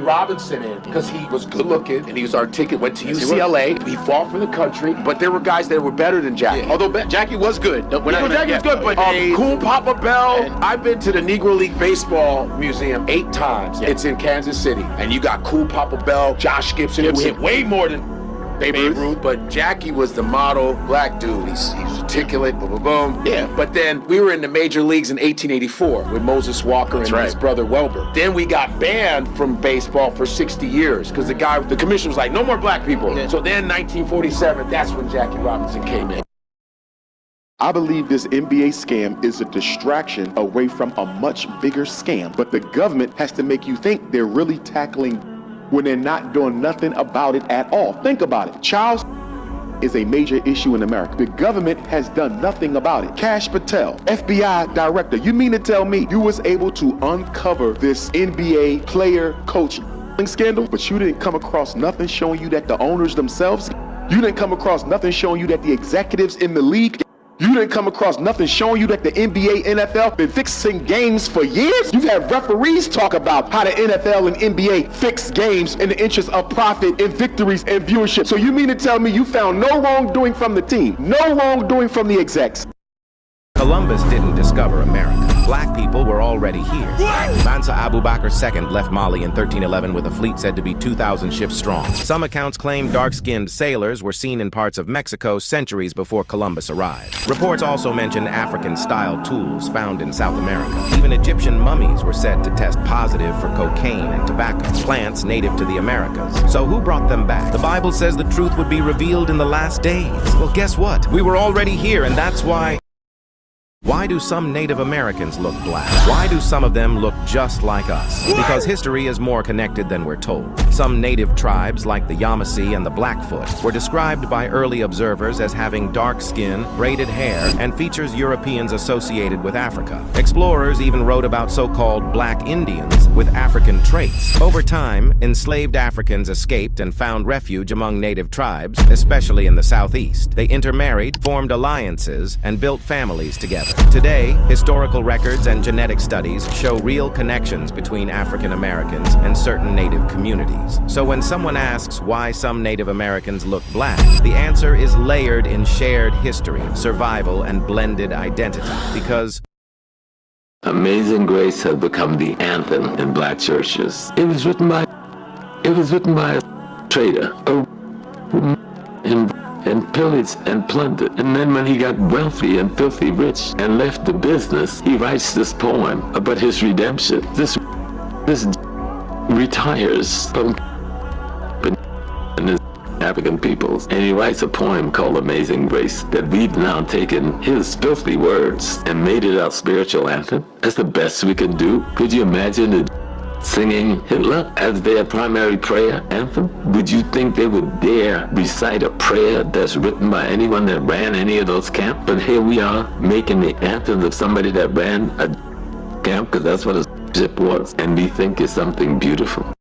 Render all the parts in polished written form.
Robinson in because he was good looking and he was articulate, went to UCLA. He fought for the country, but there were guys that were better than Jackie. Yeah. Although Jackie was good. Jackie was good, but Cool Papa Bell. I've been to the Negro League Baseball Museum 8 times. Yeah. It's in Kansas City. And you got Cool Papa Bell, Josh Gibson, who hit way more than Babe Ruth, but Jackie was the model black dude. He's articulate, boom, boom, boom. Yeah. But then we were in the major leagues in 1884 with Moses Walker and his brother Welber. Then we got banned from baseball for 60 years because the commission was like, no more black people. Yeah. So then 1947, that's when Jackie Robinson came in. I believe this NBA scam is a distraction away from a much bigger scam, but the government has to make you think they're really tackling when they're not doing nothing about it at all. Think about it. Child is a major issue in America. The government has done nothing about it. Kash Patel, FBI director, you mean to tell me you was able to uncover this NBA player coach scandal, but you didn't come across nothing showing you that the owners themselves, you didn't come across nothing showing you that the executives in the league, you didn't come across nothing showing you that the NBA, NFL been fixing games for years? You've had referees talk about how the NFL and NBA fix games in the interest of profit and victories and viewership. So you mean to tell me you found no wrongdoing from the team, no wrongdoing from the execs? Columbus didn't discover America. Black people were already here. Mansa Abu Bakr II left Mali in 1311 with a fleet said to be 2,000 ships strong. Some accounts claim dark-skinned sailors were seen in parts of Mexico centuries before Columbus arrived. Reports also mention African-style tools found in South America. Even Egyptian mummies were said to test positive for cocaine and tobacco, plants native to the Americas. So who brought them back? The Bible says the truth would be revealed in the last days. Well, guess what? We were already here, and that's why... Why do some Native Americans look black? Why do some of them look just like us? Because history is more connected than we're told. Some native tribes, like the Yamasee and the Blackfoot, were described by early observers as having dark skin, braided hair, and features Europeans associated with Africa. Explorers even wrote about so-called black Indians with African traits. Over time, enslaved Africans escaped and found refuge among native tribes, especially in the southeast. They intermarried, formed alliances, and built families together. Today, historical records and genetic studies show real connections between African Americans and certain Native communities. So when someone asks why some Native Americans look black, the answer is layered in shared history, survival, and blended identity. Because Amazing Grace has become the anthem in black churches. It was written by a trader, and pillaged and plundered. And then when he got wealthy and filthy rich and left the business, he writes this poem about his redemption. This retires from his African peoples, and he writes a poem called Amazing Grace that we've now taken his filthy words and made it our spiritual anthem. That's the best we can do. Could you imagine it? Singing Hitler as their primary prayer anthem? Would you think they would dare recite a prayer that's written by anyone that ran any of those camps? But here we are making the anthems of somebody that ran a camp, because that's what a ship was, and we think it's something beautiful.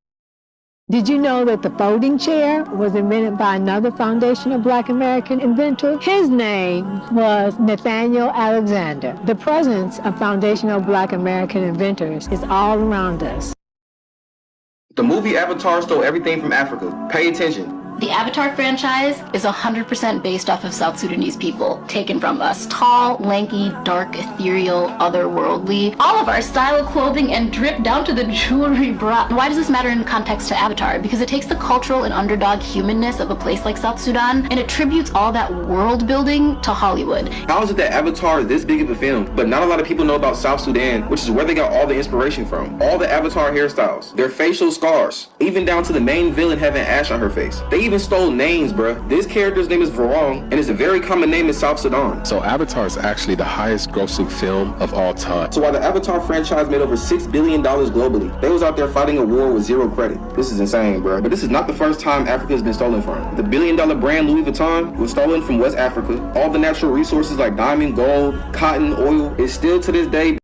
Did you know that the folding chair was invented by another foundational Black American inventor? His name was Nathaniel Alexander. The presence of foundational Black American inventors is all around us. The movie Avatar stole everything from Africa. Pay attention. The Avatar franchise is 100% based off of South Sudanese people, taken from us. Tall, lanky, dark, ethereal, otherworldly. All of our style of clothing and drip down to the jewelry brought. Why does this matter in context to Avatar? Because it takes the cultural and underdog humanness of a place like South Sudan and attributes all that world building to Hollywood. How is it that Avatar is this big of a film, but not a lot of people know about South Sudan, which is where they got all the inspiration from? All the Avatar hairstyles, their facial scars, even down to the main villain having ash on her face. They even stole names, bruh. This character's name is Varong, and it's a very common name in South Sudan. So Avatar is actually the highest grossing film of all time. So while the Avatar franchise made over $6 billion globally, they was out there fighting a war with zero credit. This is insane, bruh. But this is not the first time Africa has been stolen from. The billion-dollar brand Louis Vuitton was stolen from West Africa. All the natural resources like diamond, gold, cotton, oil is still to this day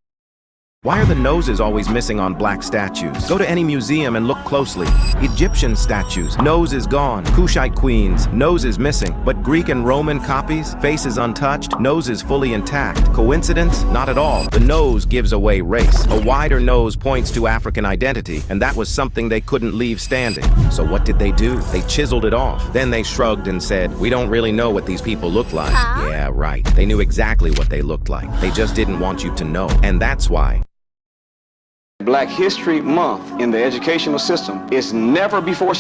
Why are the noses always missing on black statues? Go to any museum and look closely. Egyptian statues, nose is gone. Kushite queens, nose is missing. But Greek and Roman copies, faces untouched, nose is fully intact. Coincidence? Not at all. The nose gives away race. A wider nose points to African identity, and that was something they couldn't leave standing. So what did they do? They chiseled it off. Then they shrugged and said, "We don't really know what these people look like." Yeah, right. They knew exactly what they looked like. They just didn't want you to know. And that's why Black History Month in the educational system is never before.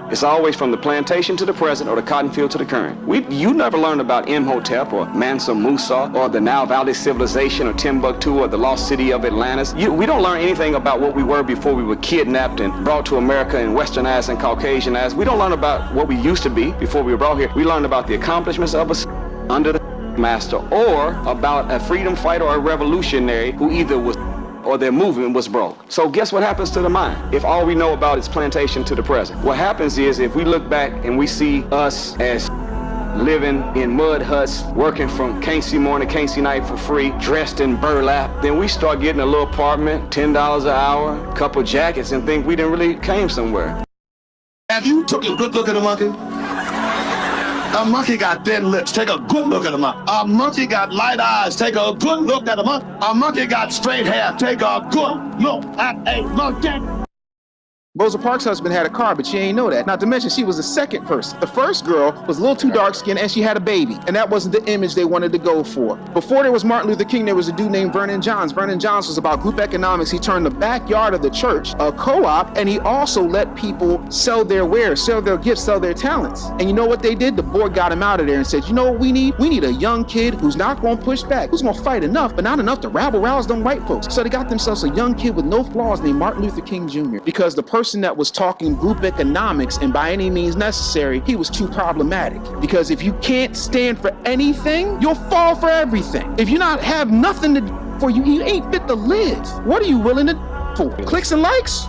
It's always from the plantation to the present or the cotton field to the current. You never learned about Imhotep or Mansa Musa or the Nile Valley civilization or Timbuktu or the lost city of Atlantis. We don't learn anything about what we were before we were kidnapped and brought to America and westernized and Caucasianized. We don't learn about what we used to be before we were brought here. We learned about the accomplishments of us under the master, or about a freedom fighter or a revolutionary who either was or their movement was broke. So guess what happens to the mind if all we know about is plantation to the present? What happens is, if we look back and we see us as living in mud huts, working from can't see morning, can't see night for free, dressed in burlap, then we start getting a little apartment, $10 an hour, a couple jackets, and think we didn't really came somewhere. Have you took a good look at a monkey? A monkey got thin lips. Take a good look at a monkey. A monkey got light eyes. Take a good look at a monkey. A monkey got straight hair. Take a good look at a monkey. Rosa Parks' husband had a car, but she ain't know that. Not to mention, she was the second person. The first girl was a little too dark-skinned, and she had a baby. And that wasn't the image they wanted to go for. Before there was Martin Luther King, there was a dude named Vernon Johns. Vernon Johns was about group economics. He turned the backyard of the church a co-op, and he also let people sell their wares, sell their gifts, sell their talents. And you know what they did? The board got him out of there and said, you know what we need? We need a young kid who's not going to push back, who's going to fight enough, but not enough to rabble-rouse them white folks. So they got themselves a young kid with no flaws named Martin Luther King Jr. because the person that was talking group economics, and by any means necessary, he was too problematic. Because if you can't stand for anything, you'll fall for everything. If you not have nothing to do for you ain't fit to live. What are you willing to do for? Clicks and likes?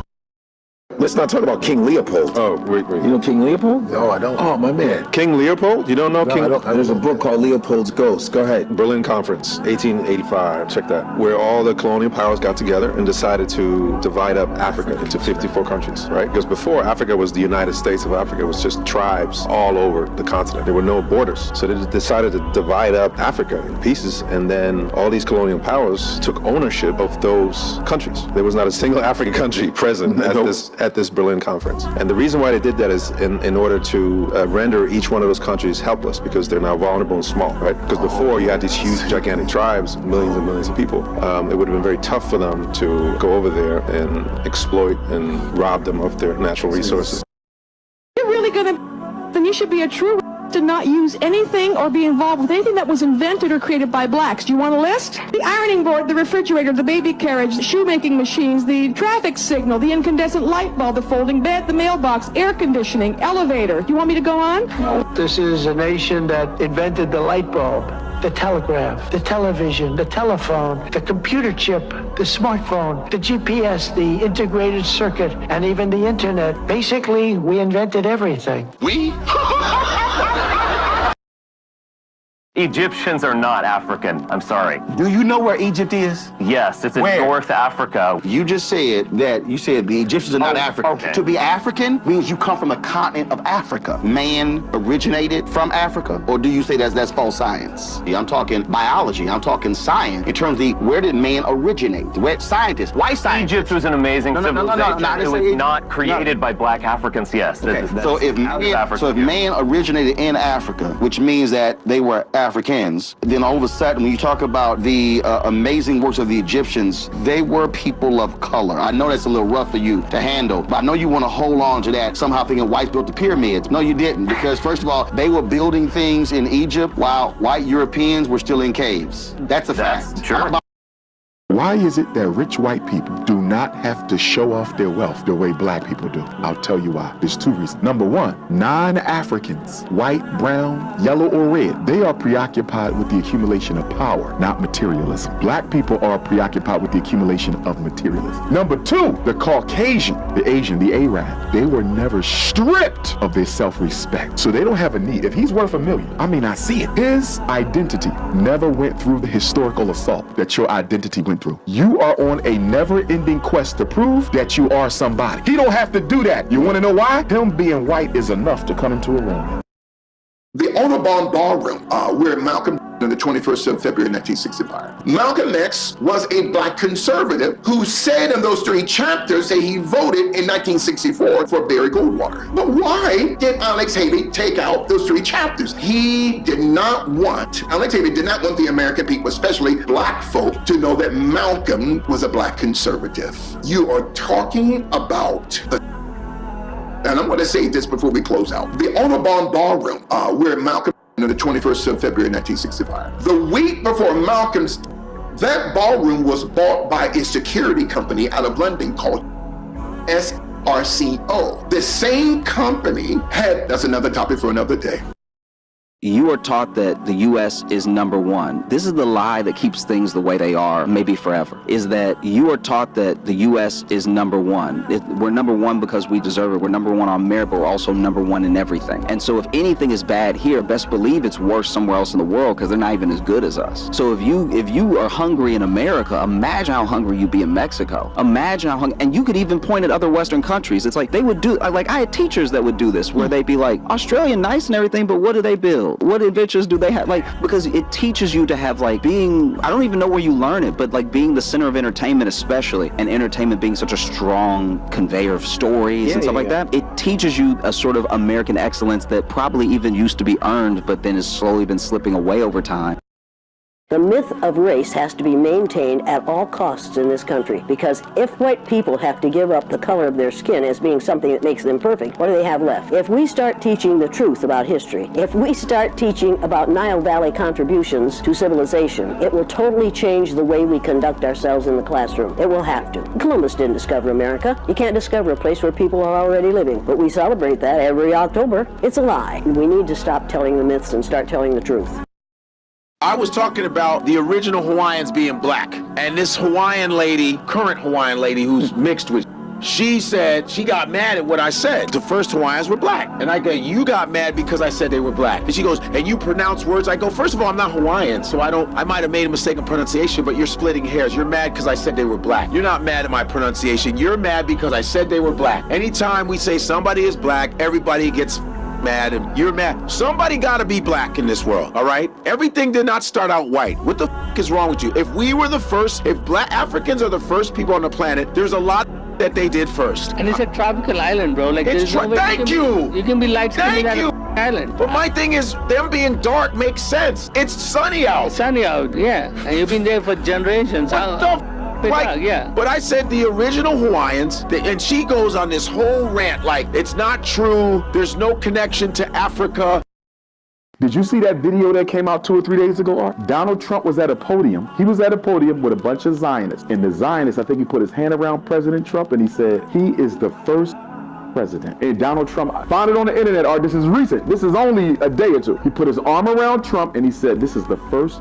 Let's not talk about King Leopold. Oh, wait. You know King Leopold? No, I don't. Oh, my man. King Leopold? You don't know King? There's a book called Leopold's Ghost. Go ahead. Berlin Conference, 1885. Check that. Where all the colonial powers got together and decided to divide up Africa into 54 countries, right? Because before, Africa was the United States of Africa. It was just tribes all over the continent. There were no borders. So they decided to divide up Africa in pieces, and then all these colonial powers took ownership of those countries. There was not a single African country present at this Berlin Conference. And the reason why they did that is in order to render each one of those countries helpless, because they're now vulnerable and small, right? Because before you had these huge, gigantic tribes, millions and millions of people. It would have been very tough for them to go over there and exploit and rob them of their natural resources. You're really then you should be a true to not use anything or be involved with anything that was invented or created by blacks. Do you want a list? The ironing board, the refrigerator, the baby carriage, the shoemaking machines, the traffic signal, the incandescent light bulb, the folding bed, the mailbox, air conditioning, elevator. Do you want me to go on? This is a nation that invented the light bulb, the telegraph, the television, the telephone, the computer chip, the smartphone, the GPS, the integrated circuit, and even the internet. Basically, we invented everything. We? Egyptians are not African. I'm sorry. Do you know where Egypt is? Yes, it's in North Africa. You just said that the Egyptians are not African. Okay. To be African means you come from the continent of Africa. Man originated from Africa, or do you say that's false science? I'm talking biology. I'm talking science in terms of where did man originate? Where scientists, white scientists. Egypt was an amazing civilization. It was not created by black Africans. Yes. Okay. So if man originated in Africa, which means that they were Africans, then all of a sudden when you talk about the amazing works of the Egyptians, they were people of color. I know that's a little rough for you to handle, but I know you want to hold on to that, somehow thinking whites built the pyramids. No, you didn't, because first of all, they were building things in Egypt while white Europeans were still in caves. That's a fact. Sure. Why is it that rich white people do not have to show off their wealth the way black people do. I'll tell you why. There's two reasons. Number one, non-Africans, white, brown, yellow, or red, they are preoccupied with the accumulation of power, not materialism. Black people are preoccupied with the accumulation of materialism. Number two, the Caucasian, the Asian, the Arab, they were never stripped of their self-respect. So they don't have a need. If he's worth $1 million, I may not see it. His identity never went through the historical assault that your identity went through. You are on a never-ending quest to prove that you are somebody. He don't have to do that. You want to know why? Him being white is enough to come into a room. The Audubon Ballroom, where Malcolm on the 21st of February 1965. Malcolm X was a black conservative who said in those 3 chapters that he voted in 1964 for Barry Goldwater. But why did Alex Haley take out those 3 chapters? Alex Haley did not want the American people, especially black folk, to know that Malcolm was a black conservative. You are talking about and I'm going to say this before we close out. The Audubon Ballroom, where Malcolm on the 21st of February 1965. The week before Malcolm's, that ballroom was bought by a security company out of London called SRCO. The same company that's another topic for another day. You are taught that the U.S. is number one. This is the lie that keeps things the way they are, maybe forever, is that you are taught that the U.S. is number one. We're number one because we deserve it. We're number one on merit, but we're also number one in everything. And so if anything is bad here, best believe it's worse somewhere else in the world because they're not even as good as us. So if you are hungry in America, imagine how hungry you'd be in Mexico. Imagine how hungry, and you could even point at other Western countries. It's like they would do, like I had teachers that would do this, where they'd be like, Australia nice and everything, but what do they build? What adventures do they have? Like, because it teaches you to have like being, I don't even know where you learn it, but like being the center of entertainment especially, and entertainment being such a strong conveyor of stories and stuff like that. It teaches you a sort of American excellence that probably even used to be earned, but then has slowly been slipping away over time. The myth of race has to be maintained at all costs in this country, because if white people have to give up the color of their skin as being something that makes them perfect, what do they have left? If we start teaching the truth about history, if we start teaching about Nile Valley contributions to civilization, it will totally change the way we conduct ourselves in the classroom. It will have to. Columbus didn't discover America. You can't discover a place where people are already living, but we celebrate that every October. It's a lie. We need to stop telling the myths and start telling the truth. I was talking about the original Hawaiians being black, and this Hawaiian lady, current Hawaiian lady who's mixed with, she said she got mad at what I said. The first Hawaiians were black. And I go, you got mad because I said they were black. And she goes, and you pronounce words. I go, first of all, I'm not Hawaiian, so I might have made a mistake in pronunciation, but you're splitting hairs. You're mad because I said they were black. You're not mad at my pronunciation. You're mad because I said they were black. Anytime we say somebody is black, everybody gets mad and you're mad. Somebody gotta be black in this world, all right? Everything did not start out white. What the is wrong with you? If we were the first, if black Africans are the first people on the planet, there's a lot that they did first. And it's a tropical island, bro. Like, it's thank you. You can be light skinned on an island. But my thing is, them being dark makes sense. It's sunny out. It's sunny out, yeah. And you've been there for generations. What the Right, yeah. But I said the original Hawaiians, and she goes on this whole rant like it's not true. There's no connection to Africa. Did you see that video that came out 2 or 3 days ago, Art? Donald Trump was at a podium. He was at a podium with a bunch of Zionists. And the Zionists, I think he put his hand around President Trump and he said, he is the first president. And Donald Trump, I found it on the internet, Art. This is recent. This is only a day or two. He put his arm around Trump and he said, this is the first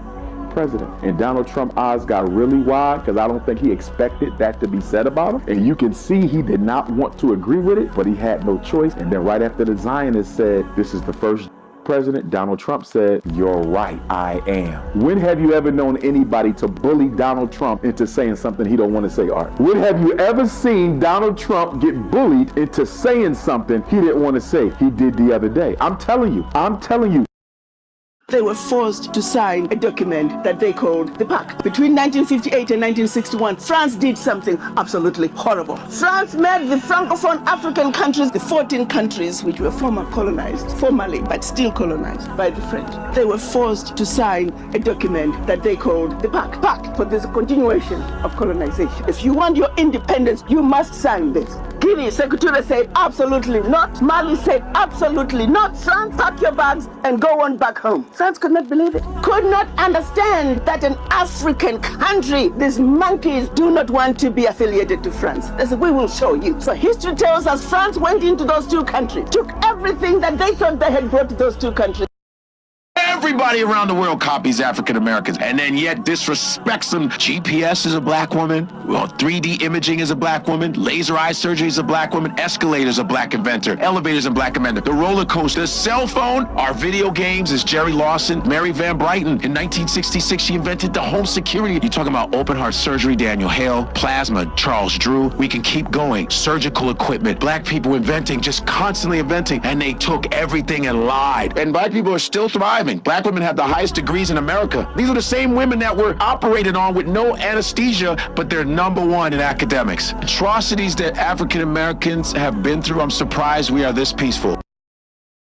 president. And Donald Trump's eyes got really wide because I don't think he expected that to be said about him. And you can see he did not want to agree with it, but he had no choice. And then right after the Zionists said, this is the first president, Donald Trump said, you're right, I am. When have you ever known anybody to bully Donald Trump into saying something he don't want to say, Art? When have you ever seen Donald Trump get bullied into saying something he didn't want to say? He did the other day. I'm telling you. They were forced to sign a document that they called the PAC. Between 1958 and 1961, France did something absolutely horrible. France made the Francophone African countries, the 14 countries which were formally, but still colonized by the French. They were forced to sign a document that they called the PAC. PAC, for this continuation of colonization. If you want your independence, you must sign this. Guinea Secretary said absolutely not. Mali said absolutely not. France, pack your bags and go on back home. France could not believe it. Could not understand that an African country, these monkeys, do not want to be affiliated to France. They said, we will show you. So history tells us France went into those two countries, took everything that they thought they had brought to those two countries. Everybody around the world copies African Americans and then yet disrespects them. GPS is a black woman. Well, 3D imaging is a black woman. Laser eye surgery is a black woman. Escalators a black inventor. Elevators a black inventor. The roller coaster, the cell phone, our video games is Jerry Lawson. Mary Van Brighton in 1966, she invented the home security. You're talking about open heart surgery, Daniel Hale. Plasma, Charles Drew. We can keep going. Surgical equipment. Black people inventing, just constantly inventing, and they took everything and lied. And black people are still thriving. Black women have the highest degrees in America. These are the same women that were operated on with no anesthesia, but they're #1 in academics. Atrocities that African Americans have been through, I'm surprised we are this peaceful.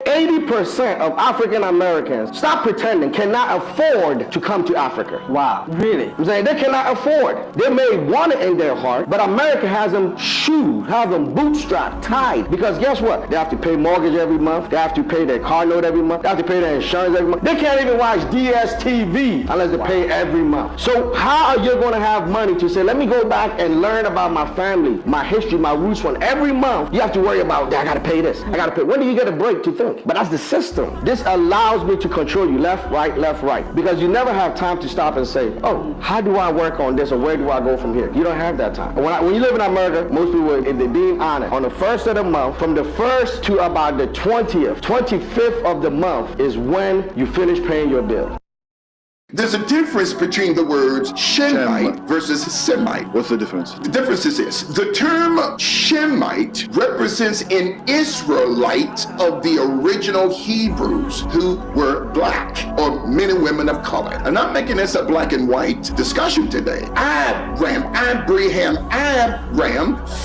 80% of African Americans, stop pretending, cannot afford to come to Africa. Wow. Really? I'm saying they cannot afford. They may want it in their heart, but America has them shoed, has them bootstrapped, tied. Because guess what? They have to pay mortgage every month. They have to pay their car note every month. They have to pay their insurance every month. They can't even watch DSTV unless they pay every month. So how are you going to have money to say, let me go back and learn about my family, my history, my roots from every month? You have to worry about, I got to pay this. I got to pay. When do you get a break to think? But that's the system. This allows me to control you left, right. Because you never have time to stop and say, oh, how do I work on this or where do I go from here? You don't have that time. When you live in America, most people, if they're being honest, on the first of the month, from the 1st to about the 20th, 25th of the month is when you finish paying your bill. There's a difference between the words Shemite versus Semite. What's the difference? The difference is this. The term Shemite represents an Israelite of the original Hebrews who were black, or men and women of color. I'm not making this a black and white discussion today. Abraham,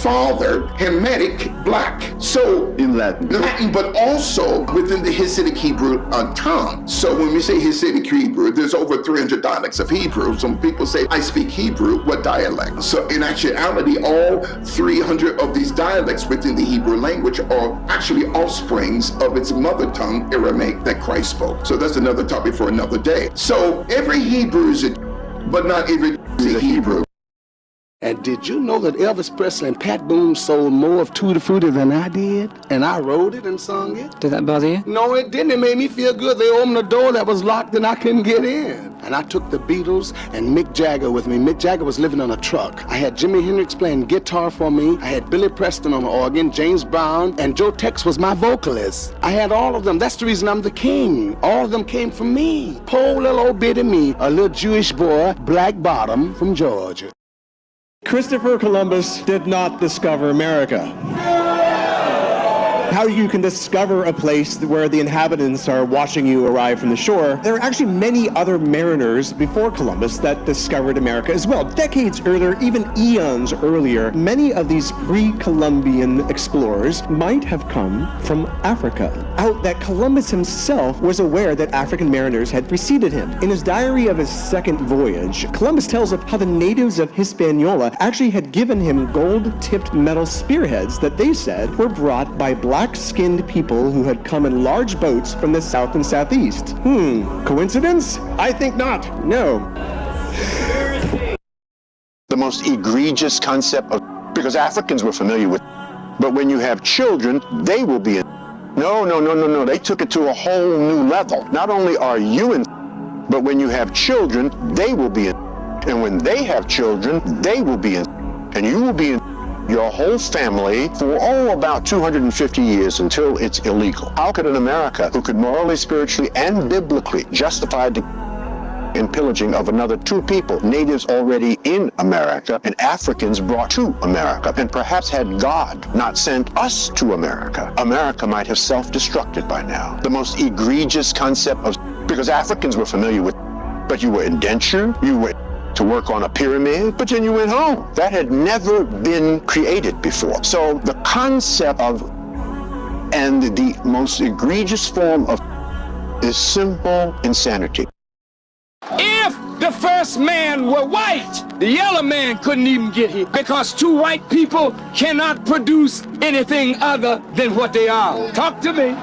father, Hamitic, black. So in Latin, but also within the Hasidic Hebrew tongue. So when we say Hasidic Hebrew, there's over 300 dialects of Hebrew. Some people say, I speak Hebrew. What dialect? So in actuality, all 300 of these dialects within the Hebrew language are actually offsprings of its mother tongue, Aramaic, that Christ spoke. So that's another topic for another day. So every Hebrew is but not every is a Hebrew. And did you know that Elvis Presley and Pat Boone sold more of Tutti Frutti than I did? And I wrote it and sung it? Did that bother you? No, it didn't. It made me feel good. They opened a door that was locked and I couldn't get in. And I took the Beatles and Mick Jagger with me. Mick Jagger was living on a truck. I had Jimi Hendrix playing guitar for me. I had Billy Preston on the organ, James Brown, and Joe Tex was my vocalist. I had all of them. That's the reason I'm the king. All of them came from me. Poor little old bitty me, a little Jewish boy, black bottom from Georgia. Christopher Columbus did not discover America. How you can discover a place where the inhabitants are watching you arrive from the shore. There are actually many other mariners before Columbus that discovered America as well. Decades earlier, even eons earlier, many of these pre-Columbian explorers might have come from Africa. Out that Columbus himself was aware that African mariners had preceded him. In his diary of his second voyage, Columbus tells of how the natives of Hispaniola actually had given him gold-tipped metal spearheads that they said were brought by black-skinned people who had come in large boats from the south and southeast. Coincidence? I think not. No. The most egregious concept of, because Africans were familiar with, but when you have children, they will be in. No. They took it to a whole new level. Not only are you in, but when you have children, they will be in. And when they have children, they will be in. And you will be in your whole family for, about 250 years until it's illegal. How could an America who could morally, spiritually, and biblically justify the pillaging of another two people, natives already in America and Africans brought to America, and perhaps had God not sent us to America, America might have self-destructed by now. The most egregious concept of, because Africans were familiar with, but you were indentured, you were to work on a pyramid, but then you went home. That had never been created before. So the concept of, and the most egregious form of, is simple insanity. If the first first man were white, the yellow man couldn't even get here because two white people cannot produce anything other than what they are. Talk to me.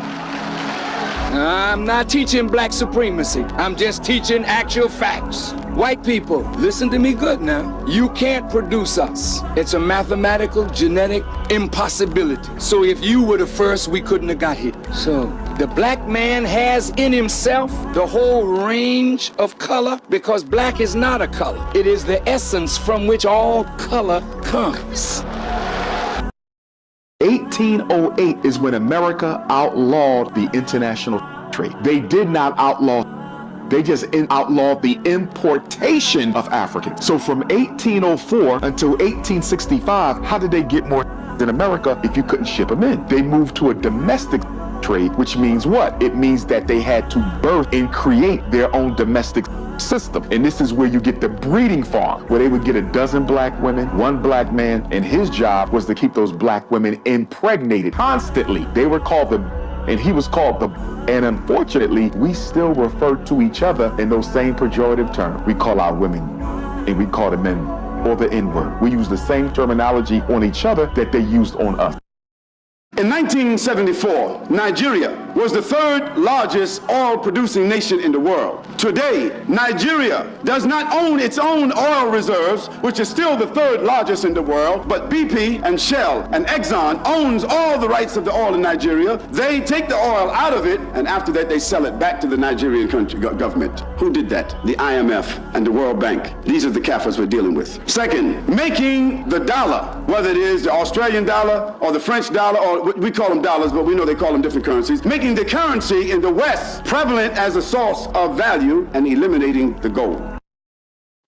I'm not teaching black supremacy. I'm just teaching actual facts. White people, listen to me good now. You can't produce us. It's a mathematical, genetic impossibility. So if you were the first, we couldn't have got here. So the black man has in himself the whole range of color because black is not a color. It is the essence from which all color comes. 1808 is when America outlawed the international trade. They did not outlaw, they just outlawed the importation of Africans. So from 1804 until 1865, how did they get more in America if you couldn't ship them in? They moved to a domestic trade, which means what? It means that they had to birth and create their own domestic system. And this is where you get the breeding farm, where they would get a dozen black women, one black man, and his job was to keep those black women impregnated constantly. They were called and he was called the, and unfortunately, we still refer to each other in those same pejorative terms. We call our women and we call the men or the N-word. We use the same terminology on each other that they used on us. In 1974, Nigeria was the third largest oil-producing nation in the world. Today, Nigeria does not own its own oil reserves, which is still the third largest in the world, but BP and Shell and Exxon owns all the rights of the oil in Nigeria. They take the oil out of it, and after that, they sell it back to the Nigerian government. Who did that? The IMF and the World Bank. These are the Kafirs we're dealing with. Second, making the dollar, whether it is the Australian dollar or the French dollar, or we call them dollars, but we know they call them different currencies, making the currency in the West prevalent as a source of value and eliminating the gold.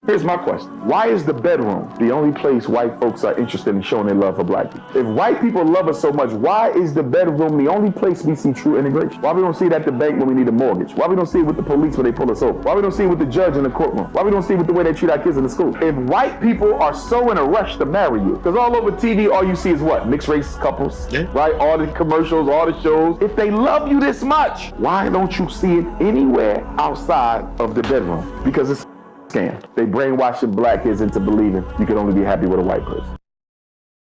Here's my question. Why is the bedroom the only place white folks are interested in showing their love for black people? If white people love us so much, why is the bedroom the only place we see true integration? Why we don't see it at the bank when we need a mortgage? Why we don't see it with the police when they pull us over? Why we don't see it with the judge in the courtroom? Why we don't see it with the way they treat our kids in the school? If white people are so in a rush to marry you, because all over TV, all you see is what? Mixed race couples, right? All the commercials, all the shows. If they love you this much, why don't you see it anywhere outside of the bedroom? Because it's scam. They brainwashing black kids into believing you can only be happy with a white person.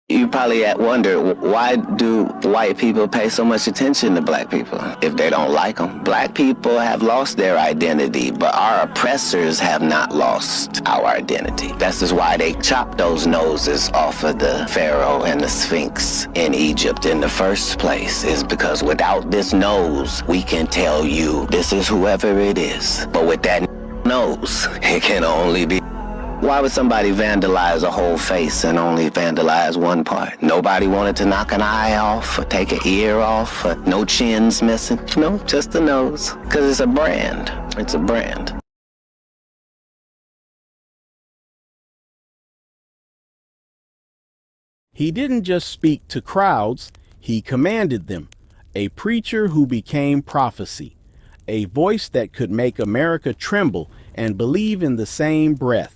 You probably wonder, why do white people pay so much attention to black people if they don't like them? Black people have lost their identity, but our oppressors have not lost our identity. That's just why they chopped those noses off of the Pharaoh and the Sphinx in Egypt in the first place, is because without this nose, we can tell you this is whoever it is. But with that nose, it can only be. Why would somebody vandalize a whole face and only vandalize one part? Nobody wanted to knock an eye off or take an ear off, or no chins missing. No, just the nose. Because it's a brand. It's a brand. He didn't just speak to crowds, he commanded them. A preacher who became prophecy. A voice that could make America tremble and believe in the same breath.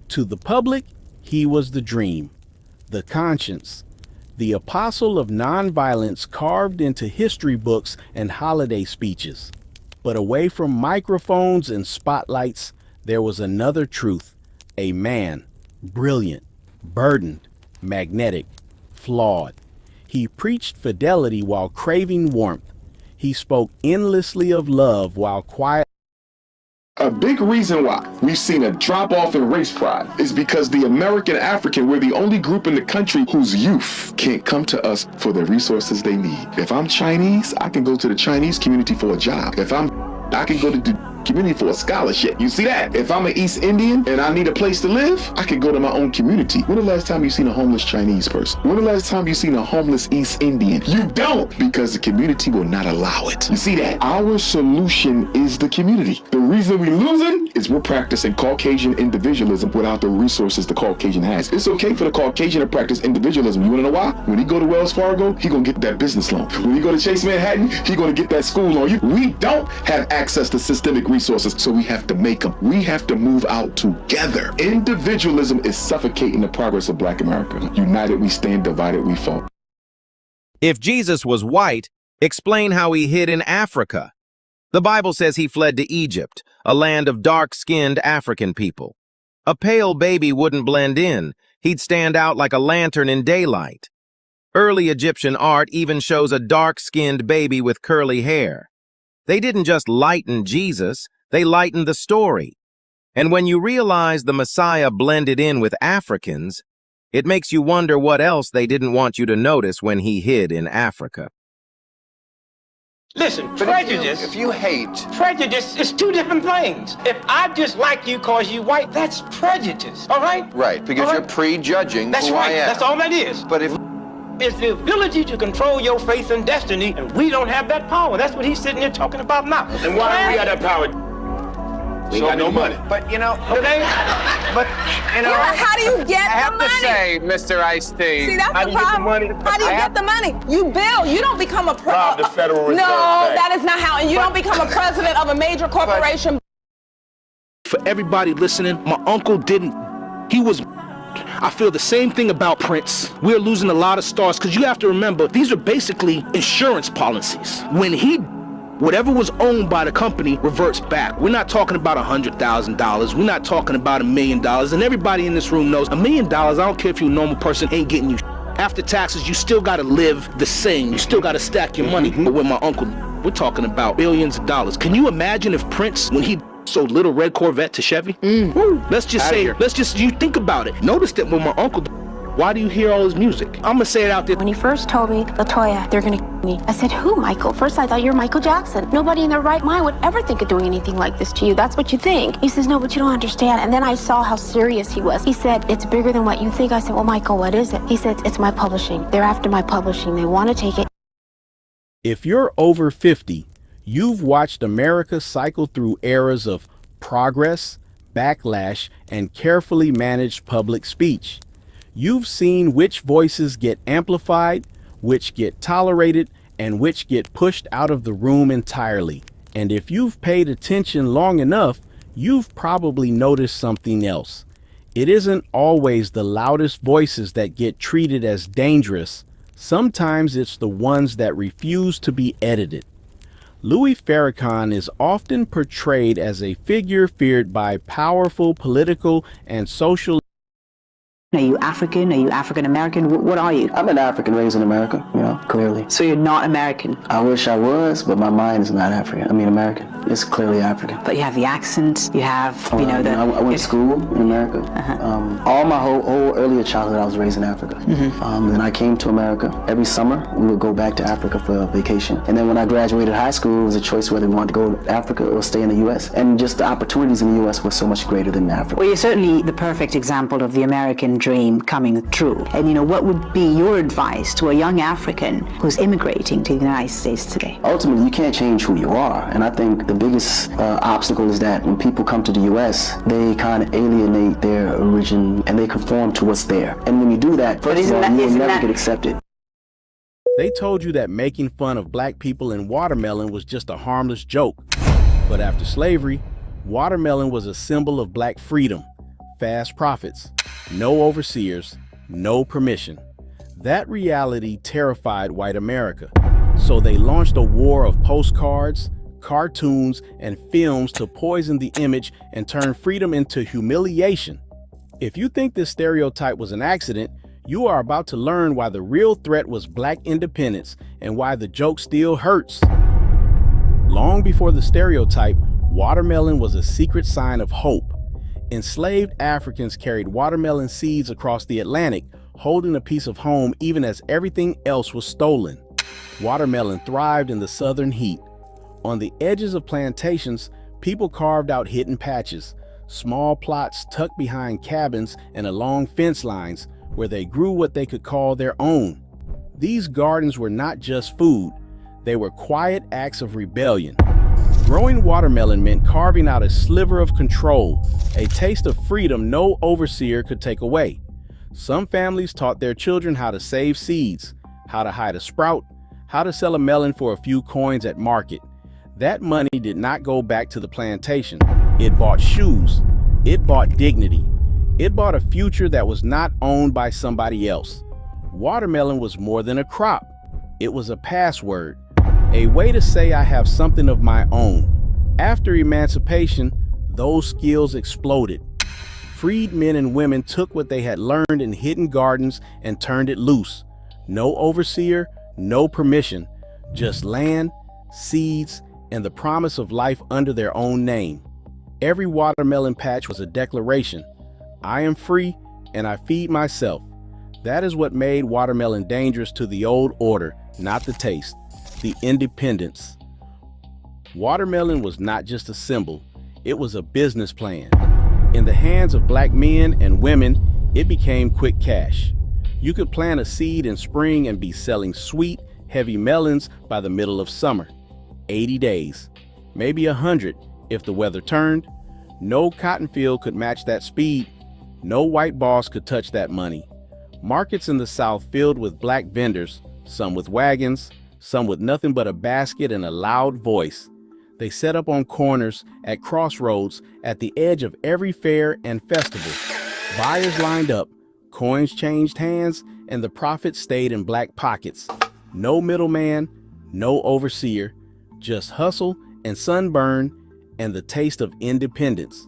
To the public, he was the dream, the conscience, the apostle of nonviolence carved into history books and holiday speeches. But away from microphones and spotlights, there was another truth. A man, brilliant, burdened, magnetic, flawed. He preached fidelity while craving warmth. He spoke endlessly of love while quiet. A big reason why we've seen a drop off in race pride is because the American African, we're the only group in the country whose youth can't come to us for the resources they need. If I'm Chinese, I can go to the Chinese community for a job. I can go to the community for a scholarship. You see that? If I'm an East Indian and I need a place to live, I can go to my own community. When the last time you seen a homeless Chinese person? When the last time you seen a homeless East Indian? You don't, because the community will not allow it. You see that? Our solution is the community. The reason we losing is we're practicing Caucasian individualism without the resources the Caucasian has. It's okay for the Caucasian to practice individualism. You wanna know why? When he go to Wells Fargo, he gonna get that business loan. When he go to Chase Manhattan, he gonna get that school loan. We don't have access to systemic resources, so we have to make them. We have to move out together. Individualism is suffocating the progress of Black America. United we stand, divided we fall. If Jesus was white, explain how he hid in Africa. The Bible says he fled to Egypt, a land of dark-skinned African people. A pale baby wouldn't blend in. He'd stand out like a lantern in daylight. Early Egyptian art even shows a dark-skinned baby with curly hair. They didn't just lighten Jesus, they lightened the story. And when you realize the Messiah blended in with Africans, it makes you wonder what else they didn't want you to notice when he hid in Africa. Listen, prejudice. If you hate. Prejudice is two different things. If I dislike you because you white, that's prejudice, all right? Right, because you're prejudging that's who right. I am. That's all that is. But if it's the ability to control your faith and destiny, and we don't have that power. That's what he's sitting here talking about now. And why we got that power? We got no money. But you know, okay. But you know, how do you get I have the money? to say, Mr. Ice-T. See, that's the problem. How do you get the money? You bill. You don't become a Rob the Federal Reserve No, Bank. that is not how. And you don't become a president of a major corporation. For everybody listening, my uncle didn't. He was. I feel the same thing about Prince. We're losing a lot of stars because you have to remember, these are basically insurance policies. When whatever was owned by the company reverts back. We're not talking about $100,000. We're not talking about $1 million. And everybody in this room knows $1 million, I don't care if you're a normal person, ain't getting you. After taxes, you still got to live the same. You still got to stack your money. But with my uncle, we're talking about billions of dollars. Can you imagine if Prince, when he sold Little Red Corvette to Chevy? Let's just you think about it. Notice that when my uncle, why do you hear all his music? I'm gonna say it out there. When he first told me, LaToya, they're gonna me, I said, who, Michael? First I thought you were Michael Jackson. Nobody in their right mind would ever think of doing anything like this to you. That's what you think. He says, no, but you don't understand. And then I saw how serious he was. He said, it's bigger than what you think. I said, well, Michael, what is it? He said, it's my publishing. They're after my publishing. They want to take it. If you're over 50, you've watched America cycle through eras of progress, backlash, and carefully managed public speech. You've seen which voices get amplified, which get tolerated, and which get pushed out of the room entirely. And if you've paid attention long enough, you've probably noticed something else. It isn't always the loudest voices that get treated as dangerous. Sometimes it's the ones that refuse to be edited. Louis Farrakhan is often portrayed as a figure feared by powerful political and social. Are you African? Are you African American? What are you? I'm an African raised in America, clearly. So you're not American? I wish I was, but my mind is not American. It's clearly African. But you have the accent, you have, I went to school in America. All my whole earlier childhood, I was raised in Africa. Then I came to America. Every summer, we would go back to Africa for a vacation. And then when I graduated high school, it was a choice whether we wanted to go to Africa or stay in the U.S. And just the opportunities in the U.S. were so much greater than Africa. Well, you're certainly the perfect example of the American dream coming true. And what would be your advice to a young African who's immigrating to the United States today? Ultimately, you can't change who you are. And I think the biggest obstacle is that when people come to the U.S., they kind of alienate their origin and they conform to what's there. And when you do that, first of all, you will never get accepted. They told you that making fun of black people in watermelon was just a harmless joke. But after slavery, watermelon was a symbol of black freedom, fast profits, no overseers, no permission. That reality terrified white America. So they launched a war of postcards, cartoons, and films to poison the image and turn freedom into humiliation. If you think this stereotype was an accident, you are about to learn why the real threat was black independence and why the joke still hurts. Long before the stereotype, watermelon was a secret sign of hope. Enslaved Africans carried watermelon seeds across the Atlantic, holding a piece of home even as everything else was stolen. Watermelon thrived in the southern heat. On the edges of plantations, people carved out hidden patches, small plots tucked behind cabins and along fence lines where they grew what they could call their own. These gardens were not just food, they were quiet acts of rebellion. Growing watermelon meant carving out a sliver of control, a taste of freedom no overseer could take away. Some families taught their children how to save seeds, how to hide a sprout, how to sell a melon for a few coins at market. That money did not go back to the plantation. It bought shoes. It bought dignity. It bought a future that was not owned by somebody else. Watermelon was more than a crop. It was a password. A way to say I have something of my own. After emancipation, those skills exploded. Freed men and women took what they had learned in hidden gardens and turned it loose. No overseer, no permission, just land, seeds, and the promise of life under their own name. Every watermelon patch was a declaration. I am free and I feed myself. That is what made watermelon dangerous to the old order, not the taste, the independence. Watermelon was not just a symbol, it was a business plan. In the hands of black men and women, it became quick cash. You could plant a seed in spring and be selling sweet, heavy melons by the middle of summer. 80 days, maybe 100 if the weather turned. No cotton field could match that speed. No white boss could touch that money. Markets in the South filled with black vendors, some with wagons, some with nothing but a basket and a loud voice. They set up on corners, at crossroads, at the edge of every fair and festival. Buyers lined up, coins changed hands, and the profit stayed in black pockets. No middleman, no overseer, just hustle and sunburn and the taste of independence.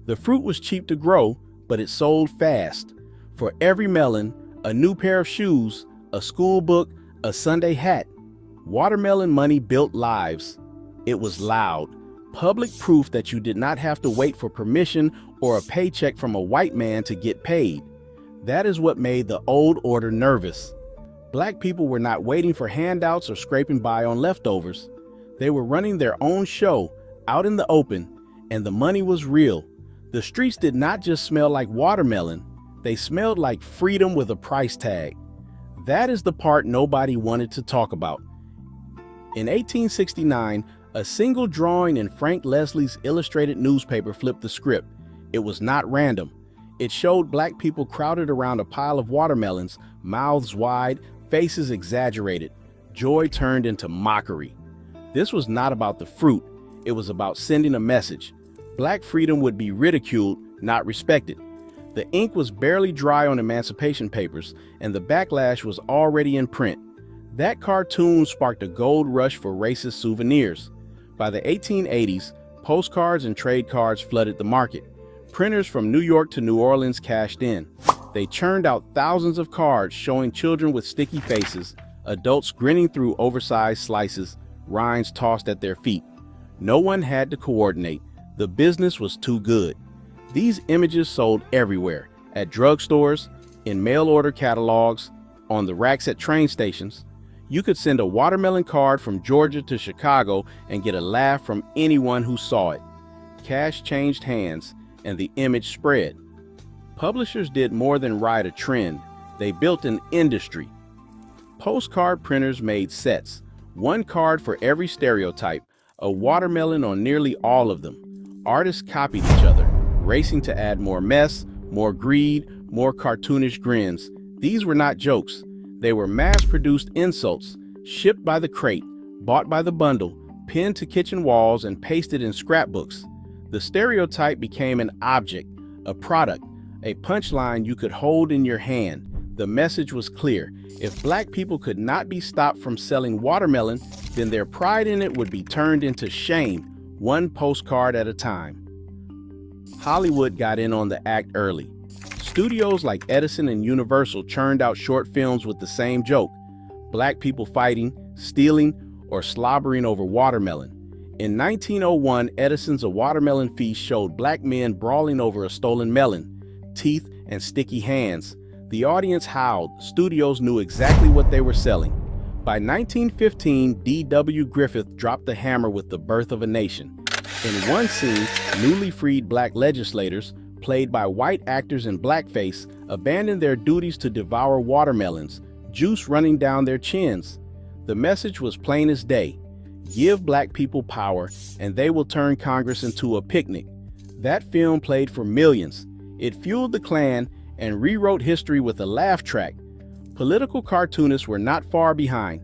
The fruit was cheap to grow, but it sold fast. For every melon, a new pair of shoes, a school book, a Sunday hat. Watermelon money built lives. It was loud, public proof that you did not have to wait for permission or a paycheck from a white man to get paid. That is what made the old order nervous. Black people were not waiting for handouts or scraping by on leftovers. They were running their own show out in the open, and the money was real. The streets did not just smell like watermelon, they smelled like freedom with a price tag. That is the part nobody wanted to talk about. In 1869, a single drawing in Frank Leslie's illustrated newspaper flipped the script. It was not random. It showed black people crowded around a pile of watermelons, mouths wide, faces exaggerated. Joy turned into mockery. This was not about the fruit. It was about sending a message. Black freedom would be ridiculed, not respected. The ink was barely dry on emancipation papers, and the backlash was already in print. That cartoon sparked a gold rush for racist souvenirs. By the 1880s, postcards and trade cards flooded the market. Printers from New York to New Orleans cashed in. They churned out thousands of cards showing children with sticky faces, adults grinning through oversized slices, rinds tossed at their feet. No one had to coordinate. The business was too good. These images sold everywhere, at drugstores, in mail order catalogs, on the racks at train stations. You could send a watermelon card from Georgia to Chicago and get a laugh from anyone who saw it. Cash changed hands, and the image spread. Publishers did more than ride a trend. They built an industry. Postcard printers made sets, one card for every stereotype, a watermelon on nearly all of them. Artists copied each other, racing to add more mess, more greed, more cartoonish grins. These were not jokes. They were mass-produced insults, shipped by the crate, bought by the bundle, pinned to kitchen walls, and pasted in scrapbooks. The stereotype became an object, a product, a punchline you could hold in your hand. The message was clear. If black people could not be stopped from selling watermelon, then their pride in it would be turned into shame, one postcard at a time. Hollywood got in on the act early. Studios like Edison and Universal churned out short films with the same joke: black people fighting, stealing, or slobbering over watermelon. In 1901, Edison's A Watermelon Feast showed black men brawling over a stolen melon, teeth and sticky hands. The audience howled. Studios knew exactly what they were selling. By 1915, D.W. Griffith dropped the hammer with The Birth of a Nation. In one scene, newly freed black legislators, played by white actors in blackface, abandoned their duties to devour watermelons, juice running down their chins. The message was plain as day: give black people power, and they will turn Congress into a picnic. That film played for millions. It fueled the Klan and rewrote history with a laugh track. Political cartoonists were not far behind.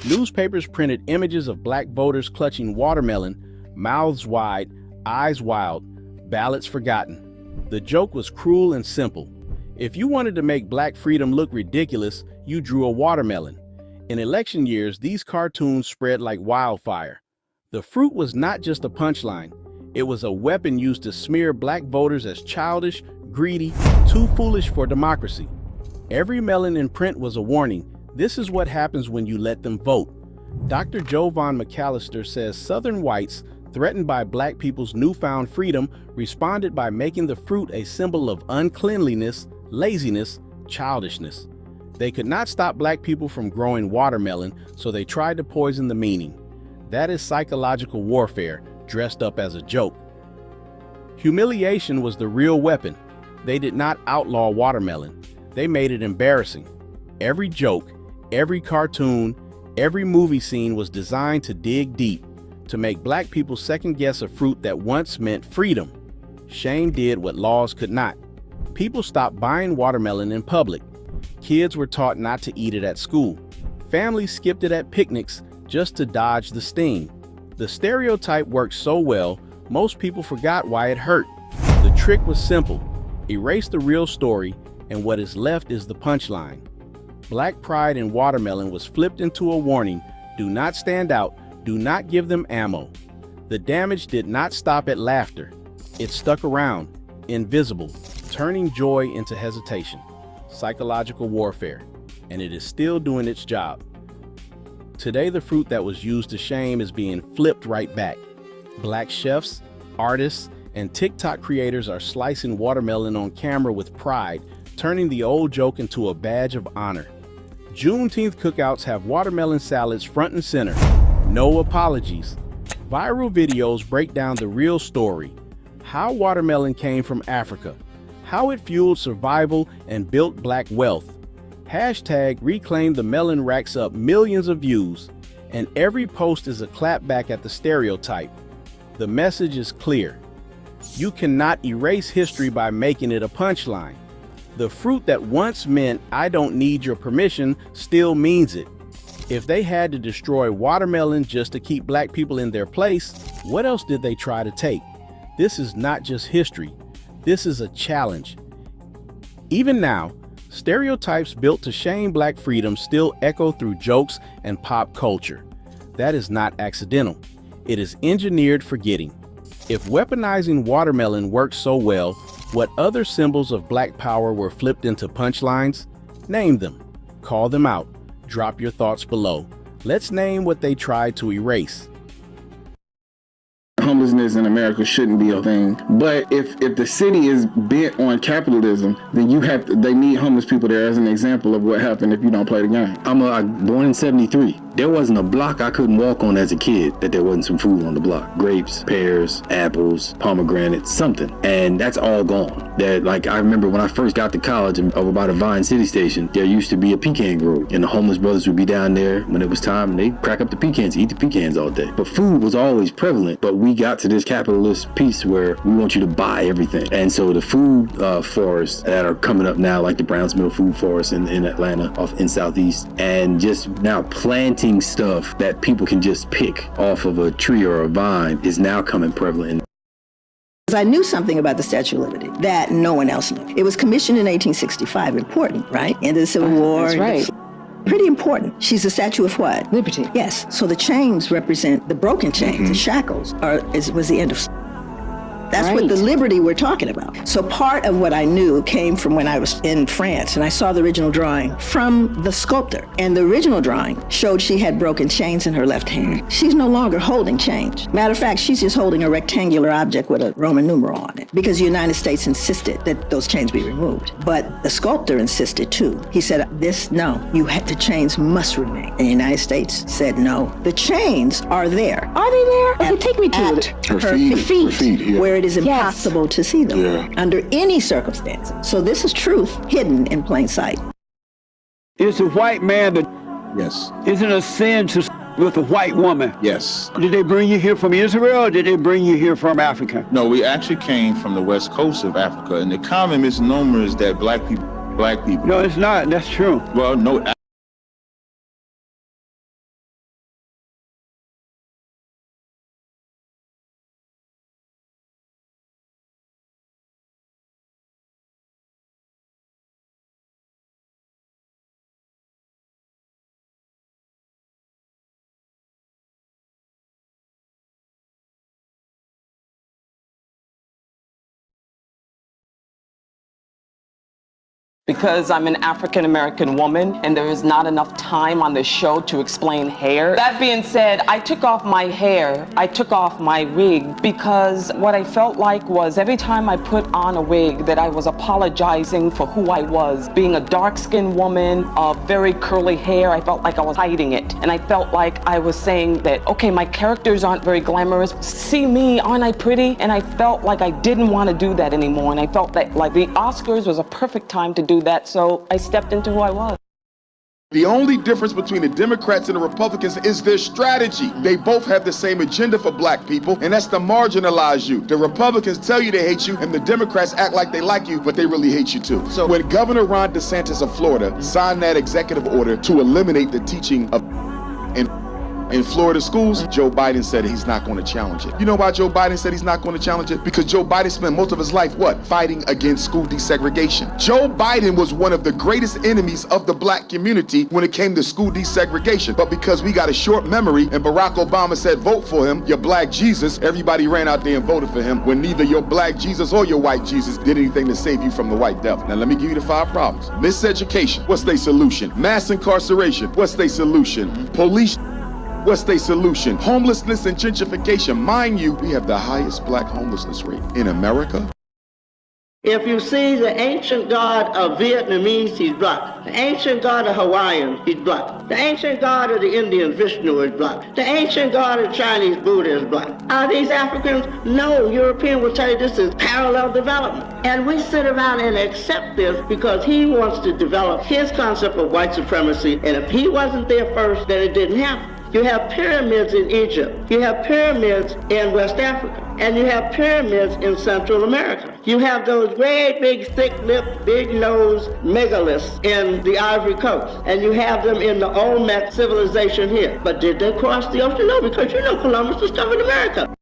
Newspapers printed images of black voters clutching watermelon, mouths wide, eyes wild, ballots forgotten. The joke was cruel and simple. If you wanted to make black freedom look ridiculous, you drew a watermelon. In election years, these cartoons spread like wildfire. The fruit was not just a punchline. It was a weapon used to smear black voters as childish, greedy, too foolish for democracy. Every melon in print was a warning. This is what happens when you let them vote. Dr. Jovan McAllister says Southern whites, threatened by black people's newfound freedom, responded by making the fruit a symbol of uncleanliness, laziness, childishness. They could not stop black people from growing watermelon, so they tried to poison the meaning. That is psychological warfare, dressed up as a joke. Humiliation was the real weapon. They did not outlaw watermelon. They made it embarrassing. Every joke, every cartoon, every movie scene was designed to dig deep, to make black people second-guess a fruit that once meant freedom. Shame did what laws could not. People stopped buying watermelon in public. Kids were taught not to eat it at school. Families skipped it at picnics just to dodge the sting. The stereotype worked so well, most people forgot why it hurt. The trick was simple. Erase the real story, and what is left is the punchline. Black pride in watermelon was flipped into a warning: do not stand out, do not give them ammo. The damage did not stop at laughter. It stuck around, invisible, turning joy into hesitation. Psychological warfare, and it is still doing its job. Today, the fruit that was used to shame is being flipped right back. Black chefs, artists, and TikTok creators are slicing watermelon on camera with pride, turning the old joke into a badge of honor. Juneteenth cookouts have watermelon salads front and center. No apologies. Viral videos break down the real story: how watermelon came from Africa, how it fueled survival and built black wealth. Hashtag Reclaim the Melon racks up millions of views, and every post is a clap back at the stereotype. The message is clear. You cannot erase history by making it a punchline. The fruit that once meant "I don't need your permission" still means it. If they had to destroy watermelon just to keep black people in their place, what else did they try to take? This is not just history. This is a challenge. Even now, stereotypes built to shame black freedom still echo through jokes and pop culture. That is not accidental. It is engineered forgetting. If weaponizing watermelon worked so well, what other symbols of black power were flipped into punchlines? Name them. Call them out. Drop your thoughts below. Let's name what they tried to erase. Homelessness in America shouldn't be a thing, but if the city is bent on capitalism, then they need homeless people there as an example of what happened if you don't play the game. I'm born in '73. There wasn't a block I couldn't walk on as a kid that there wasn't some food on the block. Grapes, pears, apples, pomegranates, something. And that's all gone. I remember when I first got to college over by the Vine City Station, there used to be a pecan grove, and the homeless brothers would be down there when it was time, and they'd crack up the pecans, eat the pecans all day. But food was always prevalent, but we got to this capitalist piece where we want you to buy everything. And so the food forests that are coming up now, like the Browns Mill Food Forest in Atlanta, in Southeast, and just now planting stuff that people can just pick off of a tree or a vine is now coming prevalent. I knew something about the Statue of Liberty that no one else knew. It was commissioned in 1865, important, right? End of the Civil War. That's right. Pretty important. She's a statue of what? Liberty. Yes. So the chains represent the broken chains, the shackles, was the end of. That's what the liberty we're talking about. So part of what I knew came from when I was in France and I saw the original drawing from the sculptor. And the original drawing showed she had broken chains in her left hand. She's no longer holding chains. Matter of fact, she's just holding a rectangular object with a Roman numeral on it because the United States insisted that those chains be removed. But the sculptor insisted too. He said, the chains must remain. And the United States said no. The chains are there. Are they there? Take me to it. Her feet, where it is impossible to see them under any circumstance. So this is truth hidden in plain sight. It's a white man that isn't a sin to with a white woman. Yes. Did they bring you here from Israel or did they bring you here from Africa? No, we actually came from the west coast of Africa, and the common misnomer is that black people. No, it's not. That's true. Well, no. Because I'm an African-American woman and there is not enough time on the show to explain hair. That being said, I took off my hair, I took off my wig because what I felt like was every time I put on a wig that I was apologizing for who I was. Being a dark-skinned woman, very curly hair, I felt like I was hiding it. And I felt like I was saying that, okay, my characters aren't very glamorous. See me, aren't I pretty? And I felt like I didn't want to do that anymore. And I felt that like the Oscars was a perfect time to do that, so I stepped into who I was. The only difference between the Democrats and the Republicans is their strategy. They both have the same agenda for black people, and that's to marginalize you. The Republicans tell you they hate you, and the Democrats act like they like you, but they really hate you too. So when Governor Ron DeSantis of Florida signed that executive order to eliminate the teaching of in Florida schools, Joe Biden said he's not going to challenge it. You know why Joe Biden said he's not going to challenge it? Because Joe Biden spent most of his life, fighting against school desegregation. Joe Biden was one of the greatest enemies of the black community when it came to school desegregation. But because we got a short memory and Barack Obama said, vote for him, your black Jesus, everybody ran out there and voted for him when neither your black Jesus or your white Jesus did anything to save you from the white devil. Now let me give you the 5 problems. Miseducation, what's their solution? Mass incarceration, what's their solution? Police, what's their solution? Homelessness and gentrification. Mind you, we have the highest black homelessness rate in America. If you see the ancient god of Vietnamese, he's black. The ancient god of Hawaiians, he's black. The ancient god of the Indians, Vishnu, is black. The ancient god of Chinese Buddha is black. Are these Africans? No, European will tell you this is parallel development. And we sit around and accept this because he wants to develop his concept of white supremacy. And if he wasn't there first, then it didn't happen. You have pyramids in Egypt. You have pyramids in West Africa. And you have pyramids in Central America. You have those great big thick-lipped, big-nosed megaliths in the Ivory Coast. And you have them in the Olmec civilization here. But did they cross the ocean? No, because you know Columbus discovered America.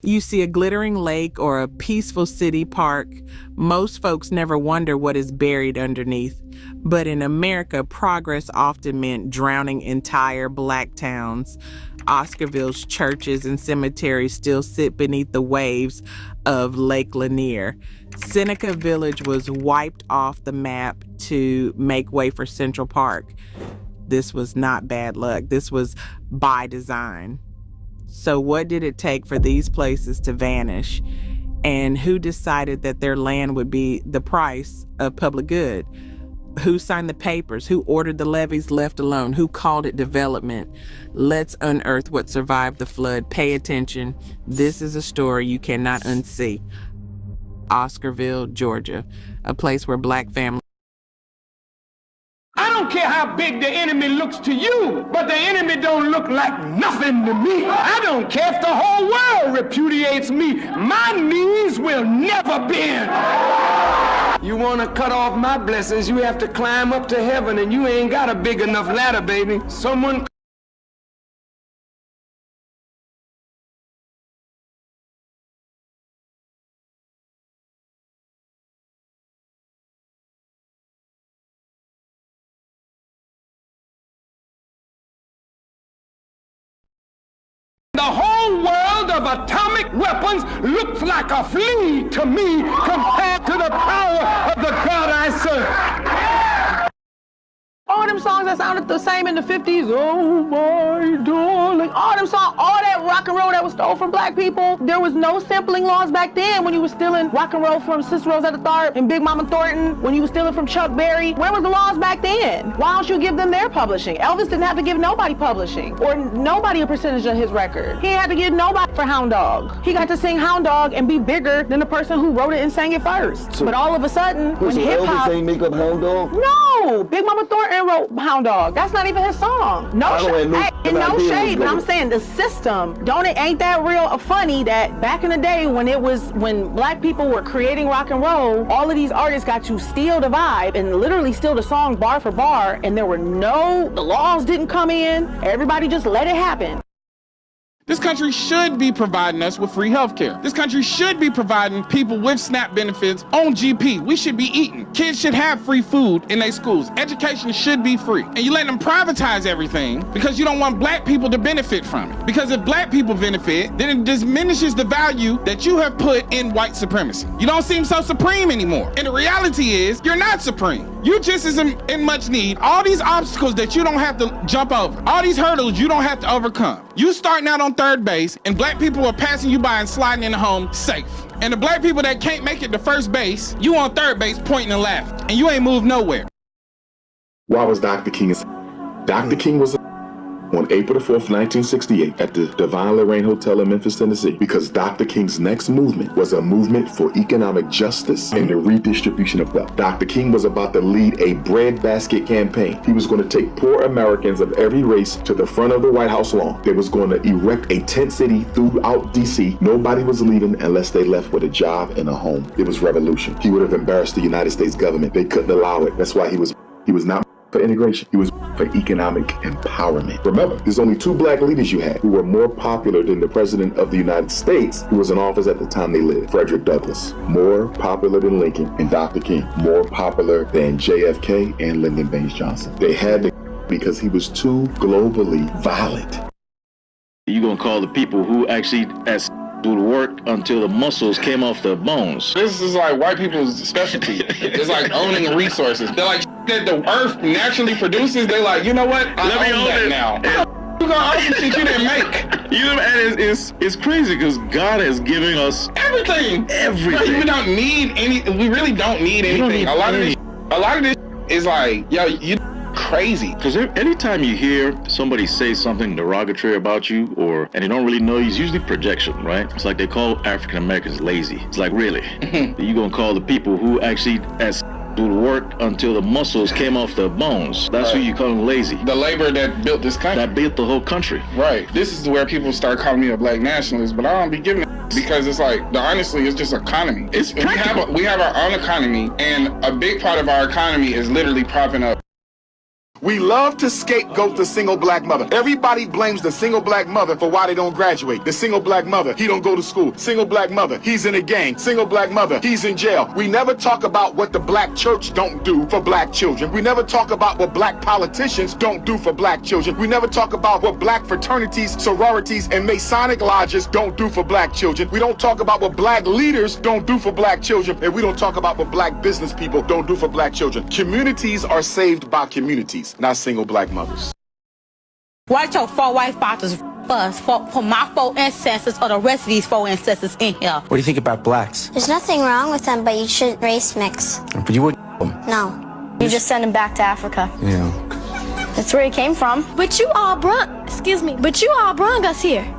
You see a glittering lake or a peaceful city park. Most folks never wonder what is buried underneath. But in America, progress often meant drowning entire black towns. Oscarville's churches and cemeteries still sit beneath the waves of Lake Lanier. Seneca Village was wiped off the map to make way for Central Park. This was not bad luck. This was by design. So what did it take for these places to vanish? And who decided that their land would be the price of public good? Who signed the papers? Who ordered the levees left alone? Who called it development? Let's unearth what survived the flood. Pay attention. This is a story you cannot unsee. Oscarville, Georgia, a place where black families. I don't care how big the enemy looks to you, but the enemy don't look like nothing to me. I don't care if the whole world repudiates me. My knees will never bend. You want to cut off my blessings, you have to climb up to heaven, and you ain't got a big enough ladder, baby. Someone the whole world of atomic weapons looks like a flea to me compared to the power of the God I serve. All them songs that sounded the same in the 50s, oh my darling, all them songs, all that rock and roll that was stolen from black people, there was no sampling laws back then when you were stealing rock and roll from Sister Rosetta Tharpe and Big Mama Thornton, when you were stealing from Chuck Berry. Where was the laws back then? Why don't you give them their publishing? Elvis didn't have to give nobody publishing or nobody a percentage of his record. He had to give nobody for Hound Dog. He got to sing Hound Dog and be bigger than the person who wrote it and sang it first. So, but all of a sudden, when hip-hop... Elvis ain't make up Hound Dog? No! Big Mama Thornton wrote Hound Dog. That's not even his song. No shade. Hey, no shade, but I'm saying the system, ain't that real funny that back in the day when black people were creating rock and roll, all of these artists got to steal the vibe and literally steal the song bar for bar, and the laws didn't come in. Everybody just let it happen. This country should be providing us with free health care. This country should be providing people with SNAP benefits on GP. We should be eating. Kids should have free food in their schools. Education should be free. And you let them privatize everything because you don't want black people to benefit from it. Because if black people benefit, then it diminishes the value that you have put in white supremacy. You don't seem so supreme anymore. And the reality is, you're not supreme. You just as in much need all these obstacles that you don't have to jump over. All these hurdles you don't have to overcome. You starting out on third base and black people are passing you by and sliding in the home safe. And the black people that can't make it to first base, you on third base pointing and laughing. And you ain't moved nowhere. Why was Dr. King? Dr. King was on April the 4th, 1968 at the Divine Lorraine Hotel in Memphis, Tennessee, because Dr. King's next movement was a movement for economic justice and the redistribution of wealth. Dr. King was about to lead a breadbasket campaign. He was going to take poor Americans of every race to the front of the White House lawn. They was going to erect a tent city throughout D.C. Nobody was leaving unless they left with a job and a home. It was revolution. He would have embarrassed the United States government. They couldn't allow it. That's why he was not for integration. He was for economic empowerment. Remember, there's only two black leaders you had who were more popular than the President of the United States, who was in office at the time they lived. Frederick Douglass, more popular than Lincoln, and Dr. King, more popular than JFK and Lyndon Baines Johnson. They had to because he was too globally violent. You're gonna call the people who actually do the work until the muscles came off the bones. This is like white people's specialty. It's like owning resources. They're like that the earth naturally produces. They're like, you know what? Let me own that it now. You gonna own some shit you didn't make. You know, and it's crazy because God has given us everything. Everything. We don't need any. We really don't need anything. A lot of this is like, yo, you crazy. Because anytime you hear somebody say something derogatory about you, and they don't really know you, it's usually projection, right? It's like they call African Americans lazy. It's like, really? You're gonna call the people who actually do the work until the muscles came off the bones. That's who you call them lazy. The labor that built this country. That built the whole country. Right. This is where people start calling me a black nationalist, but I don't be giving it because it's like, honestly, it's just economy. We have our own economy, and a big part of our economy is literally propping up. We love to scapegoat the single black mother. Everybody blames the single black mother for why they don't graduate. The single black mother, he don't go to school. Single black mother, he's in a gang. Single black mother, he's in jail. We never talk about what the black church don't do for black children. We never talk about what black politicians don't do for black children. We never talk about what black fraternities, sororities, and Masonic lodges don't do for black children. We don't talk about what black leaders don't do for black children. And we don't talk about what black business people don't do for black children. Communities are saved by communities, not single black mothers. Watch your four white fathers us for my four ancestors or the rest of these four ancestors in here. What do you think about blacks? There's nothing wrong with them, but you shouldn't race mix. But you wouldn't them. No. You just send them back to Africa. Yeah. That's where he came from. But you all brung us here.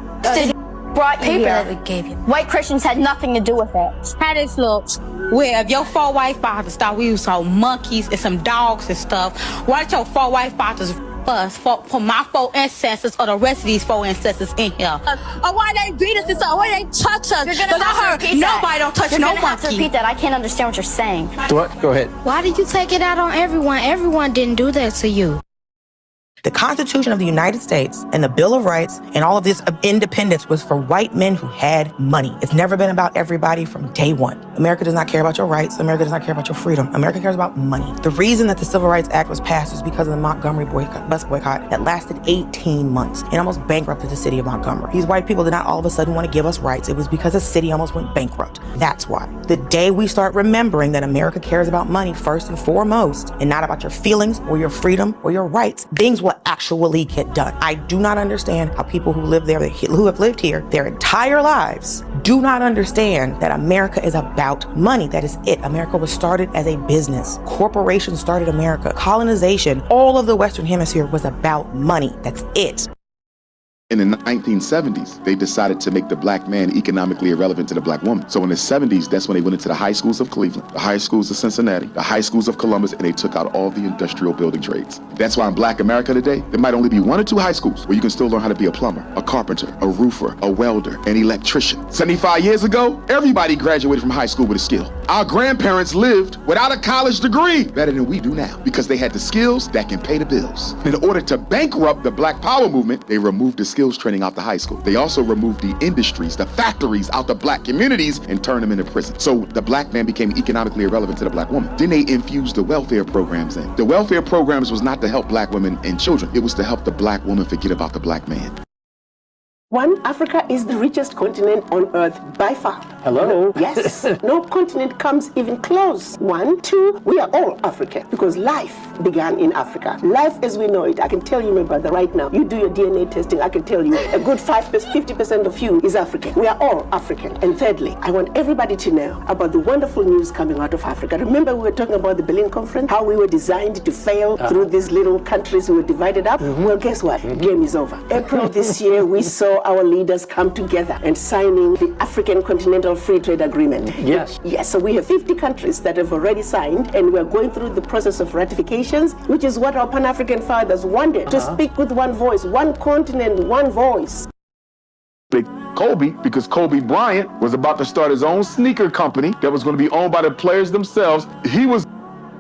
Brought paper that we gave you. White Christians had nothing to do with it. How this looks? Well, if your four white fathers thought we was some monkeys and some dogs and stuff, why don't your four white fathers us for my four ancestors or the rest of these four ancestors in here? Or why they beat us and stuff? Why they touch us? Because I heard nobody don't touch no monkey. You're gonna have to repeat that. I can't understand what you're saying. What? Go ahead. Why did you take it out on everyone? Everyone didn't do that to you. The Constitution of the United States and the Bill of Rights and all of this independence was for white men who had money. It's never been about everybody from day one. America does not care about your rights. America does not care about your freedom. America cares about money. The reason that the Civil Rights Act was passed was because of the Montgomery bus boycott that lasted 18 months and almost bankrupted the city of Montgomery. These white people did not all of a sudden want to give us rights. It was because the city almost went bankrupt. That's why. The day we start remembering that America cares about money first and foremost and not about your feelings or your freedom or your rights, things will actually get done. I do not understand how people who live there, who have lived here their entire lives, do not understand that America is about money. That is it. America was started as a business. Corporations started America. Colonization, all of the Western Hemisphere was about money. That's it. In the 1970s, they decided to make the black man economically irrelevant to the black woman. So in the 70s, that's when they went into the high schools of Cleveland, the high schools of Cincinnati, the high schools of Columbus, and they took out all the industrial building trades. That's why in black America today, there might only be 1 or 2 high schools where you can still learn how to be a plumber, a carpenter, a roofer, a welder, an electrician. 75 years ago, everybody graduated from high school with a skill. Our grandparents lived without a college degree better than we do now because they had the skills that can pay the bills. In order to bankrupt the Black Power movement, they removed the skills training out the high school. They also removed the industries, the factories out the black communities and turned them into prison. So the black man became economically irrelevant to the black woman. Then they infused the welfare programs in. The welfare programs was not to help black women and children. It was to help the black woman forget about the black man. One, Africa is the richest continent on earth by far. Hello? Yes. No continent comes even close. One, two, we are all African because life began in Africa. Life as we know it, I can tell you, my brother, right now, you do your DNA testing, I can tell you a good 50% of you is African. We are all African. And thirdly, I want everybody to know about the wonderful news coming out of Africa. Remember we were talking about the Berlin Conference, how we were designed to fail through these little countries we were divided up? Well, guess what? Game is over. April this year, we saw our leaders come together and signing the African Continental Free Trade Agreement. Yes. Yes, so we have 50 countries that have already signed, and we're going through the process of ratifications, which is what our Pan-African fathers wanted, to speak with one voice, one continent, one voice. Big Kobe, because Kobe Bryant was about to start his own sneaker company that was going to be owned by the players themselves. He was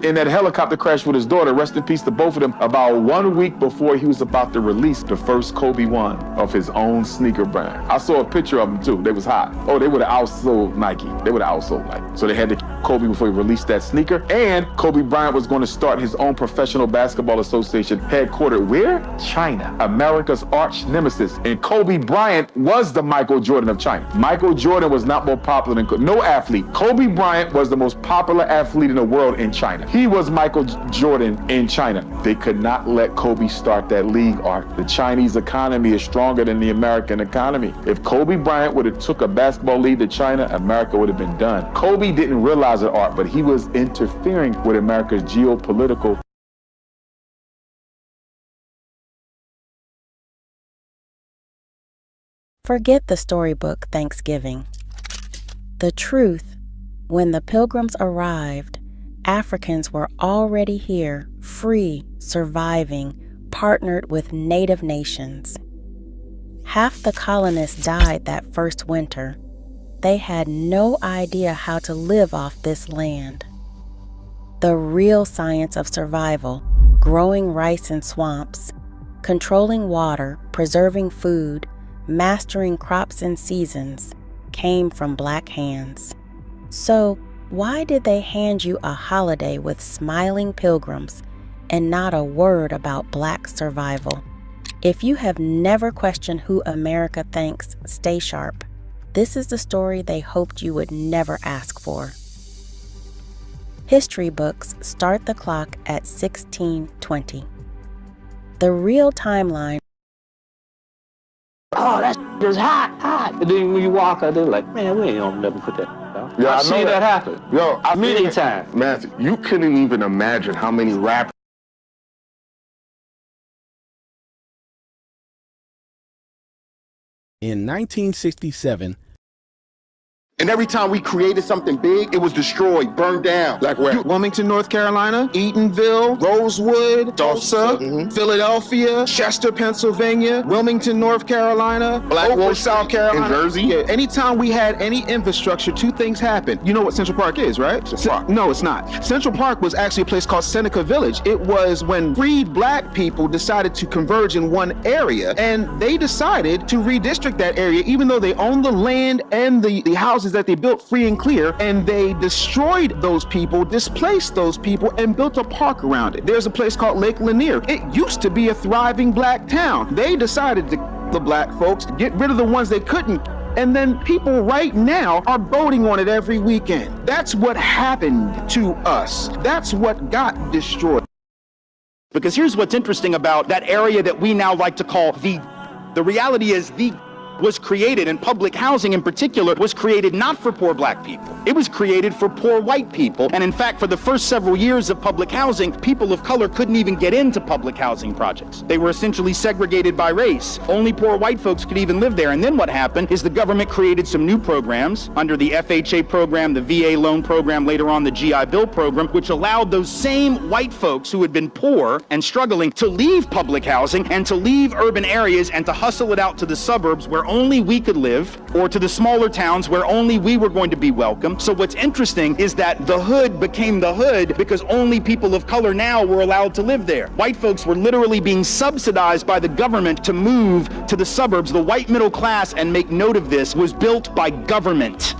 in that helicopter crash with his daughter, rest in peace to both of them, about 1 week before he was about to release the first Kobe 1 of his own sneaker brand. I saw a picture of them too. They was hot. Oh, they would have outsold Nike. They would have outsold Nike. So they had to kill Kobe before he released that sneaker. And Kobe Bryant was going to start his own professional basketball association headquartered where? China, America's arch nemesis. And Kobe Bryant was the Michael Jordan of China. Michael Jordan was not more popular than no athlete. Kobe Bryant was the most popular athlete in the world in China. He was Michael Jordan in China. They could not let Kobe start that league, Art. The Chinese economy is stronger than the American economy. If Kobe Bryant would have took a basketball lead to China, America would have been done. Kobe didn't realize it, Art, but he was interfering with America's geopolitical. Forget the storybook Thanksgiving. The truth, when the Pilgrims arrived, Africans were already here, free, surviving, partnered with native nations. Half the colonists died that first winter. They had no idea how to live off this land. The real science of survival, growing rice in swamps, controlling water, preserving food, mastering crops and seasons, came from black hands. So, why did they hand you a holiday with smiling pilgrims and not a word about black survival? If you have never questioned who America thanks, stay sharp. This is the story they hoped you would never ask for. History books start the clock at 1620. The real timeline. Oh, that is hot. And then when you walk out there, like, man, we ain't gonna never put that down. Yeah, I see that happen. Yo, many times. Matthew, you couldn't even imagine how many rappers. In 1967, And every time we created something big, it was destroyed, burned down. Like where? Wilmington, North Carolina, Eatonville, Rosewood, Tulsa, Philadelphia, Chester, Pennsylvania, Wilmington, North Carolina, Oakland, South Carolina. In Jersey? Yeah, anytime we had any infrastructure, two things happened. You know what Central Park is, right? No, it's not. Central Park was actually a place called Seneca Village. It was when freed black people decided to converge in one area, and they decided to redistrict that area, even though they owned the land and the houses that they built free and clear, and they destroyed those people, displaced those people, and built a park around it. There's a place called Lake Lanier. It used to be a thriving black town. They decided to the black folks, get rid of the ones they couldn't, and then people right now are boating on it every weekend. That's what happened to us. That's what got destroyed. Because here's what's interesting about that area that we now like to call the reality is was created, and public housing in particular was created not for poor black people. It was created for poor white people. And in fact, for the first several years of public housing, people of color couldn't even get into public housing projects. They were essentially segregated by race. Only poor white folks could even live there. And then what happened is the government created some new programs under the FHA program, the VA loan program, later on the GI Bill program, which allowed those same white folks who had been poor and struggling to leave public housing and to leave urban areas and to hustle it out to the suburbs where only we could live, or to the smaller towns where only we were going to be welcome. So what's interesting is that the hood became the hood because only people of color now were allowed to live there. White folks were literally being subsidized by the government to move to the suburbs. The white middle class, and make note of this, was built by government.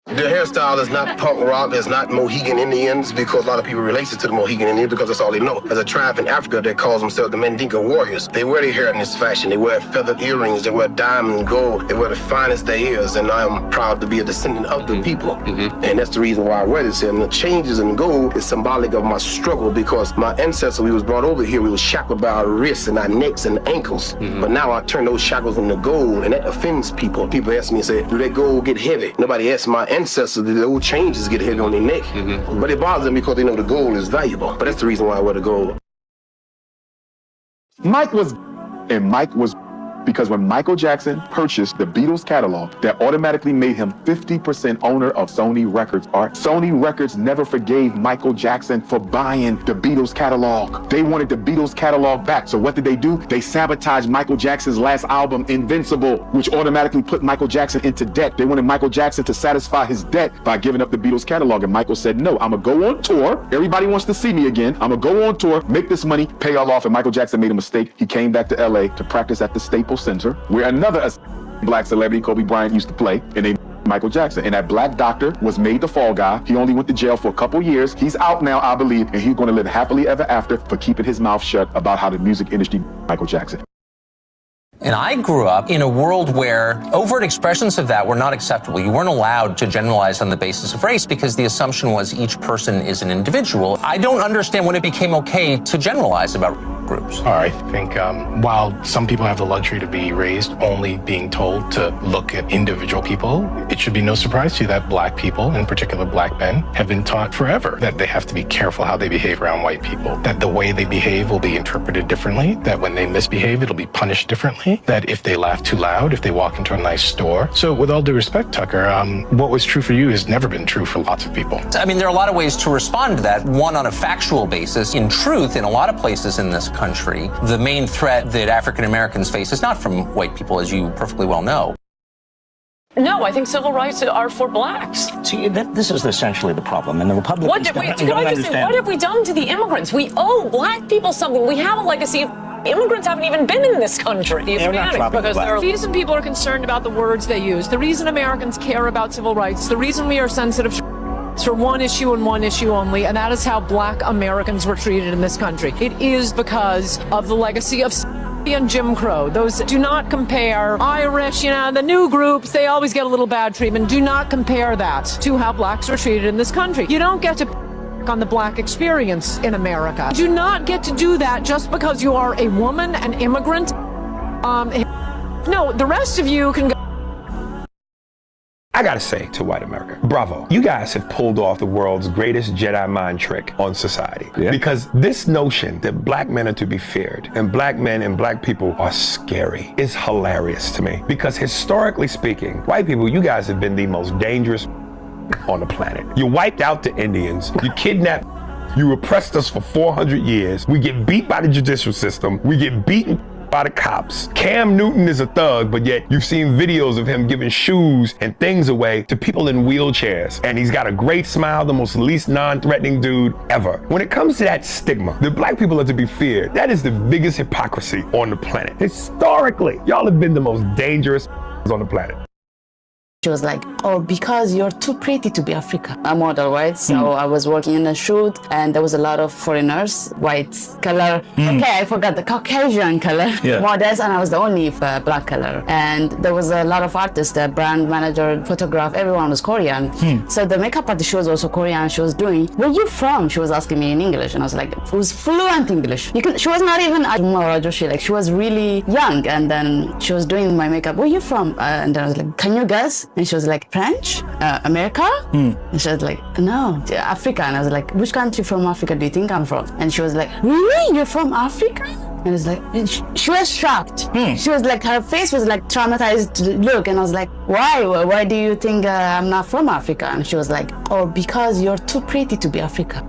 The hairstyle is not punk rock, it's not Mohegan Indians, because a lot of people relate it to the Mohegan Indians because that's all they know. There's a tribe in Africa that calls themselves the Mandinka warriors. They wear their hair in this fashion. They wear feathered earrings, they wear diamond and gold, they wear the finest there is, and I am proud to be a descendant of the people. And that's the reason why I wear this. And the changes in gold is symbolic of my struggle, because my ancestors, we was brought over here, we was shackled by our wrists and our necks and ankles. But now I turn those shackles into gold, and that offends people. People ask me and say, do that gold get heavy? Nobody asks my ancestors, did the old changes get heavy on their neck? But it bothers them because they know the gold is valuable. But that's the reason why I wear the gold. Mike was because when Michael Jackson purchased the Beatles catalog, that automatically made him 50% owner of Sony Records. Sony Records never forgave Michael Jackson for buying the Beatles catalog. They wanted the Beatles catalog back. So what did they do? They sabotaged Michael Jackson's last album, Invincible, which automatically put Michael Jackson into debt. They wanted Michael Jackson to satisfy his debt by giving up the Beatles catalog. And Michael said, no, I'm gonna go on tour. Everybody wants to see me again. I'm gonna go on tour, make this money, pay all off. And Michael Jackson made a mistake. He came back to LA to practice at the Staples Center, where another black celebrity, Kobe Bryant, used to play, and they Michael Jackson. And that black doctor was made the fall guy. He only went to jail for a couple years. He's out now, I believe, and he's going to live happily ever after for keeping his mouth shut about how the music industry Michael Jackson. And I grew up in a world where overt expressions of that were not acceptable. You weren't allowed to generalize on the basis of race because the assumption was each person is an individual. I don't understand when it became okay to generalize about groups. I think while some people have the luxury to be raised only being told to look at individual people, it should be no surprise to you that black people, in particular black men, have been taught forever that they have to be careful how they behave around white people, that the way they behave will be interpreted differently, that when they misbehave, it'll be punished differently, that if they laugh too loud, if they walk into a nice store. So with all due respect, Tucker, what was true for you has never been true for lots of people. I mean, there are a lot of ways to respond to that. One, on a factual basis. In truth, in a lot of places in this country, the main threat that African Americans face is not from white people, as you perfectly well know. No, I think civil rights are for blacks. See, this is essentially the problem, and the Republicans What have we done to the immigrants? We owe black people something. We have a legacy of immigrants haven't even been in this country. Because the reason people are concerned about the words they use, the reason Americans care about civil rights, the reason we are sensitive for one issue and one issue only, and that is how black Americans were treated in this country. It is because of the legacy of and Jim Crow. Those do not compare. Irish, the new groups, they always get a little bad treatment. Do not compare that to how blacks are treated in this country. You don't get to on the black experience in America. You do not get to do that just because you are a woman, an immigrant. No, the rest of you can go. I gotta say to white America, bravo. You guys have pulled off the world's greatest Jedi mind trick on society. Yeah. Because this notion that black men are to be feared and black men and black people are scary is hilarious to me. Because historically speaking, white people, you guys have been the most dangerous on the planet. You wiped out the Indians, you kidnapped, you oppressed us for 400 years. We get beat by the judicial system, we get beaten by the cops. Cam Newton is a thug, but yet you've seen videos of him giving shoes and things away to people in wheelchairs. And he's got a great smile, the most least non-threatening dude ever. When it comes to that stigma, that black people are to be feared, that is the biggest hypocrisy on the planet. Historically, y'all have been the most dangerous on the planet. She was like, oh, because you're too pretty to be African. I'm a model, right? So I was working in a shoot and there was a lot of foreigners, white color. Okay, I forgot the Caucasian color models, and I was the only black color. And there was a lot of artists, the brand manager, photograph, everyone was Korean. So the makeup artist, she was also Korean. She was doing, where you from? She was asking me in English. And I was like, it was fluent English. She was not even, she was really young. And then she was doing my makeup. Where you from? And then I was like, can you guess? And she was like, French? America? And she was like, no, Africa. And I was like, which country from Africa do you think I'm from? And she was like, really? You're from Africa? And I was like, she was shocked. She was like, her face was like traumatized look. And I was like, why? Why do you think I'm not from Africa? And she was like, oh, because you're too pretty to be African.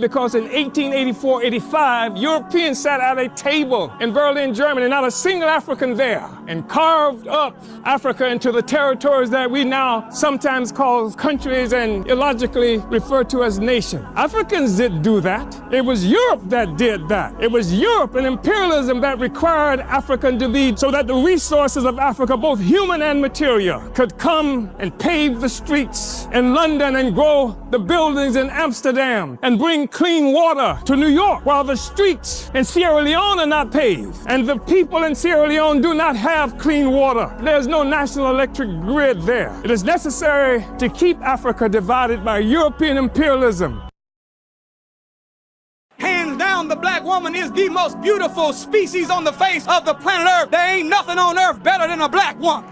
because in 1884-85, Europeans sat at a table in Berlin, Germany, not a single African there, and carved up Africa into the territories that we now sometimes call countries and illogically refer to as nations. Africans didn't do that. It was Europe that did that. It was Europe and imperialism that required Africa to be so that the resources of Africa, both human and material, could come and pave the streets in London and grow the buildings in Amsterdam and bring clean water to New York, while the streets in Sierra Leone are not paved. And the people in Sierra Leone do not have clean water. There's no national electric grid there. It is necessary to keep Africa divided by European imperialism. Hands down, the black woman is the most beautiful species on the face of the planet Earth. There ain't nothing on earth better than a black woman.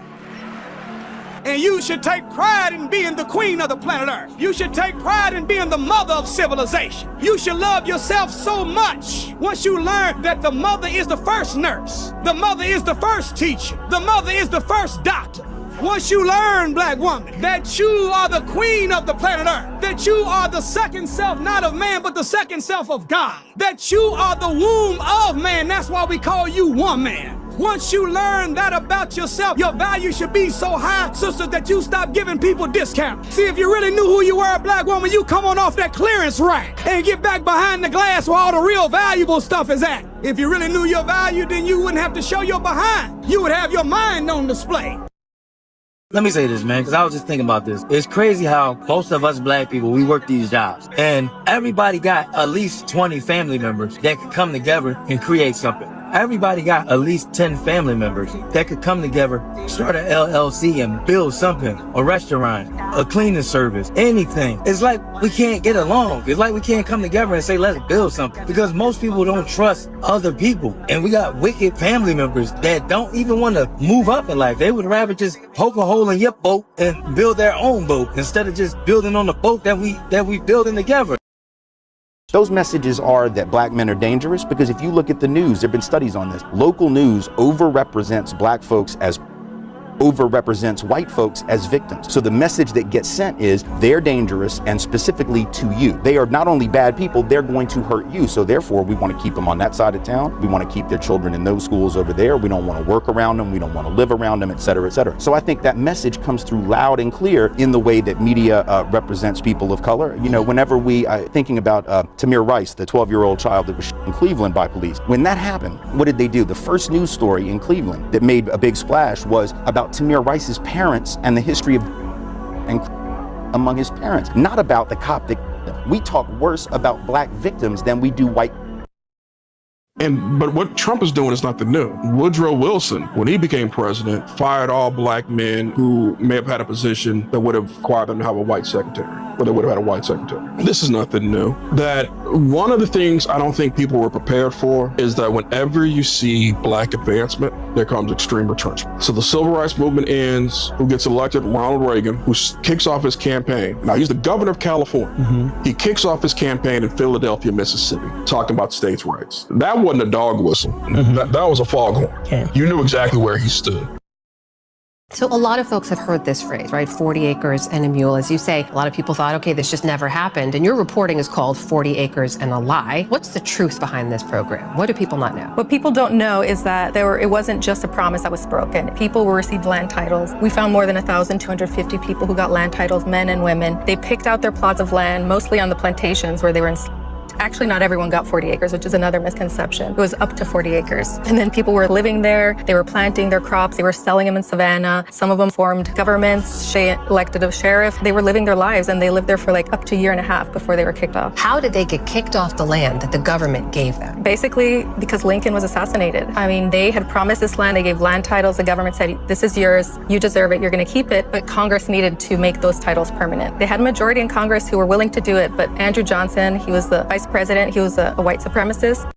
And you should take pride in being the queen of the planet Earth. You should take pride in being the mother of civilization. You should love yourself so much once you learn that the mother is the first nurse, the mother is the first teacher, the mother is the first doctor. Once you learn, black woman, that you are the queen of the planet Earth, that you are the second self, not of man, but the second self of God, that you are the womb of man, that's why we call you woman. Once you learn that about yourself, your value should be so high, sisters, that you stop giving people discounts. See, if you really knew who you were, black woman, you come on off that clearance rack and get back behind the glass where all the real valuable stuff is at. If you really knew your value, then you wouldn't have to show your behind. You would have your mind on display. Let me say this, man, because I was just thinking about this. It's crazy how most of us black people, we work these jobs. And everybody got at least 20 family members that could come together and create something. Everybody got at least 10 family members that could come together, start an LLC and build something, a restaurant, a cleaning service, anything. It's like we can't get along. It's like we can't come together and say, let's build something. Because most people don't trust other people. And we got wicked family members that don't even want to move up in life. They would rather just poke a hole in your boat and build their own boat instead of just building on the boat that we building together. Those messages are that black men are dangerous because if you look at the news, there have been studies on this. Local news overrepresents black folks as overrepresents white folks as victims. So the message that gets sent is they're dangerous and specifically to you. They are not only bad people, they're going to hurt you. So therefore, we want to keep them on that side of town. We want to keep their children in those schools over there. We don't want to work around them. We don't want to live around them, et cetera, et cetera. So I think that message comes through loud and clear in the way that media represents people of color. You know, whenever we thinking about Tamir Rice, the 12-year-old child that was shot in Cleveland by police, when that happened, what did they do? The first news story in Cleveland that made a big splash was about Tamir Rice's parents and the history of and among his parents, not about the cop that we talk worse about black victims than we do white. But what Trump is doing is nothing new. Woodrow Wilson, when he became president, fired all black men who may have had a position that would have required them to have a white secretary, or they would have had a white secretary. This is nothing new. That one of the things I don't think people were prepared for is that whenever you see black advancement, there comes extreme retrenchment. So the civil rights movement ends, who gets elected? Ronald Reagan, who kicks off his campaign. Now he's the governor of California. He kicks off his campaign in Philadelphia, Mississippi, talking about states' rights. That wasn't a dog whistle. That was a foghorn. Okay. You knew exactly where he stood. So a lot of folks have heard this phrase, right? 40 acres and a mule. As you say, a lot of people thought, okay, this just never happened. And your reporting is called 40 Acres and a Lie. What's the truth behind this program? What do people not know? What people don't know is that it wasn't just a promise that was broken. People received land titles. We found more than 1,250 people who got land titles, men and women. They picked out their plots of land, mostly on the plantations where they were enslaved. Actually, not everyone got 40 acres, which is another misconception. It was up to 40 acres. And then people were living there, they were planting their crops, they were selling them in Savannah. Some of them formed governments, elected a sheriff. They were living their lives and they lived there for like up to a year and a half before they were kicked off. How did they get kicked off the land that the government gave them? Basically, because Lincoln was assassinated. I mean, they had promised this land, they gave land titles, the government said, this is yours, you deserve it, you're gonna keep it, but Congress needed to make those titles permanent. They had a majority in Congress who were willing to do it, but Andrew Johnson, he was the vice president, he was a white supremacist.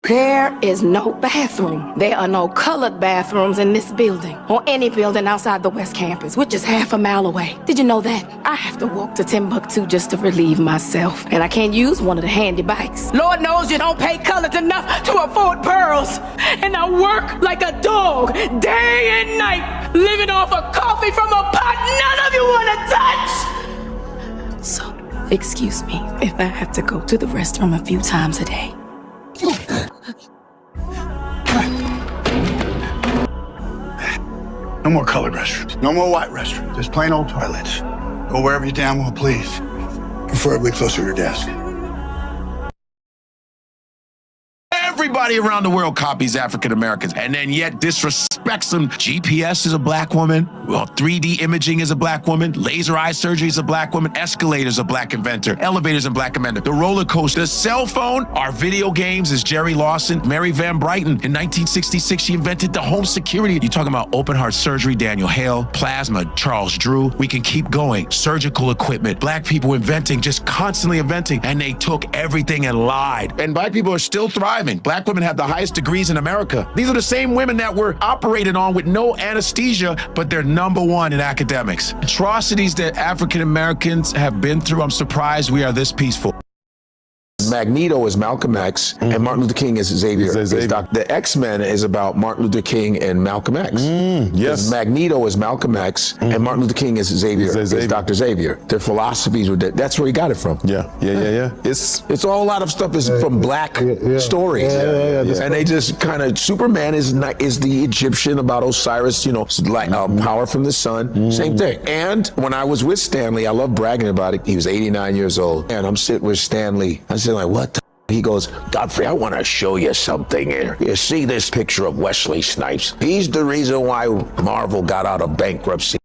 There is no bathroom. There are no colored bathrooms in this building or any building outside the West Campus, which is half a mile away. Did you know that? I have to walk to Timbuktu just to relieve myself. And I can't use one of the handy bikes. Lord knows you don't pay colored enough to afford pearls. And I work like a dog day and night, living off of coffee from a pot none of you want to touch. So Excuse me if I have to go to the restroom a few times a day. No more colored restrooms. No more white restrooms. Just plain old toilets. Go wherever you damn well please. Preferably closer to your desk. Everybody around the world copies African Americans and then yet disrespects them. GPS is a black woman. Well, 3D imaging is a black woman. Laser eye surgery is a black woman. Escalators a black inventor. Elevators a black inventor. The roller coaster, the cell phone, our video games is Jerry Lawson. Mary Van Brighton in 1966, she invented the home security. You're talking about open heart surgery, Daniel Hale, plasma, Charles Drew. We can keep going. Surgical equipment, black people inventing, just constantly inventing, and they took everything and lied. And black people are still thriving. Black women have the highest degrees in America. These are the same women that were operated on with no anesthesia, but they're #1 in academics. Atrocities that African Americans have been through, I'm surprised we are this peaceful. Magneto is Malcolm X, and Martin Luther King is Xavier. The X-Men is about Martin Luther King and Malcolm X. Yes. Magneto is Malcolm X, and Martin Luther King is Xavier. Is Dr. Xavier. Their philosophies were that's where he got it from. It's all a lot of stuff is from black stories. And they just kind of Superman is the Egyptian about Osiris, like power from the sun. Same thing. And when I was with Stanley, I love bragging about it. He was 89 years old, and I'm sitting with Stanley. I said, like, what the? He goes, Godfrey, I want to show you something here. You see this picture of Wesley Snipes? He's the reason why Marvel got out of bankruptcy.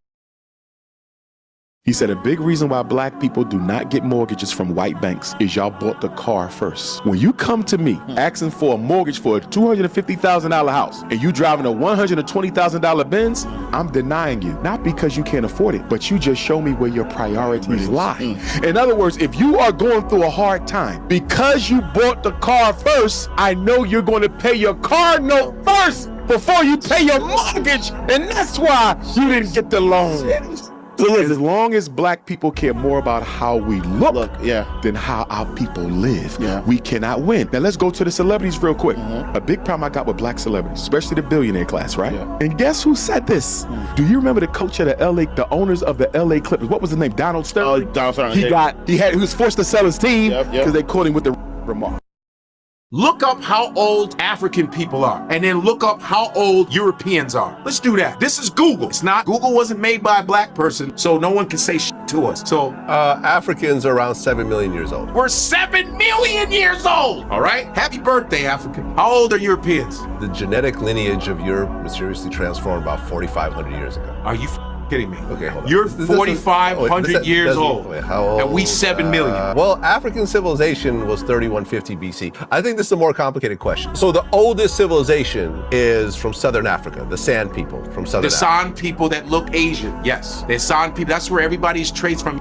He said a big reason why black people do not get mortgages from white banks is y'all bought the car first. When you come to me asking for a mortgage for a $250,000 house and you driving a $120,000 Benz, I'm denying you. Not because you can't afford it, but you just show me where your priorities lie. In other words, if you are going through a hard time, because you bought the car first, I know you're going to pay your car note first before you pay your mortgage. And that's why you didn't get the loan. As long as black people care more about how we look than how our people live, we cannot win. Now let's go to the celebrities real quick. A big problem I got with black celebrities, especially the billionaire class, right? And guess who said this? Do you remember the coach of the owners of the LA Clippers? What was his name? Donald Sterling? Donald Sterling. He was forced to sell his team because they caught him with the remark. Look up how old African people are, and then look up how old Europeans are. Let's do that. This is Google. Google wasn't made by a black person, so no one can say shit to us. So, Africans are around 7 million years old. We're 7 million years old, all right? Happy birthday, African. How old are Europeans? The genetic lineage of Europe mysteriously transformed about 4,500 years ago. Are you kidding me? Okay, hold on. You're 4,500 years old. Wait, how old? And we 7 million. Well, African civilization was 3150 BC. I think this is a more complicated question. So the oldest civilization is from Southern Africa, the San people from Southern Africa. The San people that look Asian, yes. The San people, that's where everybody's traits from.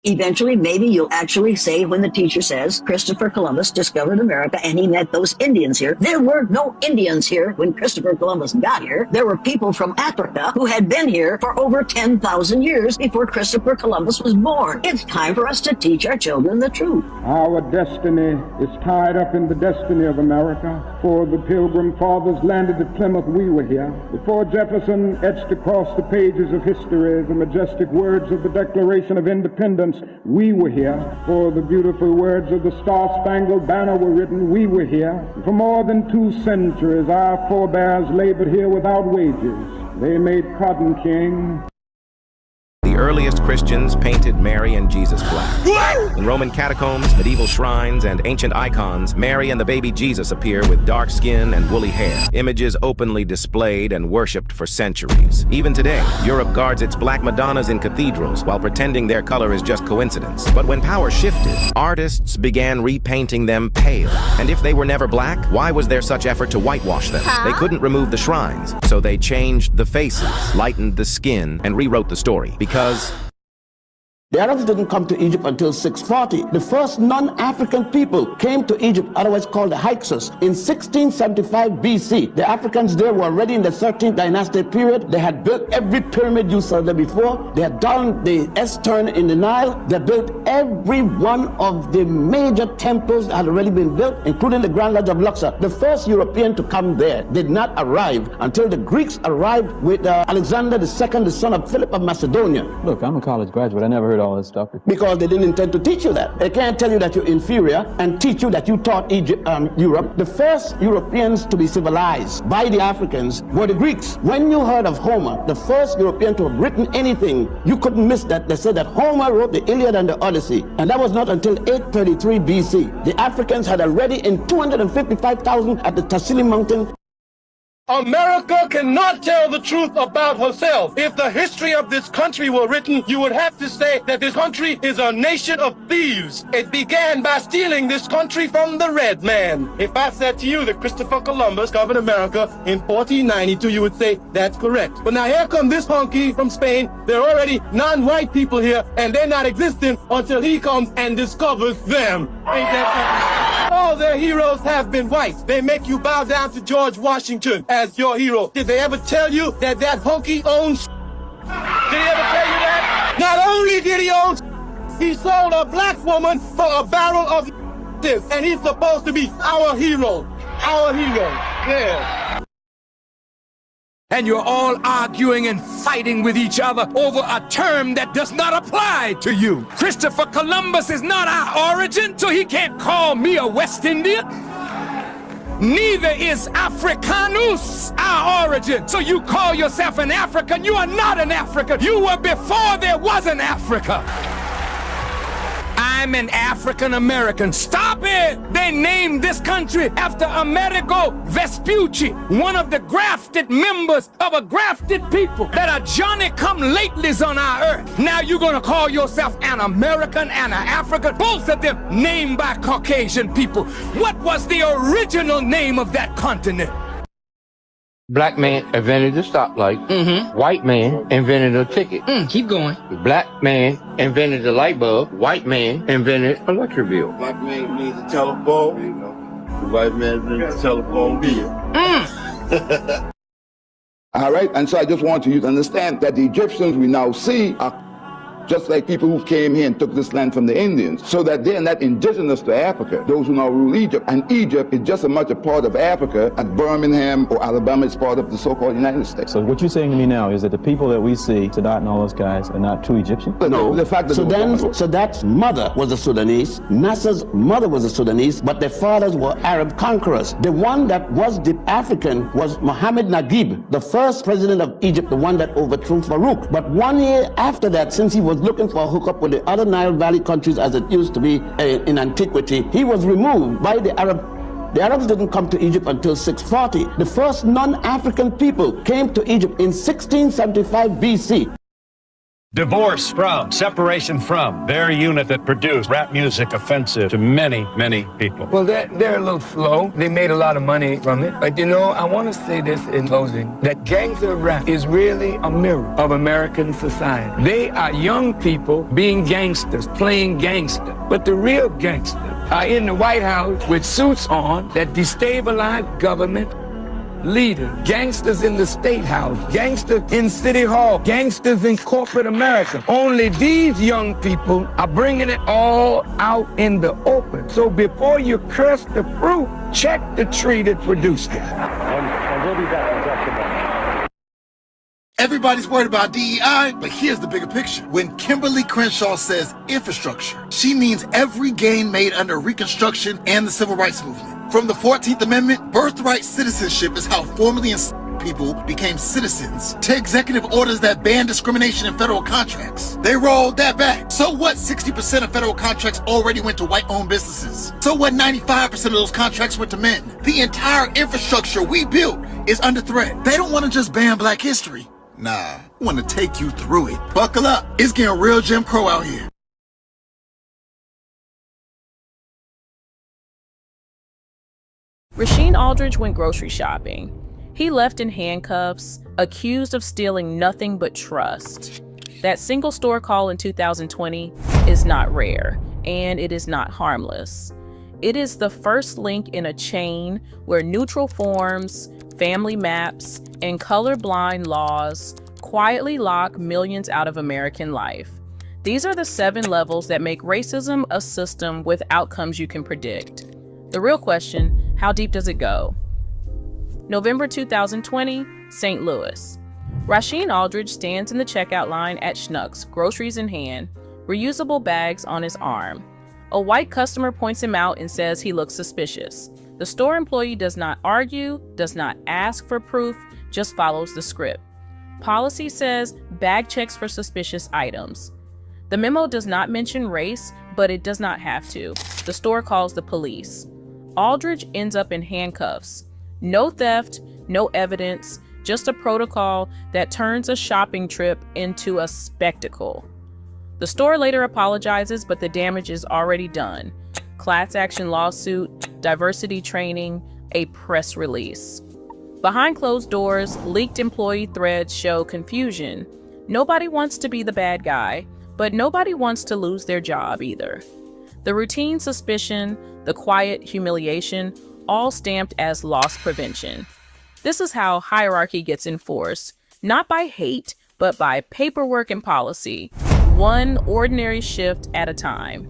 Eventually, maybe you'll actually say when the teacher says Christopher Columbus discovered America and he met those Indians here. There were no Indians here when Christopher Columbus got here. There were people from Africa who had been here for over 10,000 years before Christopher Columbus was born. It's time for us to teach our children the truth. Our destiny is tied up in the destiny of America. Before the Pilgrim Fathers landed at Plymouth, we were here. Before Jefferson etched across the pages of history the majestic words of the Declaration of Independence, we were here. For the beautiful words of the Star-Spangled Banner were written, we were here. For more than 2 centuries, our forebears labored here without wages. They made cotton king. The earliest Christians painted Mary and Jesus black. In Roman catacombs, medieval shrines, and ancient icons, Mary and the baby Jesus appear with dark skin and woolly hair, images openly displayed and worshipped for centuries. Even today, Europe guards its black Madonnas in cathedrals while pretending their color is just coincidence. But when power shifted, artists began repainting them pale. And if they were never black, why was there such effort to whitewash them? They couldn't remove the shrines, so they changed the faces, lightened the skin, and rewrote the story. Because the Arabs didn't come to Egypt until 640. The first non-African people came to Egypt, otherwise called the Hyksos, in 1675 BC. The Africans there were already in the 13th dynasty period. They had built every pyramid you saw there before. They had done the S-turn in the Nile. They built every one of the major temples that had already been built, including the Grand Lodge of Luxor. The first European to come there did not arrive until the Greeks arrived with Alexander II, the son of Philip of Macedonia. Look, I'm a college graduate. I never heard heard all this stuff. Because they didn't intend to teach you that. They can't tell you that you're inferior and teach you that you taught Europe. The first Europeans to be civilized by the Africans were the Greeks. When you heard of Homer, the first European to have written anything, you couldn't miss that. They said that Homer wrote the Iliad and the Odyssey, and that was not until 833 BC. The Africans had already in 255,000 at the Tassili Mountain. America cannot tell the truth about herself. If the history of this country were written, you would have to say that this country is a nation of thieves. It began by stealing this country from the red man. If I said to you that Christopher Columbus discovered America in 1492, you would say that's correct. But now here come this honky from Spain. There are already non-white people here, and they're not existing until he comes and discovers them. Ain't that something? All their heroes have been white. They make you bow down to George Washington as your hero. Did they ever tell you that that honky owns? Did he ever tell you that? Not only did he own, he sold a black woman for a barrel of this, and he's supposed to be our hero. Our hero. Yeah. And you're all arguing and fighting with each other over a term that does not apply to you. Christopher Columbus is not our origin, so he can't call me a West Indian. Neither is Africanus our origin. So you call yourself an African. You are not an African. You were before there was an Africa. I'm an African American. Stop it! They named this country after Amerigo Vespucci, one of the grafted members of a grafted people that are Johnny-come-latelys on our earth. Now you're gonna call yourself an American and an African, both of them named by Caucasian people. What was the original name of that continent? Black man invented the stoplight. White man invented a ticket. Keep going. The black man invented the light bulb. White man invented electric bill. Black man needs a telephone. The white man needs a telephone bill. All right, and so I just want you to understand that the Egyptians we now see are just like people who came here and took this land from the Indians, so that they're not indigenous to Africa, those who now rule Egypt. And Egypt is just as much a part of Africa as Birmingham or Alabama is part of the so-called United States. So what you're saying to me now is that the people that we see, Sadat and all those guys, are not true Egyptians? No, the fact that Sadat's mother was a Sudanese, Nasser's mother was a Sudanese, but their fathers were Arab conquerors. The one that was the African was Mohammed Naguib, the first president of Egypt, the one that overthrew Farouk. But 1 year after that, since he was looking for a hookup with the other Nile Valley countries as it used to be in antiquity, he was removed by the Arab. The Arabs didn't come to Egypt until 640. The first non-African people came to Egypt in 1675 BC. Divorce from, separation from, their unit that produced rap music offensive to many, many people. Well, they're a little slow. They made a lot of money from it. But you know, I want to say this in closing, that gangster rap is really a mirror of American society. They are young people being gangsters, playing gangster. But the real gangsters are in the White House with suits on that destabilize government leaders, gangsters in the State House, gangsters in City Hall, gangsters in corporate America. Only these young people are bringing it all out in the open. So before you curse the fruit, check the tree that produced it. And we'll be back in just a moment. Everybody's worried about DEI, but here's the bigger picture. When Kimberly Crenshaw says infrastructure, she means every gain made under Reconstruction and the Civil Rights Movement. From the 14th Amendment, birthright citizenship is how formerly enslaved people became citizens, to executive orders that ban discrimination in federal contracts. They rolled that back. So what 60% of federal contracts already went to white-owned businesses? So what 95% of those contracts went to men? The entire infrastructure we built is under threat. They don't want to just ban Black history. Nah, I want to take you through it. Buckle up. It's getting real Jim Crow out here. Rasheed Aldridge went grocery shopping. He left in handcuffs, accused of stealing nothing but trust. That single store call in 2020 is not rare, and it is not harmless. It is the first link in a chain where neutral forms, family maps, and colorblind laws quietly lock millions out of American life. These are the 7 levels that make racism a system with outcomes you can predict. The real question, how deep does it go? November 2020, St. Louis. Rasheed Aldridge stands in the checkout line at Schnucks, groceries in hand. reusable bags on his arm. A white customer points him out and says he looks suspicious. The store employee does not argue, does not ask for proof, just follows the script. Policy says bag checks for suspicious items. The memo does not mention race, but it does not have to. The store calls the police. Aldridge ends up in handcuffs. No theft, no evidence, just a protocol that turns a shopping trip into a spectacle. The store later apologizes, but the damage is already done. Class action lawsuit, diversity training, a press release. Behind closed doors, leaked employee threads show confusion. Nobody wants to be the bad guy, but nobody wants to lose their job either. The routine suspicion, the quiet humiliation, all stamped as loss prevention. This is how hierarchy gets enforced, not by hate, but by paperwork and policy, one ordinary shift at a time.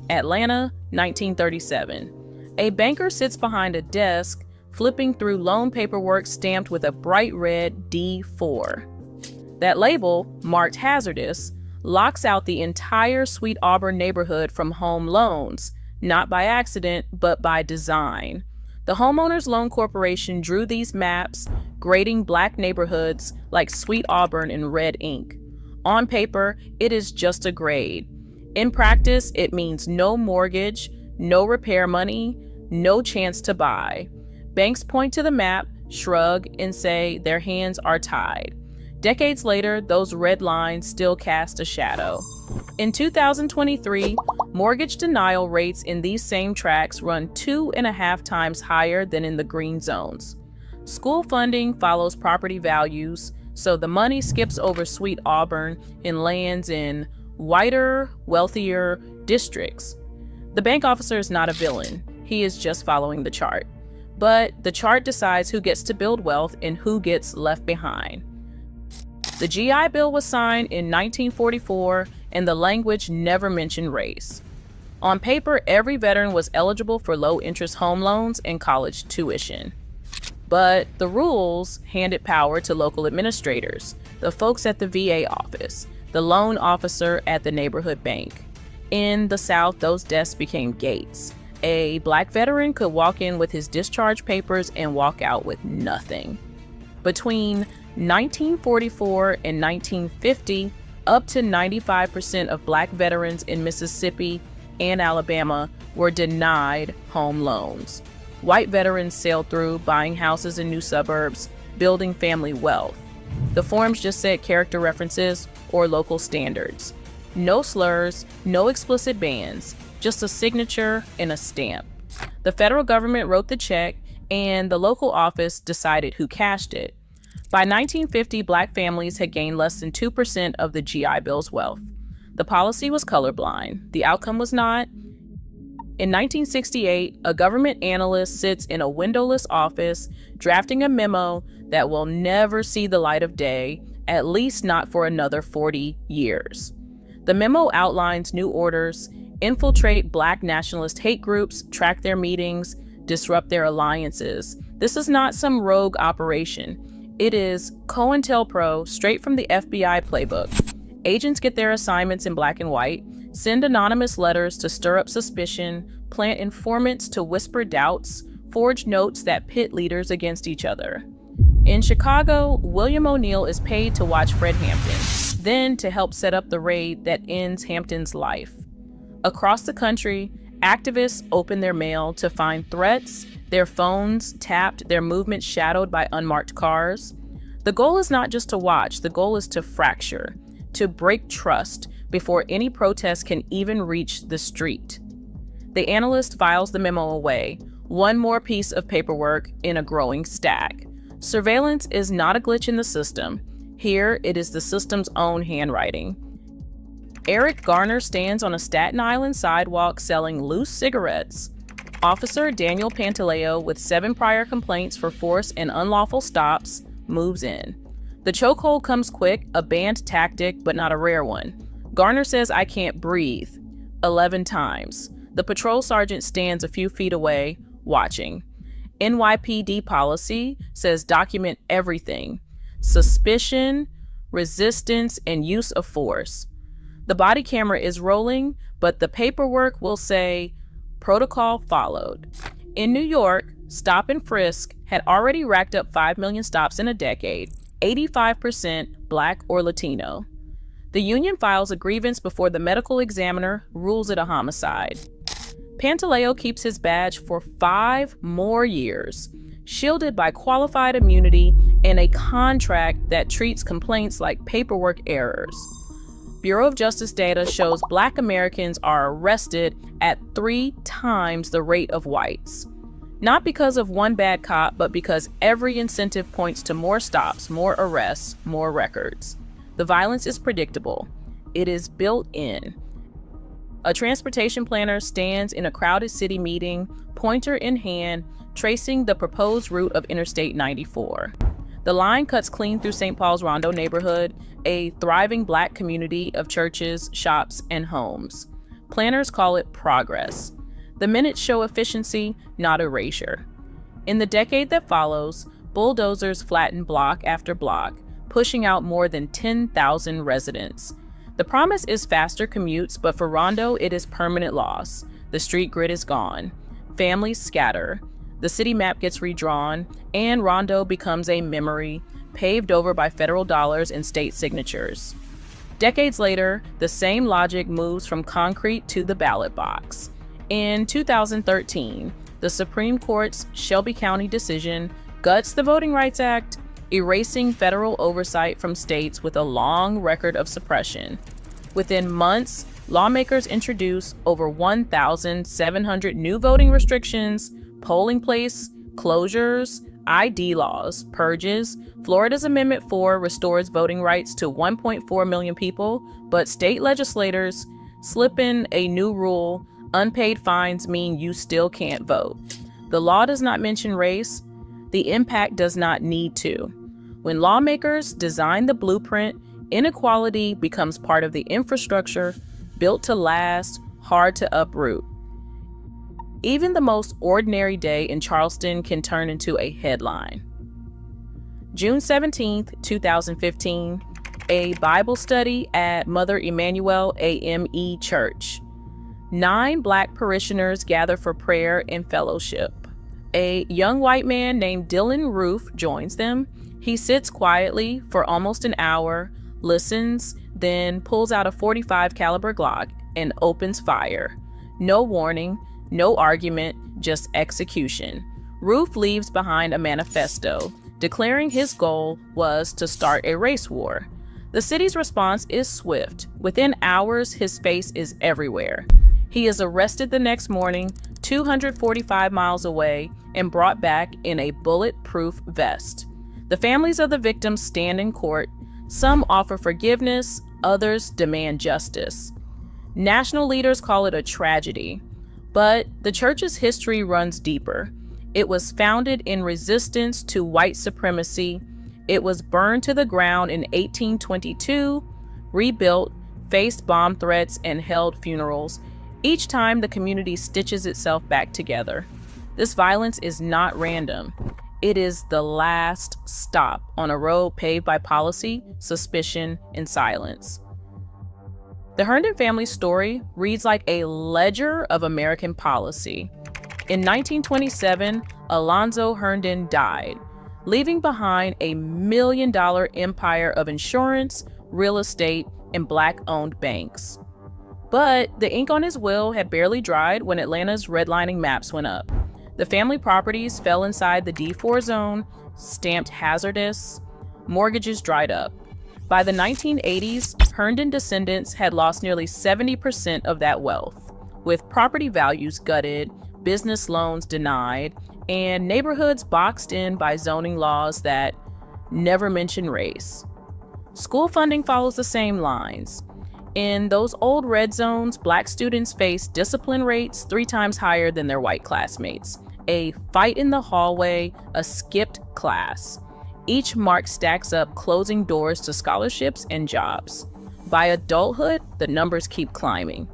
Atlanta, 1937. A banker sits behind a desk, flipping through loan paperwork stamped with a bright red D4. That label, marked hazardous, locks out the entire Sweet Auburn neighborhood from home loans, not by accident, but by design. The Homeowners Loan Corporation drew these maps, grading black neighborhoods like Sweet Auburn in red ink. On paper, it is just a grade. In practice, it means no mortgage, no repair money, no chance to buy. Banks point to the map, shrug, and say their hands are tied. Decades later, those red lines still cast a shadow. In 2023, mortgage denial rates in these same tracts run 2.5 times higher than in the green zones. School funding follows property values, so the money skips over Sweet Auburn and lands in whiter, wealthier districts. The bank officer is not a villain. He is just following the chart. But the chart decides who gets to build wealth and who gets left behind. The GI Bill was signed in 1944, and the language never mentioned race. On paper, every veteran was eligible for low-interest home loans and college tuition. But the rules handed power to local administrators, the folks at the VA office, the loan officer at the neighborhood bank. In the South, those desks became gates. A black veteran could walk in with his discharge papers and walk out with nothing. Between 1944 and 1950, up to 95% of black veterans in Mississippi and Alabama were denied home loans. White veterans sailed through, buying houses in new suburbs, building family wealth. The forms just said character references or local standards. No slurs, no explicit bans, just a signature and a stamp. The federal government wrote the check, and the local office decided who cashed it. By 1950, black families had gained less than 2% of the GI Bill's wealth. The policy was colorblind. The outcome was not. In 1968, a government analyst sits in a windowless office drafting a memo that will never see the light of day, at least not for another 40 years. The memo outlines new orders: infiltrate black nationalist hate groups, track their meetings, disrupt their alliances. This is not some rogue operation. It is COINTELPRO, straight from the FBI playbook. Agents get their assignments in black and white, send anonymous letters to stir up suspicion, plant informants to whisper doubts, forge notes that pit leaders against each other. In Chicago, William O'Neill is paid to watch Fred Hampton, then to help set up the raid that ends Hampton's life. Across the country, activists open their mail to find threats, their phones tapped, their movements shadowed by unmarked cars. The goal is not just to watch, the goal is to fracture, to break trust before any protest can even reach the street. The analyst files the memo away, one more piece of paperwork in a growing stack. Surveillance is not a glitch in the system. Here, it is the system's own handwriting. Eric Garner stands on a Staten Island sidewalk selling loose cigarettes. Officer Daniel Pantaleo, with 7 prior complaints for force and unlawful stops, moves in. The chokehold comes quick, a banned tactic, but not a rare one. Garner says, "I can't breathe," 11 times. The patrol sergeant stands a few feet away, watching. NYPD policy says document everything: suspicion, resistance, and use of force. The body camera is rolling, but the paperwork will say, protocol followed. In New York, stop and frisk had already racked up 5 million stops in a decade, 85% Black or Latino. The union files a grievance before the medical examiner rules it a homicide. Pantaleo keeps his badge for 5 more years, shielded by qualified immunity and a contract that treats complaints like paperwork errors. Bureau of Justice data shows Black Americans are arrested at 3 times the rate of whites. Not because of one bad cop, but because every incentive points to more stops, more arrests, more records. The violence is predictable. It is built in. A transportation planner stands in a crowded city meeting, pointer in hand, tracing the proposed route of Interstate 94. The line cuts clean through St. Paul's Rondo neighborhood, a thriving Black community of churches, shops, and homes. Planners call it progress. The minutes show efficiency, not erasure. In the decade that follows, bulldozers flatten block after block, pushing out more than 10,000 residents. The promise is faster commutes, but for Rondo, it is permanent loss. The street grid is gone. Families scatter. The city map gets redrawn, and Rondo becomes a memory, paved over by federal dollars and state signatures. Decades later, the same logic moves from concrete to the ballot box. In 2013, the Supreme Court's Shelby County decision guts the Voting Rights Act, erasing federal oversight from states with a long record of suppression. Within months, lawmakers introduced over 1,700 new voting restrictions, polling place closures, ID laws, purges. Florida's Amendment 4 restores voting rights to 1.4 million people, but state legislators slip in a new rule: unpaid fines mean you still can't vote. The law does not mention race. The impact does not need to. When lawmakers design the blueprint, inequality becomes part of the infrastructure, built to last, hard to uproot. Even the most ordinary day in Charleston can turn into a headline. June 17, 2015, a Bible study at Mother Emanuel AME Church. 9 Black parishioners gather for prayer and fellowship. A young white man named Dylan Roof joins them. He sits quietly for almost an hour, listens, then pulls out a .45 caliber Glock and opens fire. No warning, no argument, just execution. Roof leaves behind a manifesto, declaring his goal was to start a race war. The city's response is swift. Within hours, his face is everywhere. He is arrested the next morning, 245 miles away, and brought back in a bulletproof vest. The families of the victims stand in court. Some offer forgiveness, others demand justice. National leaders call it a tragedy, but the church's history runs deeper. It was founded in resistance to white supremacy. It was burned to the ground in 1822, rebuilt, faced bomb threats, and held funerals. Each time the community stitches itself back together. This violence is not random. It is the last stop on a road paved by policy, suspicion, and silence. The Herndon family's story reads like a ledger of American policy. In 1927, Alonzo Herndon died, leaving behind a $1 million empire of insurance, real estate, and Black-owned banks. But the ink on his will had barely dried when Atlanta's redlining maps went up. The family properties fell inside the D4 zone, stamped hazardous. Mortgages dried up. By the 1980s, Herndon descendants had lost nearly 70% of that wealth, with property values gutted, business loans denied, and neighborhoods boxed in by zoning laws that never mention race. School funding follows the same lines. In those old red zones, Black students face discipline rates 3 times higher than their white classmates. A fight in the hallway, a skipped class. Each mark stacks up, closing doors to scholarships and jobs. By adulthood, the numbers keep climbing.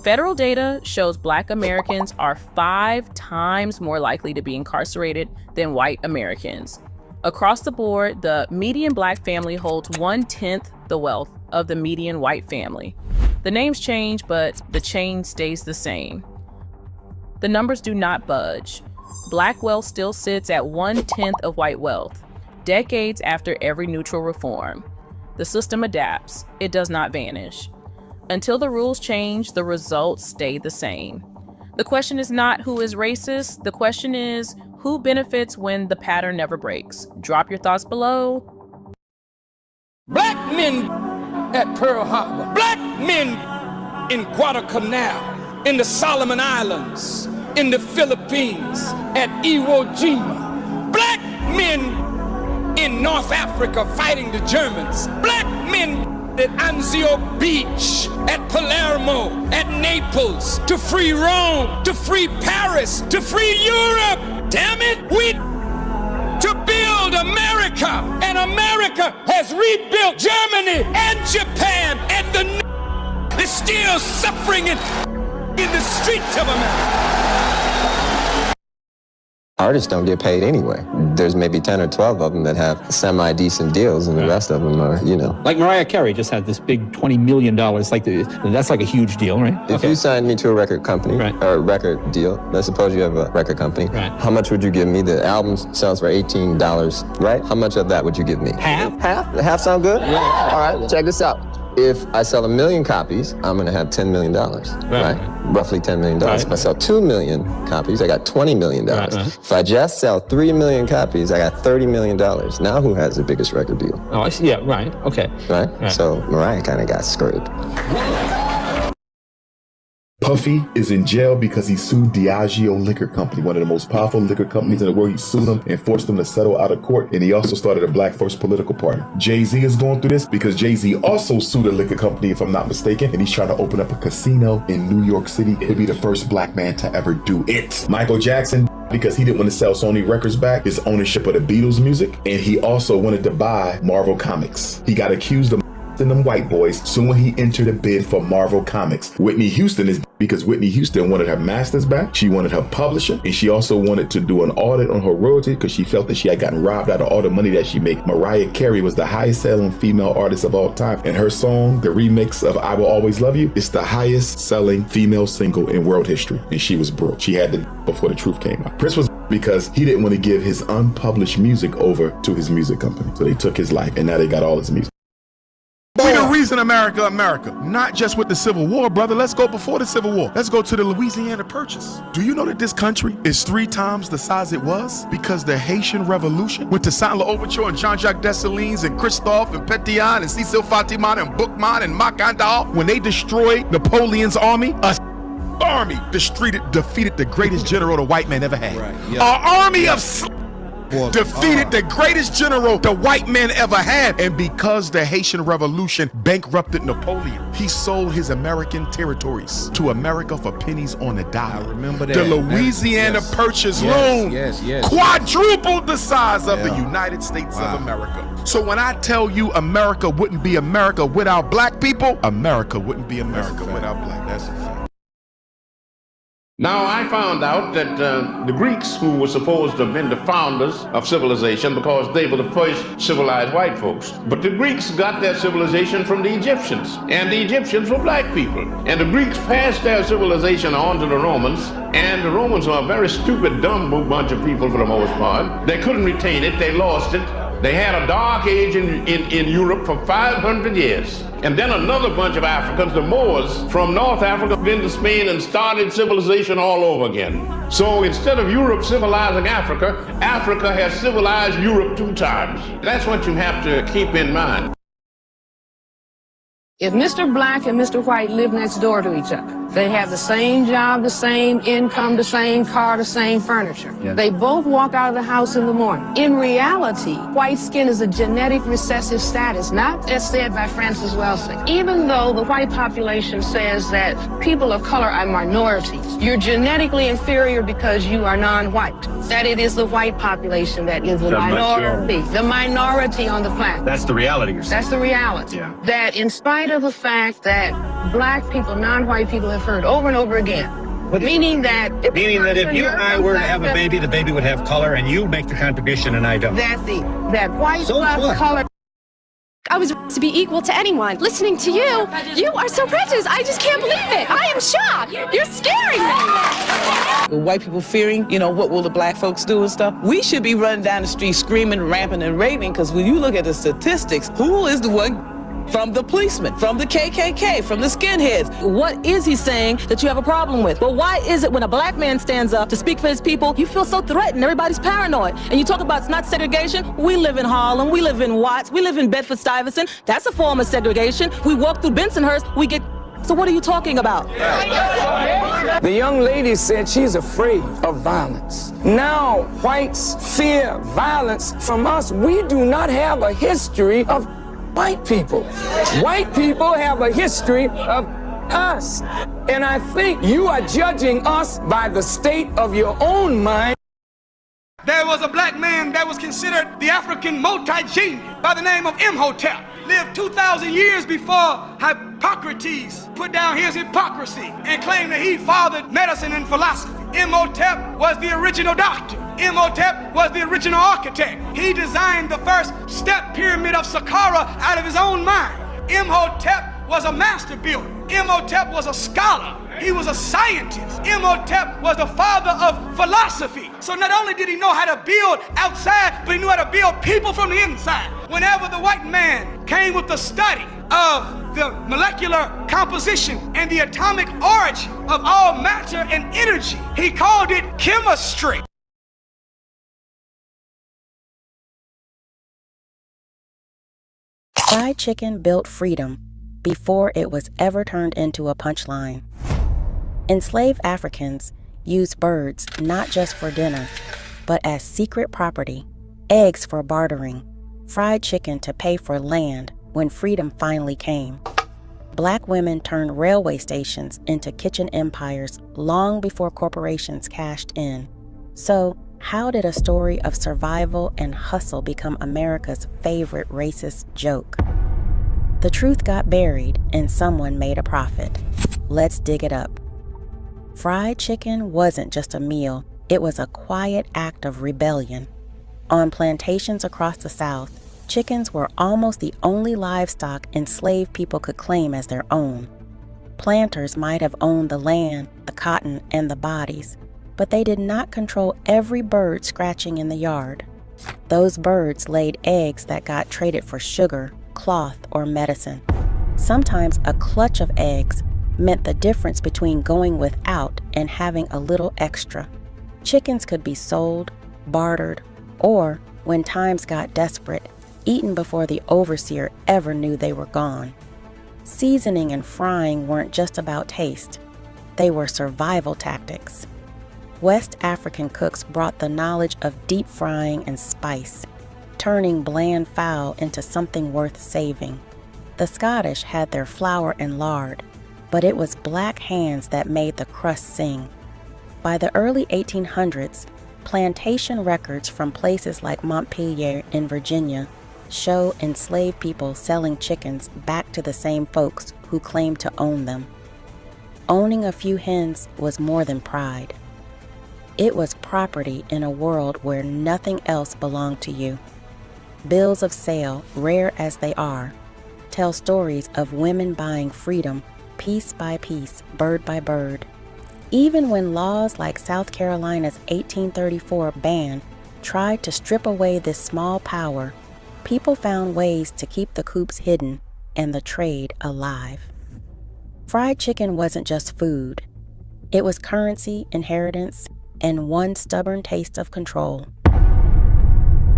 Federal data shows Black Americans are 5 times more likely to be incarcerated than white Americans. Across the board, the median black family holds 1/10 the wealth of the median white family. The names change, but the chain stays the same. The numbers do not budge. Black wealth still sits at 1/10 of white wealth, decades after every neutral reform. The system adapts, it does not vanish. Until the rules change, the results stay the same. The question is not who is racist, the question is who benefits when the pattern never breaks. Drop your thoughts below. Black men at Pearl Harbor, black men in Guadalcanal, in the Solomon Islands, in the Philippines, at Iwo Jima, black men in North Africa fighting the Germans, black men at Anzio Beach, at Palermo, at Naples, to free Rome, to free Paris, to free Europe. Damn it, we to build America, and America has rebuilt Germany and Japan, and the is still suffering in the streets of America. Artists don't get paid anyway. There's maybe 10 or 12 of them that have semi-decent deals, and the rest of them are, you know. Like Mariah Carey just had this big $20 million. That's like a huge deal, right? If you signed me to a record company, or a record deal, let's suppose you have a record company, how much would you give me? The album sells for $18, right? How much of that would you give me? Half? Half sound good? Yeah. All right, check this out. If I sell 1 million copies, I'm gonna have $10 million, right? Roughly $10 million. Right. If I sell 2 million copies, I got $20 million. If I just sell 3 million copies, I got $30 million. Now who has the biggest record deal? Oh, I see. Yeah, right. Okay. Right? So Mariah kind of got screwed. Puffy is in jail because he sued Diageo Liquor Company, one of the most powerful liquor companies in the world. He sued them and forced them to settle out of court, and he also started a Black First political party. Jay-Z is going through this because Jay-Z also sued a liquor company, if I'm not mistaken, and he's trying to open up a casino in New York City. He'll be the first black man to ever do it. Michael Jackson, because he didn't want to sell Sony Records back, his ownership of the Beatles music, and he also wanted to buy Marvel Comics. He got accused of and them white boys soon when he entered a bid for Marvel Comics. Whitney Houston is because Whitney Houston wanted her masters back. She wanted her publisher, and she also wanted to do an audit on her royalty because she felt that she had gotten robbed out of all the money that she made. Mariah Carey was the highest selling female artist of all time, and her song, the remix of I Will Always Love You, is the highest selling female single in world history, and she was broke. She had it before the truth came out. Prince was because he didn't want to give his unpublished music over to his music company, so they took his life, and now they got all his music. We the reason America, not just with the Civil War, brother. Let's go before the Civil War. Let's go to the Louisiana Purchase. Do you know that this country is 3 times the size it was? Because the Haitian Revolution with the Saint-Louis Overture and Jean-Jacques Dessalines and Christophe and Pétion and Cecil Fatiman and Boukman and Macandal, when they destroyed Napoleon's army, army defeated the greatest general the white man ever had. Right, Our army of defeated the greatest general the white man ever had. And because the Haitian Revolution bankrupted Napoleon, he sold his American territories to America for pennies on the dollar. I remember that. The Louisiana Purchase loan quadrupled the size of the United States of America. So when I tell you America wouldn't be America without black people, America wouldn't be America without black. That's a fact. Now, I found out that the Greeks, who were supposed to have been the founders of civilization because they were the first civilized white folks, but the Greeks got their civilization from the Egyptians, and the Egyptians were black people. And the Greeks passed their civilization on to the Romans, and the Romans were a very stupid, dumb bunch of people for the most part. They couldn't retain it, they lost it. They had a dark age in Europe for 500 years. And then another bunch of Africans, the Moors, from North Africa, went to Spain and started civilization all over again. So instead of Europe civilizing Africa, Africa has civilized Europe 2 times. That's what you have to keep in mind. If Mr. Black and Mr. White live next door to each other, they have the same job, the same income, the same car, the same furniture. Yeah. They both walk out of the house in the morning. In reality, white skin is a genetic recessive status, not as said by Francis Welsing. Even though the white population says that people of color are minorities, you're genetically inferior because you are non-white. That it is the white population that is the minority. The minority on the planet. That's the reality you're saying. That's the reality. Yeah. That in spite of the fact that black people, non-white people have heard over and over again Meaning that if you and I were to have a baby, the baby would have color, and you make the contribution, and I don't. That's that white plus color. I was to be equal to anyone. Listening to you, you are so prejudiced. I just can't believe it. I am shocked. You're scaring me. White people fearing, what will the black folks do and stuff? We should be running down the street screaming, ramping, and raving, because when you look at the statistics, who is the one from the policemen, from the KKK, from the skinheads? What is he saying that you have a problem with? Well, why is it when a black man stands up to speak for his people, you feel so threatened, everybody's paranoid? And you talk about it's not segregation. We live in Harlem, we live in Watts, we live in Bedford-Stuyvesant. That's a form of segregation. We walk through Bensonhurst, we get... So what are you talking about? The young lady said she's afraid of violence. Now, whites fear violence from us. We do not have a history of white people. White people have a history of us. And I think you are judging us by the state of your own mind. There was a black man that was considered the African multi-genius by the name of Imhotep. Lived 2,000 years before Hippocrates put down his hypocrisy and claimed that he fathered medicine and philosophy. Imhotep was the original doctor. Imhotep was the original architect. He designed the first step pyramid of Saqqara out of his own mind. Imhotep was a master builder. Imhotep was a scholar. He was a scientist. Imhotep was the father of philosophy. So not only did he know how to build outside, but he knew how to build people from the inside. Whenever the white man came with the study of the molecular composition and the atomic origin of all matter and energy, he called it chemistry. Fried chicken built freedom before it was ever turned into a punchline. Enslaved Africans used birds not just for dinner, but as secret property, eggs for bartering, fried chicken to pay for land when freedom finally came. Black women turned railway stations into kitchen empires long before corporations cashed in. So, how did a story of survival and hustle become America's favorite racist joke? The truth got buried and someone made a profit. Let's dig it up. Fried chicken wasn't just a meal, it was a quiet act of rebellion. On plantations across the South, chickens were almost the only livestock enslaved people could claim as their own. Planters might have owned the land, the cotton, and the bodies, but they did not control every bird scratching in the yard. Those birds laid eggs that got traded for sugar, cloth, or medicine. Sometimes a clutch of eggs meant the difference between going without and having a little extra. Chickens could be sold, bartered, or, when times got desperate, eaten before the overseer ever knew they were gone. Seasoning and frying weren't just about taste. They were survival tactics. West African cooks brought the knowledge of deep frying and spice, turning bland fowl into something worth saving. The Scottish had their flour and lard, but it was black hands that made the crust sing. By the early 1800s, plantation records from places like Montpelier in Virginia show enslaved people selling chickens back to the same folks who claimed to own them. Owning a few hens was more than pride. It was property in a world where nothing else belonged to you. Bills of sale, rare as they are, tell stories of women buying freedom piece by piece, bird by bird. Even when laws like South Carolina's 1834 ban tried to strip away this small power, people found ways to keep the coops hidden and the trade alive. Fried chicken wasn't just food. It was currency, inheritance, and one stubborn taste of control.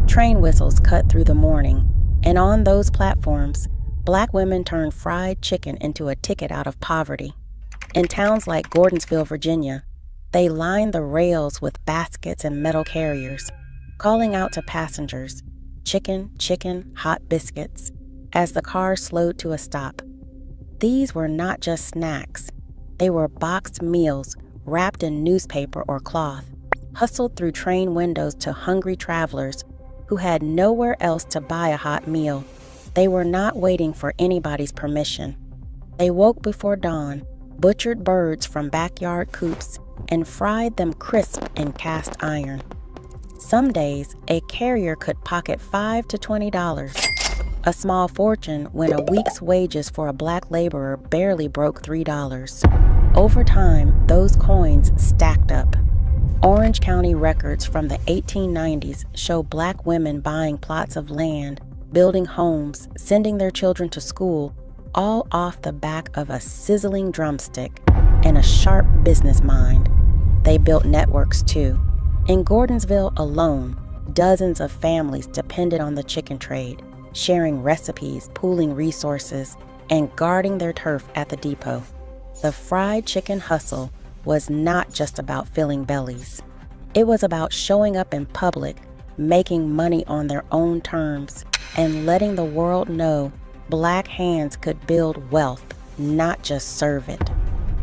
Train whistles cut through the morning, and on those platforms, Black women turned fried chicken into a ticket out of poverty. In towns like Gordonsville, Virginia, they lined the rails with baskets and metal carriers, calling out to passengers, "Chicken, chicken, hot biscuits," as the car slowed to a stop. These were not just snacks. They were boxed meals wrapped in newspaper or cloth, hustled through train windows to hungry travelers who had nowhere else to buy a hot meal. They were not waiting for anybody's permission. They woke before dawn, butchered birds from backyard coops, and fried them crisp in cast iron. Some days, a carrier could pocket $5 to $20, a small fortune when a week's wages for a black laborer barely broke $3. Over time, those coins stacked up. Orange County records from the 1890s show black women buying plots of land, building homes, sending their children to school, all off the back of a sizzling drumstick and a sharp business mind. They built networks too. In Gordonsville alone, dozens of families depended on the chicken trade, sharing recipes, pooling resources, and guarding their turf at the depot. The fried chicken hustle was not just about filling bellies. It was about showing up in public, making money on their own terms, and letting the world know black hands could build wealth, not just serve it.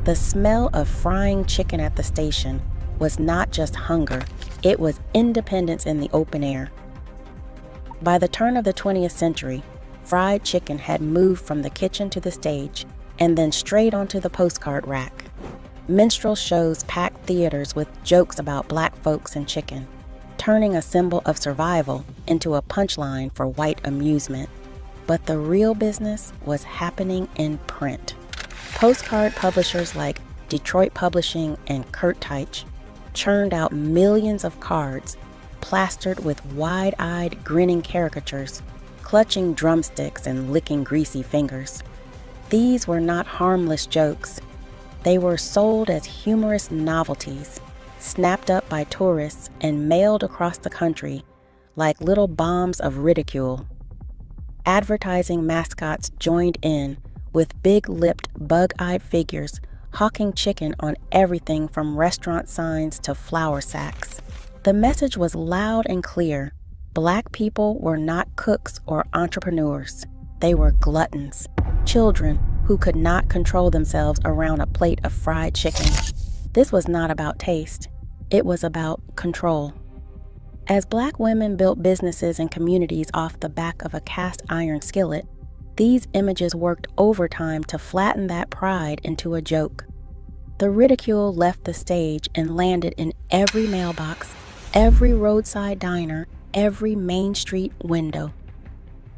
The smell of frying chicken at the station was not just hunger, it was independence in the open air. By the turn of the 20th century, fried chicken had moved from the kitchen to the stage and then straight onto the postcard rack. Minstrel shows packed theaters with jokes about black folks and chicken, turning a symbol of survival into a punchline for white amusement. But the real business was happening in print. Postcard publishers like Detroit Publishing and Kurt Teich churned out millions of cards plastered with wide-eyed grinning caricatures, clutching drumsticks and licking greasy fingers. These were not harmless jokes. They were sold as humorous novelties, snapped up by tourists and mailed across the country like little bombs of ridicule. Advertising mascots joined in with big-lipped, bug-eyed figures hawking chicken on everything from restaurant signs to flour sacks. The message was loud and clear. Black people were not cooks or entrepreneurs. They were gluttons, children who could not control themselves around a plate of fried chicken. This was not about taste. It was about control. As black women built businesses and communities off the back of a cast iron skillet, these images worked overtime to flatten that pride into a joke. The ridicule left the stage and landed in every mailbox, every roadside diner, every Main Street window.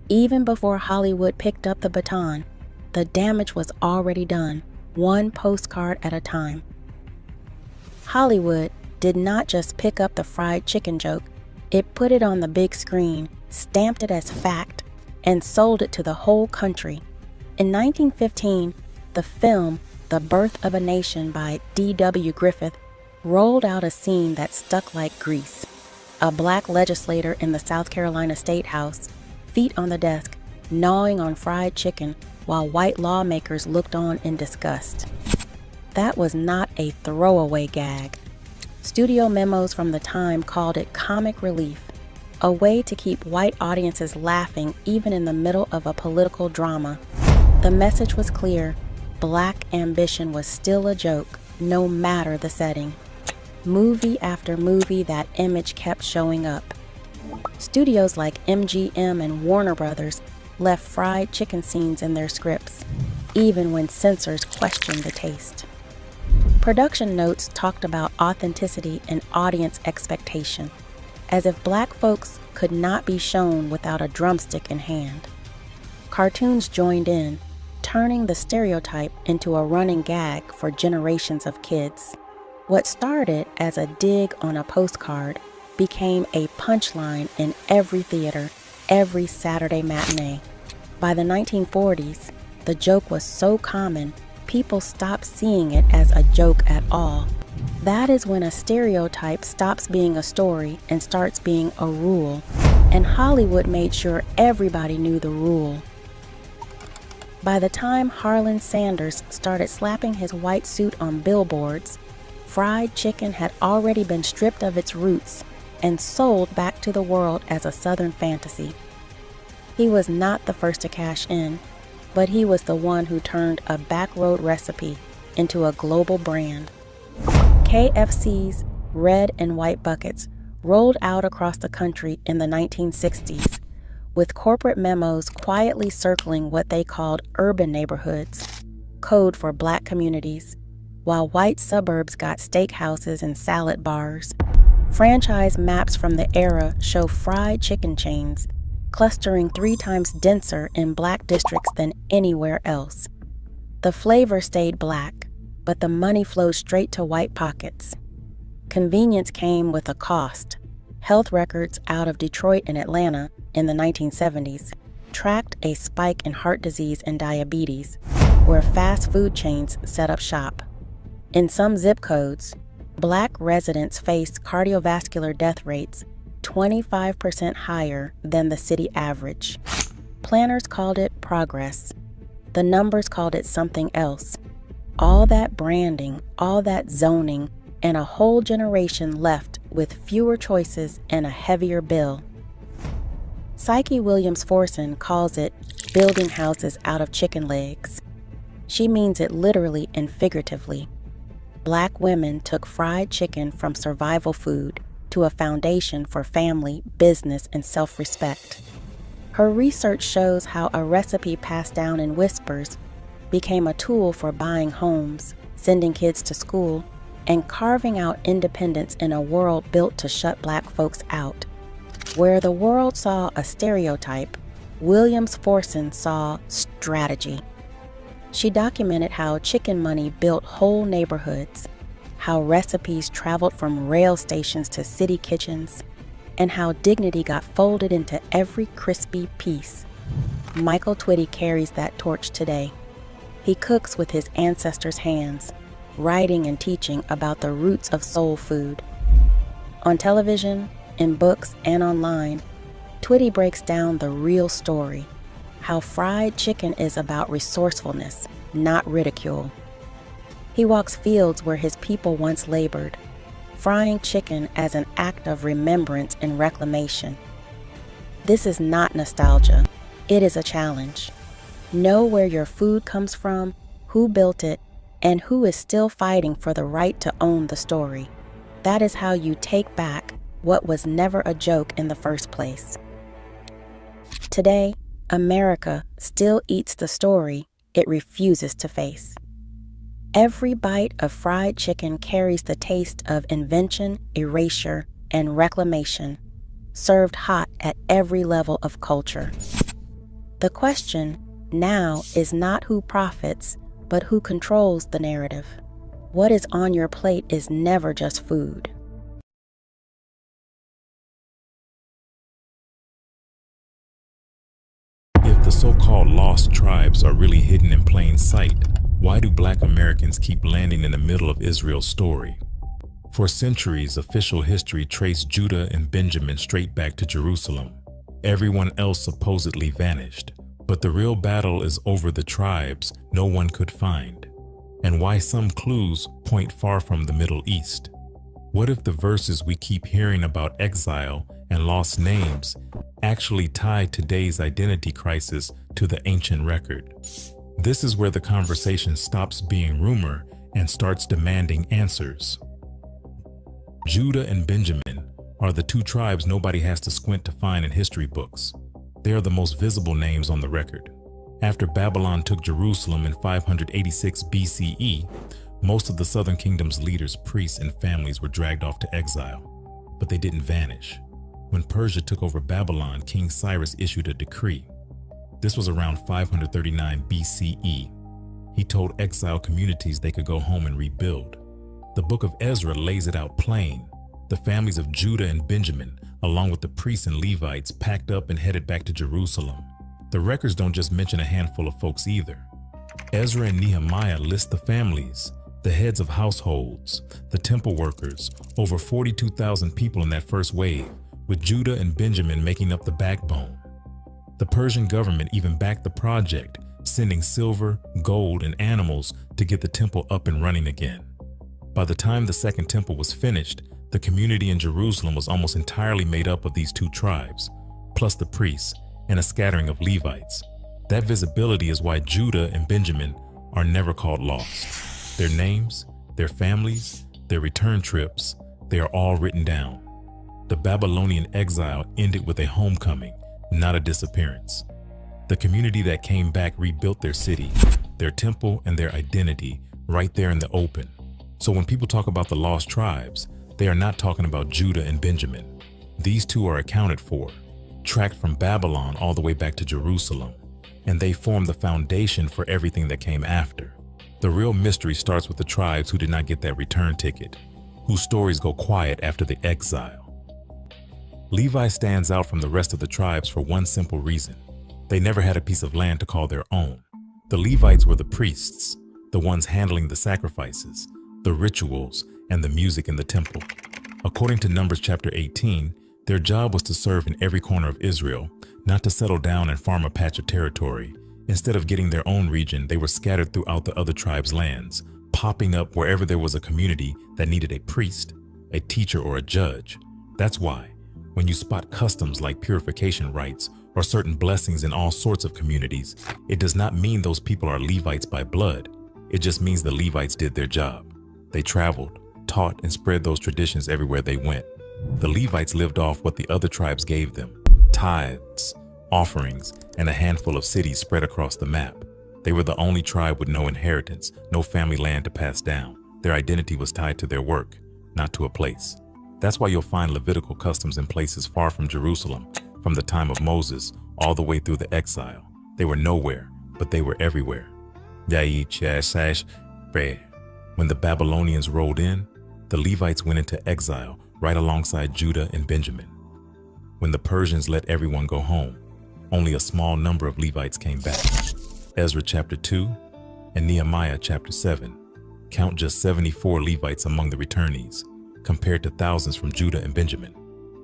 Even before Hollywood picked up the baton, the damage was already done, one postcard at a time. Hollywood did not just pick up the fried chicken joke, it put it on the big screen, stamped it as fact, and sold it to the whole country. In 1915, the film The Birth of a Nation by D.W. Griffith rolled out a scene that stuck like grease. A black legislator in the South Carolina State House, feet on the desk, gnawing on fried chicken while white lawmakers looked on in disgust. That was not a throwaway gag. Studio memos from the time called it comic relief, a way to keep white audiences laughing even in the middle of a political drama. The message was clear. Black ambition was still a joke, no matter the setting. Movie after movie, that image kept showing up. Studios like MGM and Warner Brothers left fried chicken scenes in their scripts, even when censors questioned the taste. Production notes talked about authenticity and audience expectation, as if black folks could not be shown without a drumstick in hand. Cartoons joined in, turning the stereotype into a running gag for generations of kids. What started as a dig on a postcard became a punchline in every theater, every Saturday matinee. By the 1940s, the joke was so common, people stopped seeing it as a joke at all. That is when a stereotype stops being a story and starts being a rule, and Hollywood made sure everybody knew the rule. By the time Harlan Sanders started slapping his white suit on billboards, fried chicken had already been stripped of its roots and sold back to the world as a Southern fantasy. He was not the first to cash in, but he was the one who turned a backroad recipe into a global brand. KFC's red and white buckets rolled out across the country in the 1960s, with corporate memos quietly circling what they called urban neighborhoods. code for black communities, while white suburbs got steakhouses and salad bars. Franchise maps from the era show fried chicken chains clustering 3 times denser in black districts than anywhere else. The flavor stayed black, but the money flowed straight to white pockets. Convenience came with a cost. Health records out of Detroit and Atlanta in the 1970s tracked a spike in heart disease and diabetes, where fast food chains set up shop. In some zip codes, black residents faced cardiovascular death rates 25% higher than the city average. Planners called it progress. The numbers called it something else. All that branding, all that zoning, and a whole generation left with fewer choices and a heavier bill. Psyche Williams-Forson calls it building houses out of chicken legs. She means it literally and figuratively. Black women took fried chicken from survival food to a foundation for family, business, and self-respect. Her research shows how a recipe passed down in whispers became a tool for buying homes, sending kids to school, and carving out independence in a world built to shut black folks out. Where the world saw a stereotype, Williams-Forson saw strategy. She documented how chicken money built whole neighborhoods, how recipes traveled from rail stations to city kitchens, and how dignity got folded into every crispy piece. Michael Twitty carries that torch today. He cooks with his ancestors' hands, writing and teaching about the roots of soul food. On television, in books, and online, Twitty breaks down the real story, how fried chicken is about resourcefulness, not ridicule. He walks fields where his people once labored, frying chicken as an act of remembrance and reclamation. This is not nostalgia. It is a challenge. Know where your food comes from, who built it, and who is still fighting for the right to own the story. That is how you take back what was never a joke in the first place. Today, America still eats the story it refuses to face. Every bite of fried chicken carries the taste of invention, erasure, and reclamation, served hot at every level of culture. The question now is not who profits, but who controls the narrative. What is on your plate is never just food. If the so-called lost tribes are really hidden in plain sight, why do black Americans keep landing in the middle of Israel's story? For centuries, official history traced Judah and Benjamin straight back to Jerusalem. Everyone else supposedly vanished. But the real battle is over the tribes no one could find, and why some clues point far from the Middle East. What if the verses we keep hearing about exile and lost names actually tie today's identity crisis to the ancient record? This is where the conversation stops being rumor and starts demanding answers. Judah and Benjamin are the 2 tribes nobody has to squint to find in history books. They are the most visible names on the record. After Babylon took Jerusalem in 586 BCE, most of the Southern Kingdom's leaders, priests, and families were dragged off to exile. But they didn't vanish. When Persia took over Babylon, King Cyrus issued a decree. This was around 539 BCE. He told exiled communities they could go home and rebuild. The book of Ezra lays it out plain. The families of Judah and Benjamin, along with the priests and Levites, packed up and headed back to Jerusalem. The records don't just mention a handful of folks either. Ezra and Nehemiah list the families, the heads of households, the temple workers, over 42,000 people in that first wave, with Judah and Benjamin making up the backbone. The Persian government even backed the project, sending silver, gold, and animals to get the temple up and running again. By the time the second temple was finished, the community in Jerusalem was almost entirely made up of these 2 tribes, plus the priests and a scattering of Levites. That visibility is why Judah and Benjamin are never called lost. Their names, their families, their return trips, they are all written down. The Babylonian exile ended with a homecoming, not a disappearance. The community that came back rebuilt their city, their temple, and their identity right there in the open. So when people talk about the lost tribes, they are not talking about Judah and Benjamin. These two are accounted for, tracked from Babylon all the way back to Jerusalem, and they form the foundation for everything that came after. The real mystery starts with the tribes who did not get that return ticket, whose stories go quiet after the exile. Levi stands out from the rest of the tribes for one simple reason. They never had a piece of land to call their own. The Levites were the priests, the ones handling the sacrifices, the rituals, and the music in the temple. According to Numbers chapter 18, their job was to serve in every corner of Israel, not to settle down and farm a patch of territory. Instead of getting their own region, they were scattered throughout the other tribes' lands, popping up wherever there was a community that needed a priest, a teacher, or a judge. That's why, when you spot customs like purification rites or certain blessings in all sorts of communities, it does not mean those people are Levites by blood. It just means the Levites did their job. They traveled, taught, and spread those traditions everywhere they went. The Levites lived off what the other tribes gave them: tithes, offerings, and a handful of cities spread across the map. They were the only tribe with no inheritance, no family land to pass down. Their identity was tied to their work, not to a place. That's why you'll find Levitical customs in places far from Jerusalem, from the time of Moses all the way through the exile. They were nowhere, but they were everywhere. When the Babylonians rolled in, the Levites went into exile right alongside Judah and Benjamin. When the Persians let everyone go home, only a small number of Levites came back. Ezra chapter 2 and Nehemiah chapter 7 count just 74 Levites among the returnees, compared to thousands from Judah and Benjamin.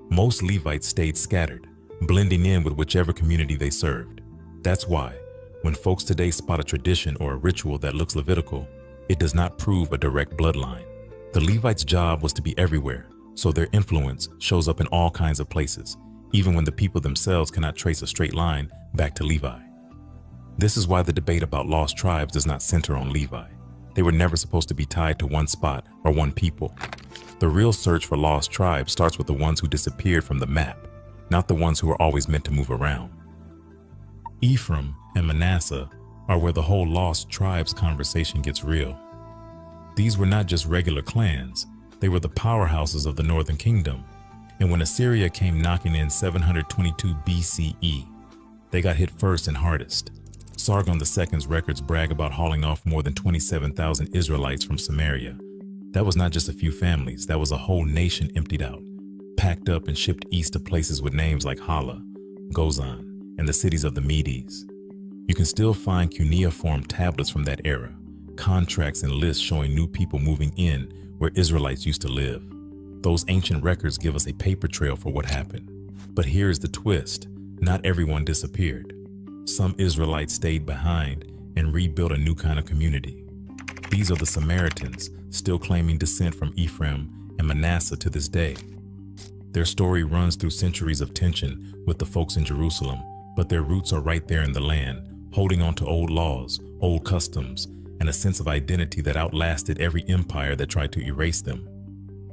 Most Levites stayed scattered, blending in with whichever community they served. That's why, when folks today spot a tradition or a ritual that looks Levitical, it does not prove a direct bloodline. The Levites' job was to be everywhere, so their influence shows up in all kinds of places, even when the people themselves cannot trace a straight line back to Levi. This is why the debate about lost tribes does not center on Levi. They were never supposed to be tied to one spot or one people. The real search for lost tribes starts with the ones who disappeared from the map, not the ones who were always meant to move around. Ephraim and Manasseh are where the whole lost tribes conversation gets real. These were not just regular clans, they were the powerhouses of the northern kingdom. And when Assyria came knocking in 722 BCE, they got hit first and hardest. Sargon II's records brag about hauling off more than 27,000 Israelites from Samaria. That was not just a few families, that was a whole nation emptied out, packed up and shipped east to places with names like Hala, Gozan, and the cities of the Medes. You can still find cuneiform tablets from that era, contracts and lists showing new people moving in where Israelites used to live. Those ancient records give us a paper trail for what happened. But here's the twist: not everyone disappeared. Some Israelites stayed behind and rebuilt a new kind of community. These are the Samaritans, still claiming descent from Ephraim and Manasseh to this day. Their story runs through centuries of tension with the folks in Jerusalem, but their roots are right there in the land, holding on to old laws, old customs, and a sense of identity that outlasted every empire that tried to erase them.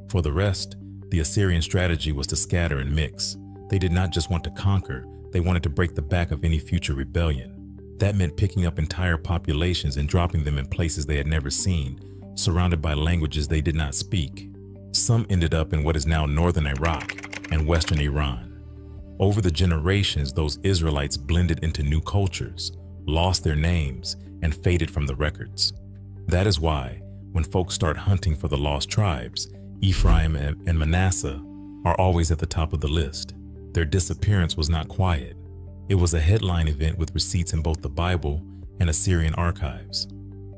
For the rest, the Assyrian strategy was to scatter and mix. They did not just want to conquer, they wanted to break the back of any future rebellion. That meant picking up entire populations and dropping them in places they had never seen, surrounded by languages they did not speak. Some ended up in what is now northern Iraq and western Iran. Over the generations, those Israelites blended into new cultures, lost their names, and faded from the records. That is why, when folks start hunting for the lost tribes, Ephraim and Manasseh are always at the top of the list. Their disappearance was not quiet. It was a headline event with receipts in both the Bible and Assyrian archives.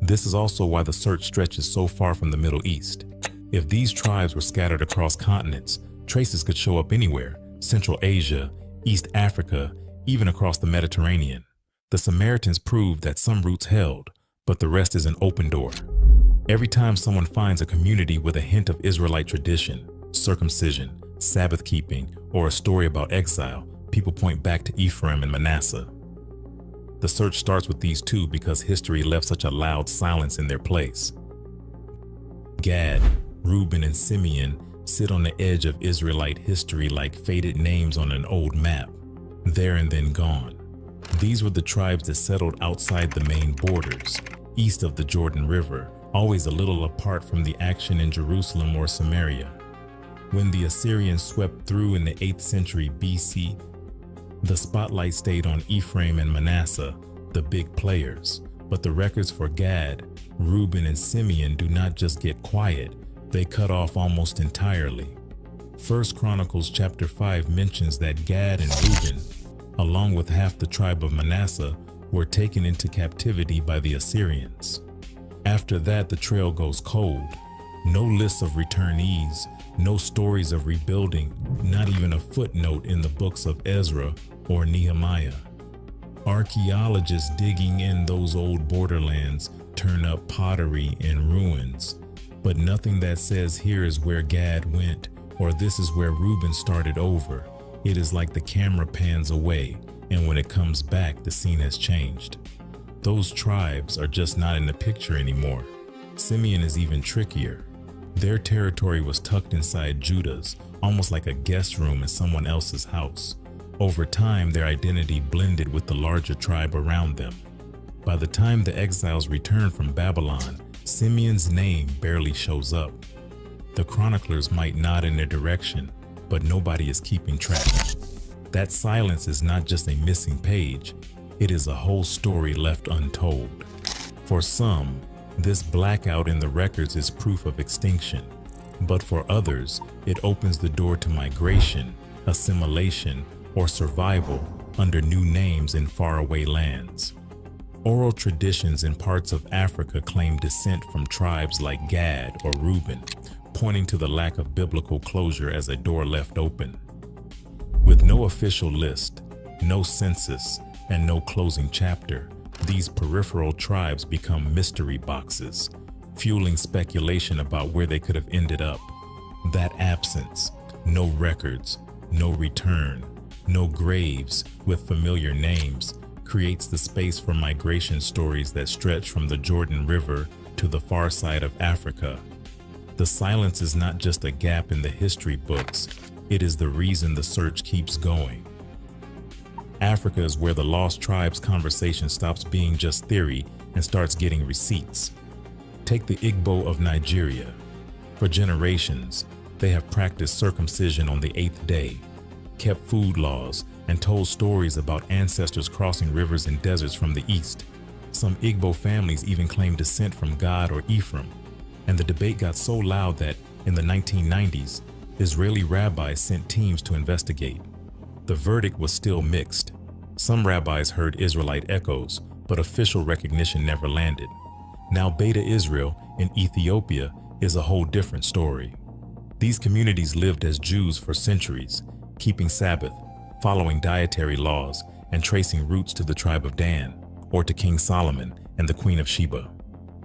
This is also why the search stretches so far from the Middle East. If these tribes were scattered across continents, traces could show up anywhere: Central Asia, East Africa, even across the Mediterranean. The Samaritans proved that some roots held, but the rest is an open door. Every time someone finds a community with a hint of Israelite tradition, circumcision, Sabbath keeping, or a story about exile, people point back to Ephraim and Manasseh. The search starts with these two because history left such a loud silence in their place. Gad, Reuben, and Simeon sit on the edge of Israelite history like faded names on an old map, there and then gone. These were the tribes that settled outside the main borders, east of the Jordan River, always a little apart from the action in Jerusalem or Samaria. When the Assyrians swept through in the 8th century BC, the spotlight stayed on Ephraim and Manasseh, the big players. But the records for Gad, Reuben, and Simeon do not just get quiet, they cut off almost entirely. 1 Chronicles chapter 5 mentions that Gad and Reuben, along with half the tribe of Manasseh, were taken into captivity by the Assyrians. After that, the trail goes cold. No lists of returnees, no stories of rebuilding, not even a footnote in the books of Ezra or Nehemiah. Archaeologists digging in those old borderlands turn up pottery and ruins, but nothing that says here is where Gad went or this is where Reuben started over. It is like the camera pans away, and when it comes back, the scene has changed. Those tribes are just not in the picture anymore. Simeon is even trickier. Their territory was tucked inside Judah's, almost like a guest room in someone else's house. Over time, their identity blended with the larger tribe around them. By the time the exiles returned from Babylon, Simeon's name barely shows up. The chroniclers might nod in their direction, but nobody is keeping track. That silence is not just a missing page, it is a whole story left untold. For some, this blackout in the records is proof of extinction, but for others, it opens the door to migration, assimilation, or survival under new names in faraway lands. Oral traditions in parts of Africa claim descent from tribes like Gad or Reuben, pointing to the lack of biblical closure as a door left open. With no official list, no census, and no closing chapter, these peripheral tribes become mystery boxes, fueling speculation about where they could have ended up. That absence, no records, no return, no graves with familiar names, creates the space for migration stories that stretch from the Jordan River to the far side of Africa. The silence is not just a gap in the history books, it is the reason the search keeps going. Africa is where the lost tribes conversation stops being just theory and starts getting receipts. Take the Igbo of Nigeria. For generations, they have practiced circumcision on the 8th day, kept food laws, and told stories about ancestors crossing rivers and deserts from the east. Some Igbo families even claim descent from Gad or Ephraim, and the debate got so loud that, in the 1990s, Israeli rabbis sent teams to investigate. The verdict was still mixed. Some rabbis heard Israelite echoes, but official recognition never landed. Now Beta Israel in Ethiopia is a whole different story. These communities lived as Jews for centuries, keeping Sabbath, following dietary laws, and tracing roots to the tribe of Dan, or to King Solomon and the Queen of Sheba.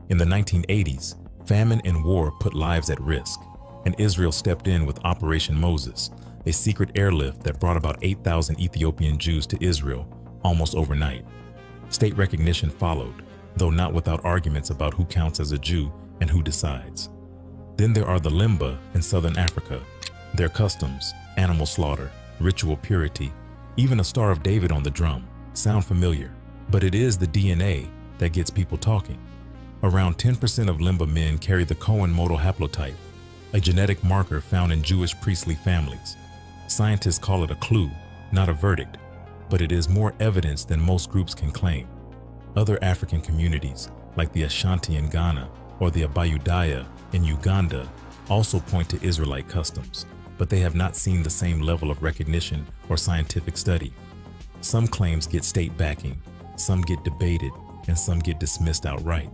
In the 1980s, famine and war put lives at risk, and Israel stepped in with Operation Moses, a secret airlift that brought about 8,000 Ethiopian Jews to Israel almost overnight. State recognition followed, though not without arguments about who counts as a Jew and who decides. Then there are the Limba in southern Africa. Their customs, animal slaughter, ritual purity, even a Star of David on the drum, sound familiar, but it is the DNA that gets people talking. Around 10% of Limba men carry the Cohen modal haplotype, a genetic marker found in Jewish priestly families. Scientists call it a clue, not a verdict, but it is more evidence than most groups can claim. Other African communities, like the Ashanti in Ghana or the Abayudaya in Uganda, also point to Israelite customs, but they have not seen the same level of recognition or scientific study. Some claims get state backing, some get debated, and some get dismissed outright.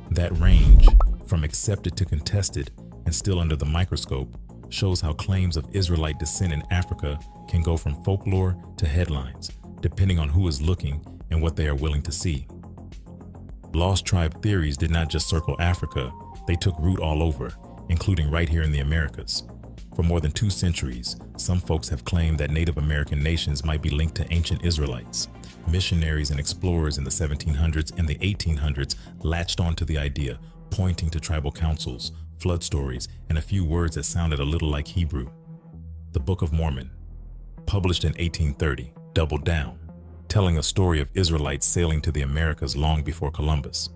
That range, from accepted to contested and still under the microscope, shows how claims of Israelite descent in Africa can go from folklore to headlines, depending on who is looking and what they are willing to see. Lost tribe theories did not just circle Africa, they took root all over, including right here in the Americas. For more than 2 centuries, some folks have claimed that Native American nations might be linked to ancient Israelites. Missionaries and explorers in the 1700s and the 1800s latched onto the idea, pointing to tribal councils, flood stories, and a few words that sounded a little like Hebrew. The Book of Mormon, published in 1830, doubled down. telling a story of Israelites sailing to the Americas long before Columbus.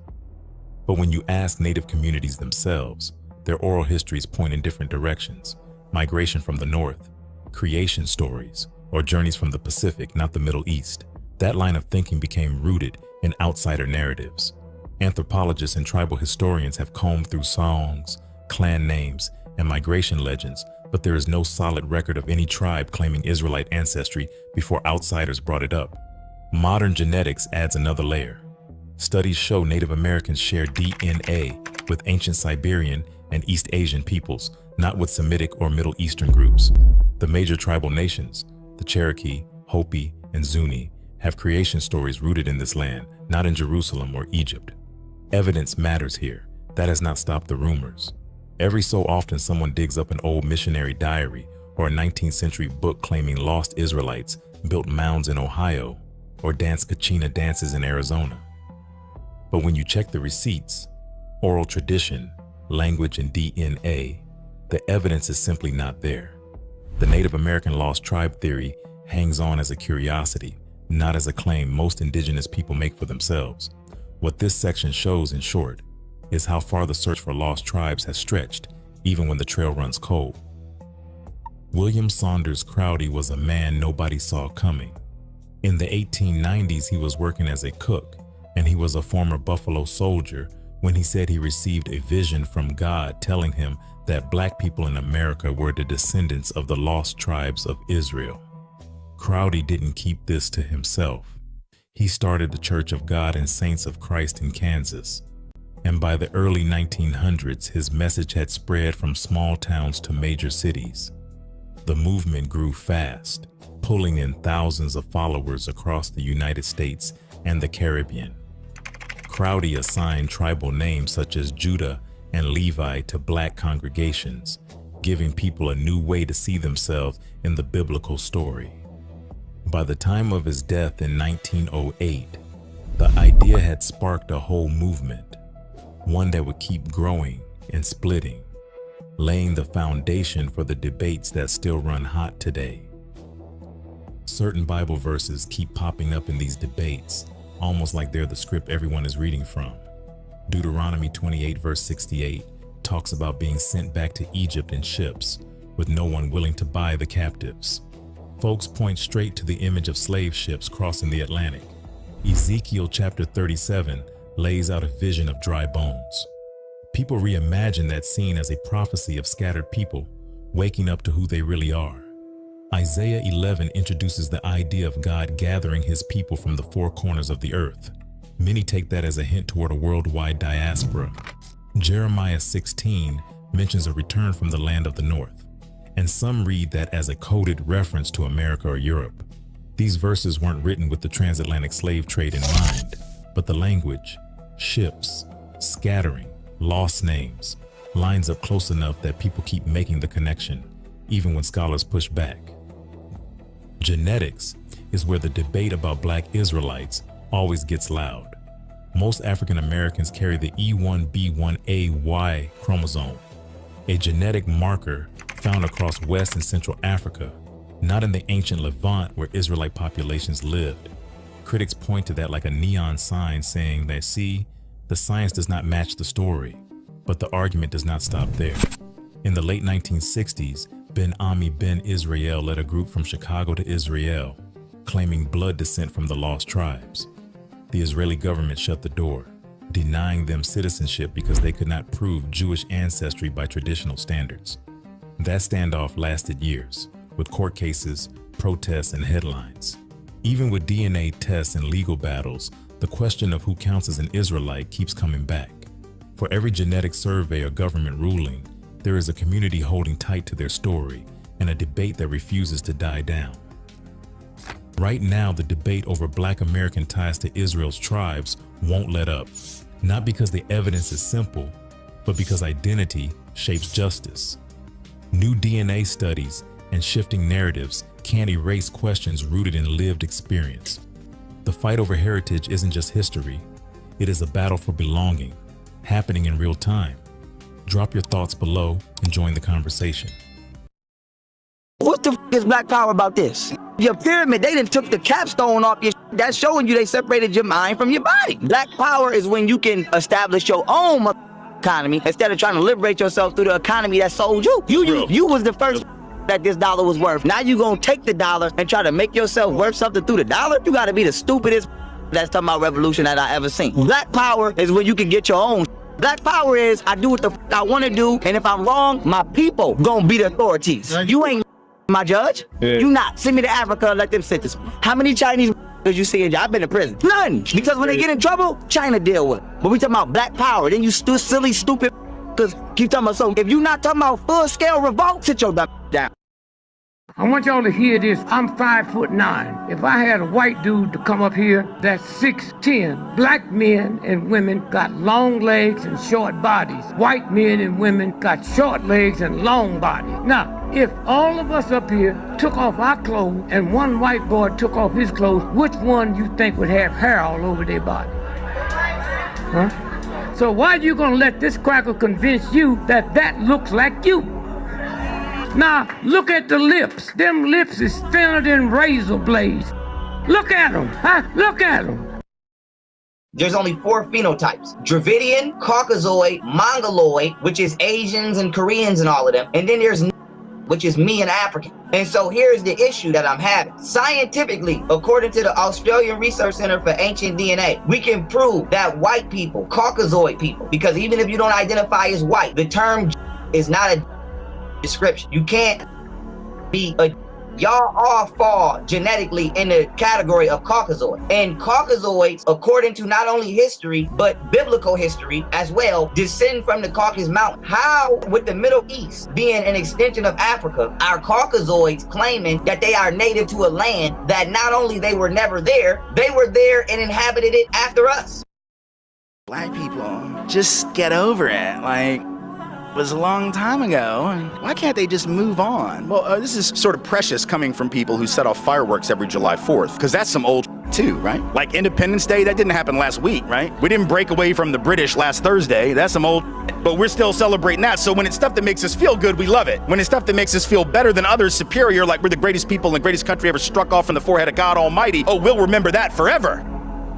But when you ask native communities themselves, their oral histories point in different directions: migration from the north, creation stories, or journeys from the Pacific, not the Middle East. That line of thinking became rooted in outsider narratives. Anthropologists and tribal historians have combed through songs, clan names, and migration legends, but there is no solid record of any tribe claiming Israelite ancestry before outsiders brought it up. Modern genetics adds another layer. Studies show Native Americans share DNA with ancient Siberian and East Asian peoples, not with Semitic or Middle Eastern groups. The major tribal nations, the Cherokee, Hopi, and Zuni, have creation stories rooted in this land, not in Jerusalem or Egypt. Evidence matters here. That has not stopped the rumors. Every so often someone digs up an old missionary diary or a 19th century book claiming lost Israelites built mounds in Ohio or danced Kachina dances in Arizona. But when you check the receipts, oral tradition, language, and DNA, the evidence is simply not there. The Native American lost tribe theory hangs on as a curiosity, not as a claim most indigenous people make for themselves. What this section shows, in short, is how far the search for lost tribes has stretched, even when the trail runs cold. William Saunders Crowdy was a man nobody saw coming. In the 1890s, he was working as a cook, and he was a former Buffalo soldier when he said he received a vision from God telling him that black people in America were the descendants of the lost tribes of Israel. Crowdy didn't keep this to himself. He started the Church of God and Saints of Christ in Kansas. And by the early 1900s, his message had spread from small towns to major cities. The movement grew fast, pulling in thousands of followers across the United States and the Caribbean. Crowdy assigned tribal names such as Judah and Levi to black congregations, giving people a new way to see themselves in the biblical story. By the time of his death in 1908, the idea had sparked a whole movement, one that would keep growing and splitting, laying the foundation for the debates that still run hot today. Certain Bible verses keep popping up in these debates, almost like they're the script everyone is reading from. Deuteronomy 28 verse 68 talks about being sent back to Egypt in ships, with no one willing to buy the captives. Folks point straight to the image of slave ships crossing the Atlantic. Ezekiel chapter 37 lays out a vision of dry bones. People reimagine that scene as a prophecy of scattered people waking up to who they really are. Isaiah 11 introduces the idea of God gathering his people from the four corners of the earth. Many take that as a hint toward a worldwide diaspora. Jeremiah 16 mentions a return from the land of the north, and some read that as a coded reference to America or Europe. These verses weren't written with the transatlantic slave trade in mind, but the language, ships, scattering, lost names, lines up close enough that people keep making the connection, even when scholars push back. Genetics is where the debate about black Israelites always gets loud. Most African Americans carry the E1B1AY chromosome, a genetic marker found across West and Central Africa, not in the ancient Levant where Israelite populations lived. Critics point to that like a neon sign saying that, see, the science does not match the story, but the argument does not stop there. In the late 1960s, Ben Ami Ben Israel led a group from Chicago to Israel, claiming blood descent from the lost tribes. The Israeli government shut the door, denying them citizenship because they could not prove Jewish ancestry by traditional standards. That standoff lasted years, with court cases, protests, and headlines. Even with DNA tests and legal battles, the question of who counts as an Israelite keeps coming back. For every genetic survey or government ruling, there is a community holding tight to their story and a debate that refuses to die down. Right now, the debate over Black American ties to Israel's tribes won't let up, not because the evidence is simple, but because identity shapes justice. New DNA studies and shifting narratives can't erase questions rooted in lived experience. The fight over heritage isn't just history, it is a battle for belonging, happening in real time. Drop your thoughts below and join the conversation. What the f is Black Power about this? Your pyramid, they done took the capstone off your That's showing you they separated your mind from your body. Black power is when you can establish your own economy instead of trying to liberate yourself through the economy that sold you. You was the first that this dollar was worth. Now you gonna take the dollar and try to make yourself worth something through the dollar? You gotta be the stupidest that's talking about revolution that I ever seen. Black power is when you can get your own. Black power is I do what the I wanna do, and if I'm wrong, my people gonna be the authorities. You ain't my judge. Yeah. You not. Send me to Africa and let them sentence me. How many Chinese did you see in jail? I've been to prison. None. Because when they get in trouble, China deal with it. But we talking about black power. Then you silly, stupid, because keep talking about so. If you not talking about full-scale revolt, sit your dumb down. I want y'all to hear this. I'm 5'9". If I had a white dude to come up here that's 6'10", black men and women got long legs and short bodies. White men and women got short legs and long bodies. Now, if all of us up here took off our clothes and one white boy took off his clothes, which one you think would have hair all over their body? Huh? So why are you gonna let this cracker convince you that that looks like you? Now, look at the lips. Them lips is thinner than razor blades. Look at them, huh? Look at them. There's only 4 phenotypes: Dravidian, Caucasoid, Mongoloid, which is Asians and Koreans and all of them, and then there's which is me and African. And so here's the issue that I'm having. Scientifically, according to the Australian Research Center for Ancient DNA, we can prove that white people, Caucasoid people, because even if you don't identify as white, the term is not a description. You can't be a y'all all fall genetically in the category of Caucasoid. And Caucasoids, according to not only history, but biblical history as well, descend from the Caucasus Mountain. How, with the Middle East being an extension of Africa, are Caucasoids claiming that they are native to a land that not only they were never there, they were there and inhabited it after us? Black people, just get over it. Like, it was a long time ago. Why can't they just move on? Well, this is sort of precious coming from people who set off fireworks every July 4th, because that's some old too, right? Like Independence Day, that didn't happen last week, right? We didn't break away from the British last Thursday. That's some old, but we're still celebrating that. So when it's stuff that makes us feel good, we love it. When it's stuff that makes us feel better than others, superior, like we're the greatest people and the greatest country ever struck off from the forehead of God Almighty, oh, we'll remember that forever.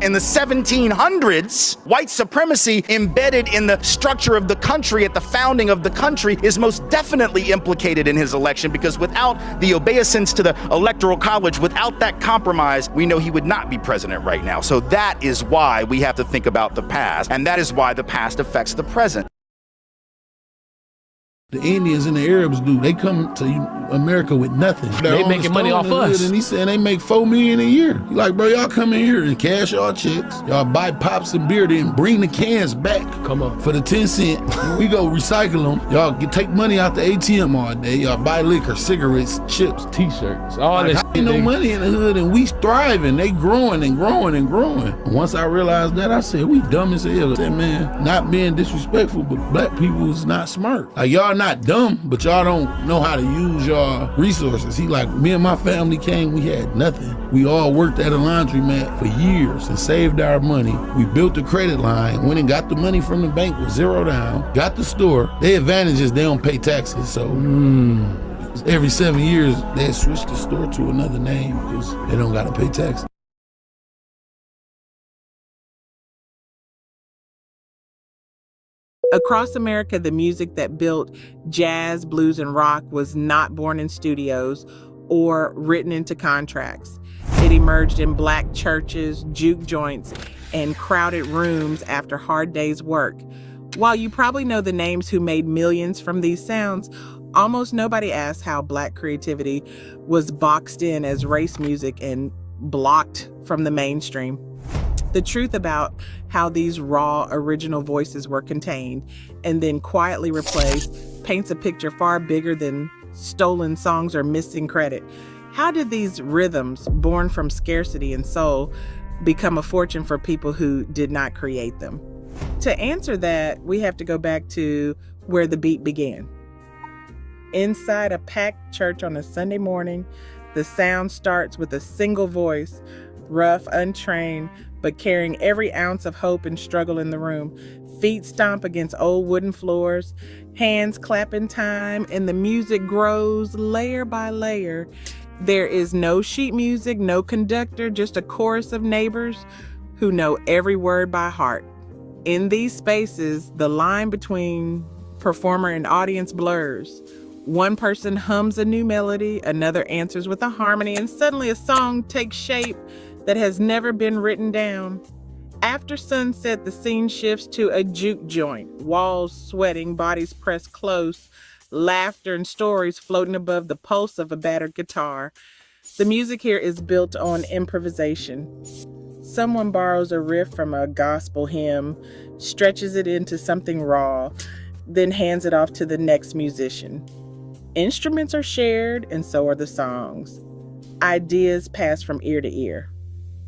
In the 1700s, white supremacy embedded in the structure of the country at the founding of the country is most definitely implicated in his election, because without the obeisance to the Electoral College, without that compromise, we know he would not be president right now. So that is why we have to think about the past, and that is why the past affects the present. The Indians and the Arabs do. They come to America with nothing. They making money off us. And he said they make $4 million a year. He like, bro, y'all come in here and cash y'all checks. Y'all buy pops and beer, then bring the cans back. Come on. For the 10 cent. We go recycle them. Y'all take money out the ATM all day. Y'all buy liquor, cigarettes, chips, t-shirts, all like, this. Ain't no money in the hood, and we thriving. They growing and growing and growing. Once I realized that, I said, we dumb as hell. I said, man, not being disrespectful, but black people is not smart. Like, y'all not dumb, but y'all don't know how to use y'all resources. He like, me and my family came, we had nothing. We all worked at a laundromat for years and saved our money. We built the credit line, went and got the money from the bank with $0 down, got the store. Their advantage is they don't pay taxes, so every 7 years they switch the store to another name because they don't gotta pay taxes. Across America, the music that built jazz, blues, and rock was not born in studios or written into contracts. It emerged in black churches, juke joints, and crowded rooms after hard days' work. While you probably know the names who made millions from these sounds, almost nobody asked how black creativity was boxed in as race music and blocked from the mainstream. The truth about how these raw, original voices were contained and then quietly replaced paints a picture far bigger than stolen songs or missing credit. How did these rhythms, born from scarcity and soul, become a fortune for people who did not create them? To answer that, we have to go back to where the beat began. Inside a packed church on a Sunday morning, the sound starts with a single voice, rough, untrained, but carrying every ounce of hope and struggle in the room. Feet stomp against old wooden floors, hands clap in time, and the music grows layer by layer. There is no sheet music, no conductor, just a chorus of neighbors who know every word by heart. In these spaces, the line between performer and audience blurs. One person hums a new melody, another answers with a harmony, and suddenly a song takes shape that has never been written down. After sunset, the scene shifts to a juke joint, walls sweating, bodies pressed close, laughter and stories floating above the pulse of a battered guitar. The music here is built on improvisation. Someone borrows a riff from a gospel hymn, stretches it into something raw, then hands it off to the next musician. Instruments are shared, and so are the songs. Ideas pass from ear to ear,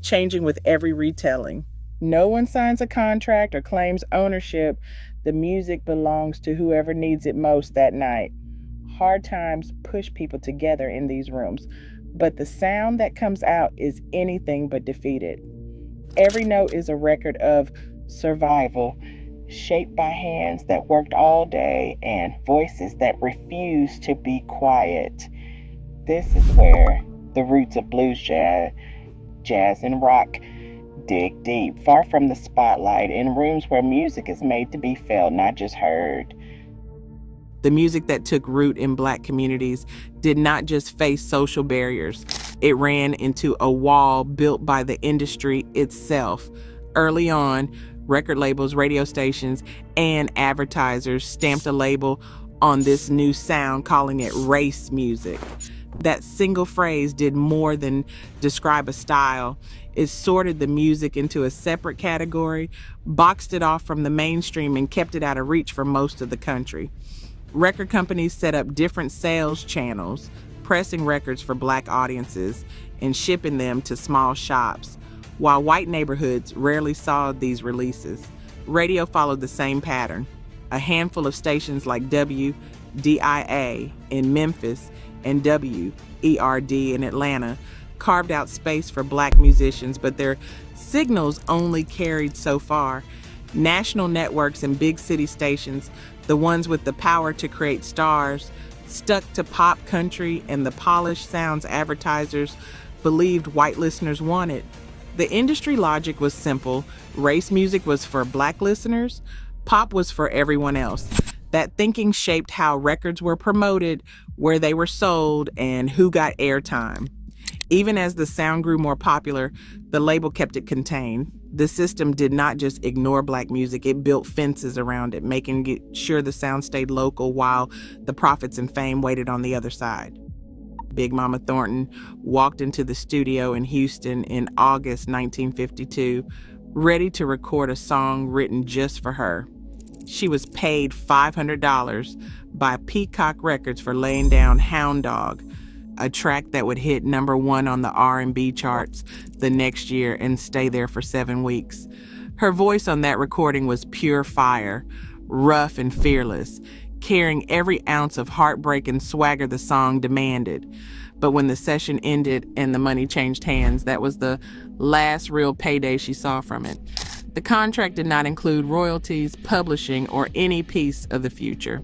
changing with every retelling. No one signs a contract or claims ownership. The music belongs to whoever needs it most that night. Hard times push people together in these rooms, but the sound that comes out is anything but defeated. Every note is a record of survival, shaped by hands that worked all day and voices that refused to be quiet. This is where the roots of blues jazz and rock dig deep, far from the spotlight, in rooms where music is made to be felt, not just heard. The music that took root in Black communities did not just face social barriers. It ran into a wall built by the industry itself. Early on, record labels, radio stations, and advertisers stamped a label on this new sound, calling it race music. That single phrase did more than describe a style. It sorted the music into a separate category, boxed it off from the mainstream, and kept it out of reach for most of the country. Record companies set up different sales channels, pressing records for Black audiences and shipping them to small shops. While white neighborhoods rarely saw these releases, radio followed the same pattern. A handful of stations like WDIA in Memphis and WERD in Atlanta carved out space for Black musicians, but their signals only carried so far. National networks and big city stations, the ones with the power to create stars, stuck to pop country and the polished sounds advertisers believed white listeners wanted. The industry logic was simple. Race music was for Black listeners, pop was for everyone else. That thinking shaped how records were promoted, where they were sold, and who got airtime. Even as the sound grew more popular, the label kept it contained. The system did not just ignore Black music, it built fences around it, making sure the sound stayed local while the profits and fame waited on the other side. Big Mama Thornton walked into the studio in Houston in August 1952, ready to record a song written just for her. She was paid $500 by Peacock Records for laying down Hound Dog, a track that would hit #1 on the R&B charts the next year and stay there for 7 weeks. Her voice on that recording was pure fire, rough and fearless, carrying every ounce of heartbreak and swagger the song demanded. But when the session ended and the money changed hands, that was the last real payday she saw from it. The contract did not include royalties, publishing, or any piece of the future.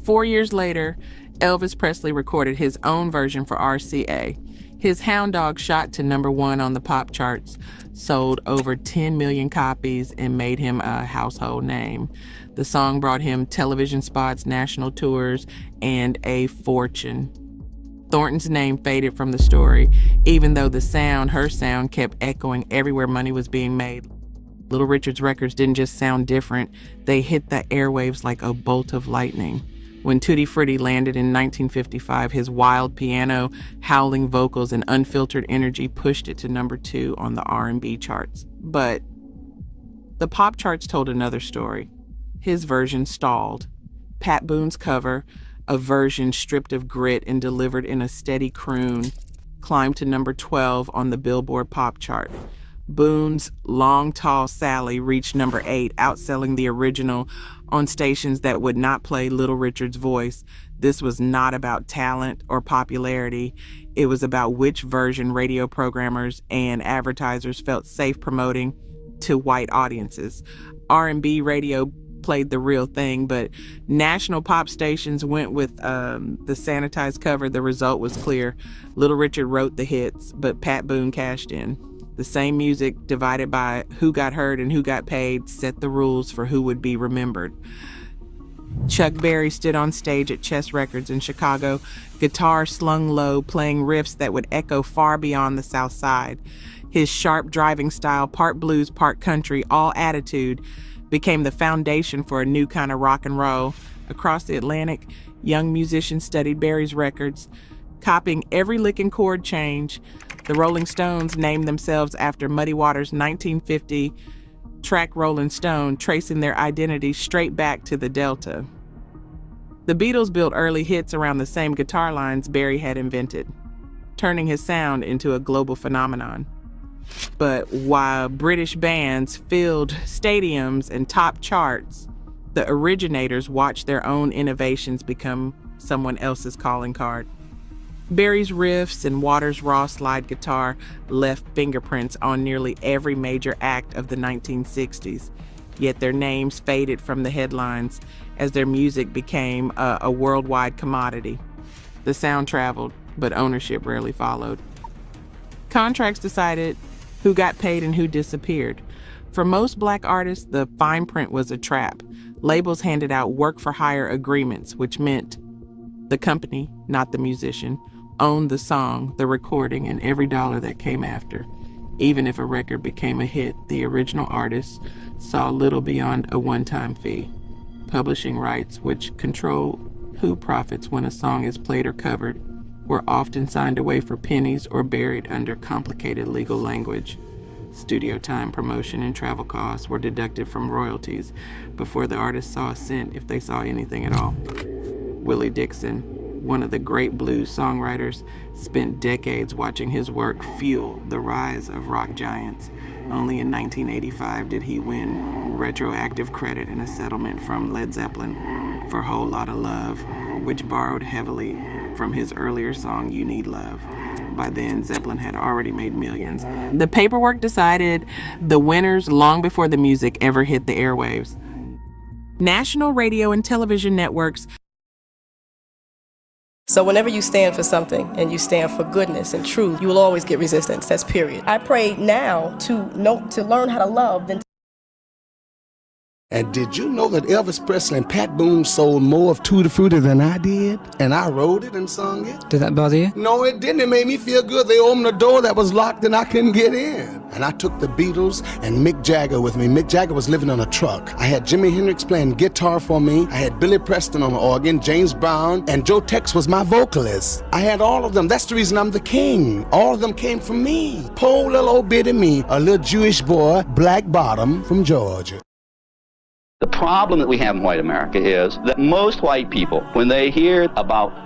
4 years later, Elvis Presley recorded his own version for RCA. His Hound Dog shot to #1 on the pop charts, sold over 10 million copies, and made him a household name. The song brought him television spots, national tours, and a fortune. Thornton's name faded from the story, even though the sound, her sound, kept echoing everywhere money was being made. Little Richard's records didn't just sound different, they hit the airwaves like a bolt of lightning. When Tutti Frutti landed in 1955, his wild piano, howling vocals, and unfiltered energy pushed it to #2 on the R&B charts. But the pop charts told another story. His version stalled. Pat Boone's cover, a version stripped of grit and delivered in a steady croon, climbed to #12 on the Billboard pop chart. Boone's Long Tall Sally reached #8, outselling the original on stations that would not play Little Richard's voice. This was not about talent or popularity. It was about which version radio programmers and advertisers felt safe promoting to white audiences. R&B radio played the real thing, but national pop stations went with the sanitized cover. The result was clear. Little Richard wrote the hits, but Pat Boone cashed in. The same music, divided by who got heard and who got paid, set the rules for who would be remembered. Chuck Berry stood on stage at Chess Records in Chicago, guitar slung low, playing riffs that would echo far beyond the South Side. His sharp driving style, part blues, part country, all attitude, became the foundation for a new kind of rock and roll. Across the Atlantic, young musicians studied Berry's records, copying every lick and chord change. The Rolling Stones named themselves after Muddy Waters' 1950 track Rolling Stone, tracing their identity straight back to the Delta. The Beatles built early hits around the same guitar lines Berry had invented, turning his sound into a global phenomenon. But while British bands filled stadiums and topped charts, the originators watched their own innovations become someone else's calling card. Berry's riffs and Waters' raw slide guitar left fingerprints on nearly every major act of the 1960s, yet their names faded from the headlines as their music became a worldwide commodity. The sound traveled, but ownership rarely followed. Contracts decided who got paid and who disappeared. For most Black artists, the fine print was a trap. Labels handed out work-for-hire agreements, which meant the company, not the musician, owned the song, the recording, and every dollar that came after. Even if a record became a hit, the original artist saw little beyond a one-time fee. Publishing rights, which control who profits when a song is played or covered, were often signed away for pennies or buried under complicated legal language. Studio time, promotion, and travel costs were deducted from royalties before the artist saw a cent, if they saw anything at all. Willie Dixon, one of the great blues songwriters, spent decades watching his work fuel the rise of rock giants. Only in 1985 did he win retroactive credit in a settlement from Led Zeppelin for Whole Lotta Love, which borrowed heavily from his earlier song, You Need Love. By then, Zeppelin had already made millions. The paperwork decided the winners long before the music ever hit the airwaves. National radio and television networks. So whenever you stand for something and you stand for goodness and truth, you will always get resistance. That's period. I pray now to learn how to love than. And did you know that Elvis Presley and Pat Boone sold more of Tutti Frutti than I did? And I wrote it and sung it? Did that bother you? No, it didn't. It made me feel good. They opened a door that was locked and I couldn't get in. And I took the Beatles and Mick Jagger with me. Mick Jagger was living on a truck. I had Jimi Hendrix playing guitar for me. I had Billy Preston on the organ, James Brown, and Joe Tex was my vocalist. I had all of them. That's the reason I'm the king. All of them came from me. Poor little old bitty me, a little Jewish boy, black bottom from Georgia. The problem that we have in white America is that most white people, when they hear about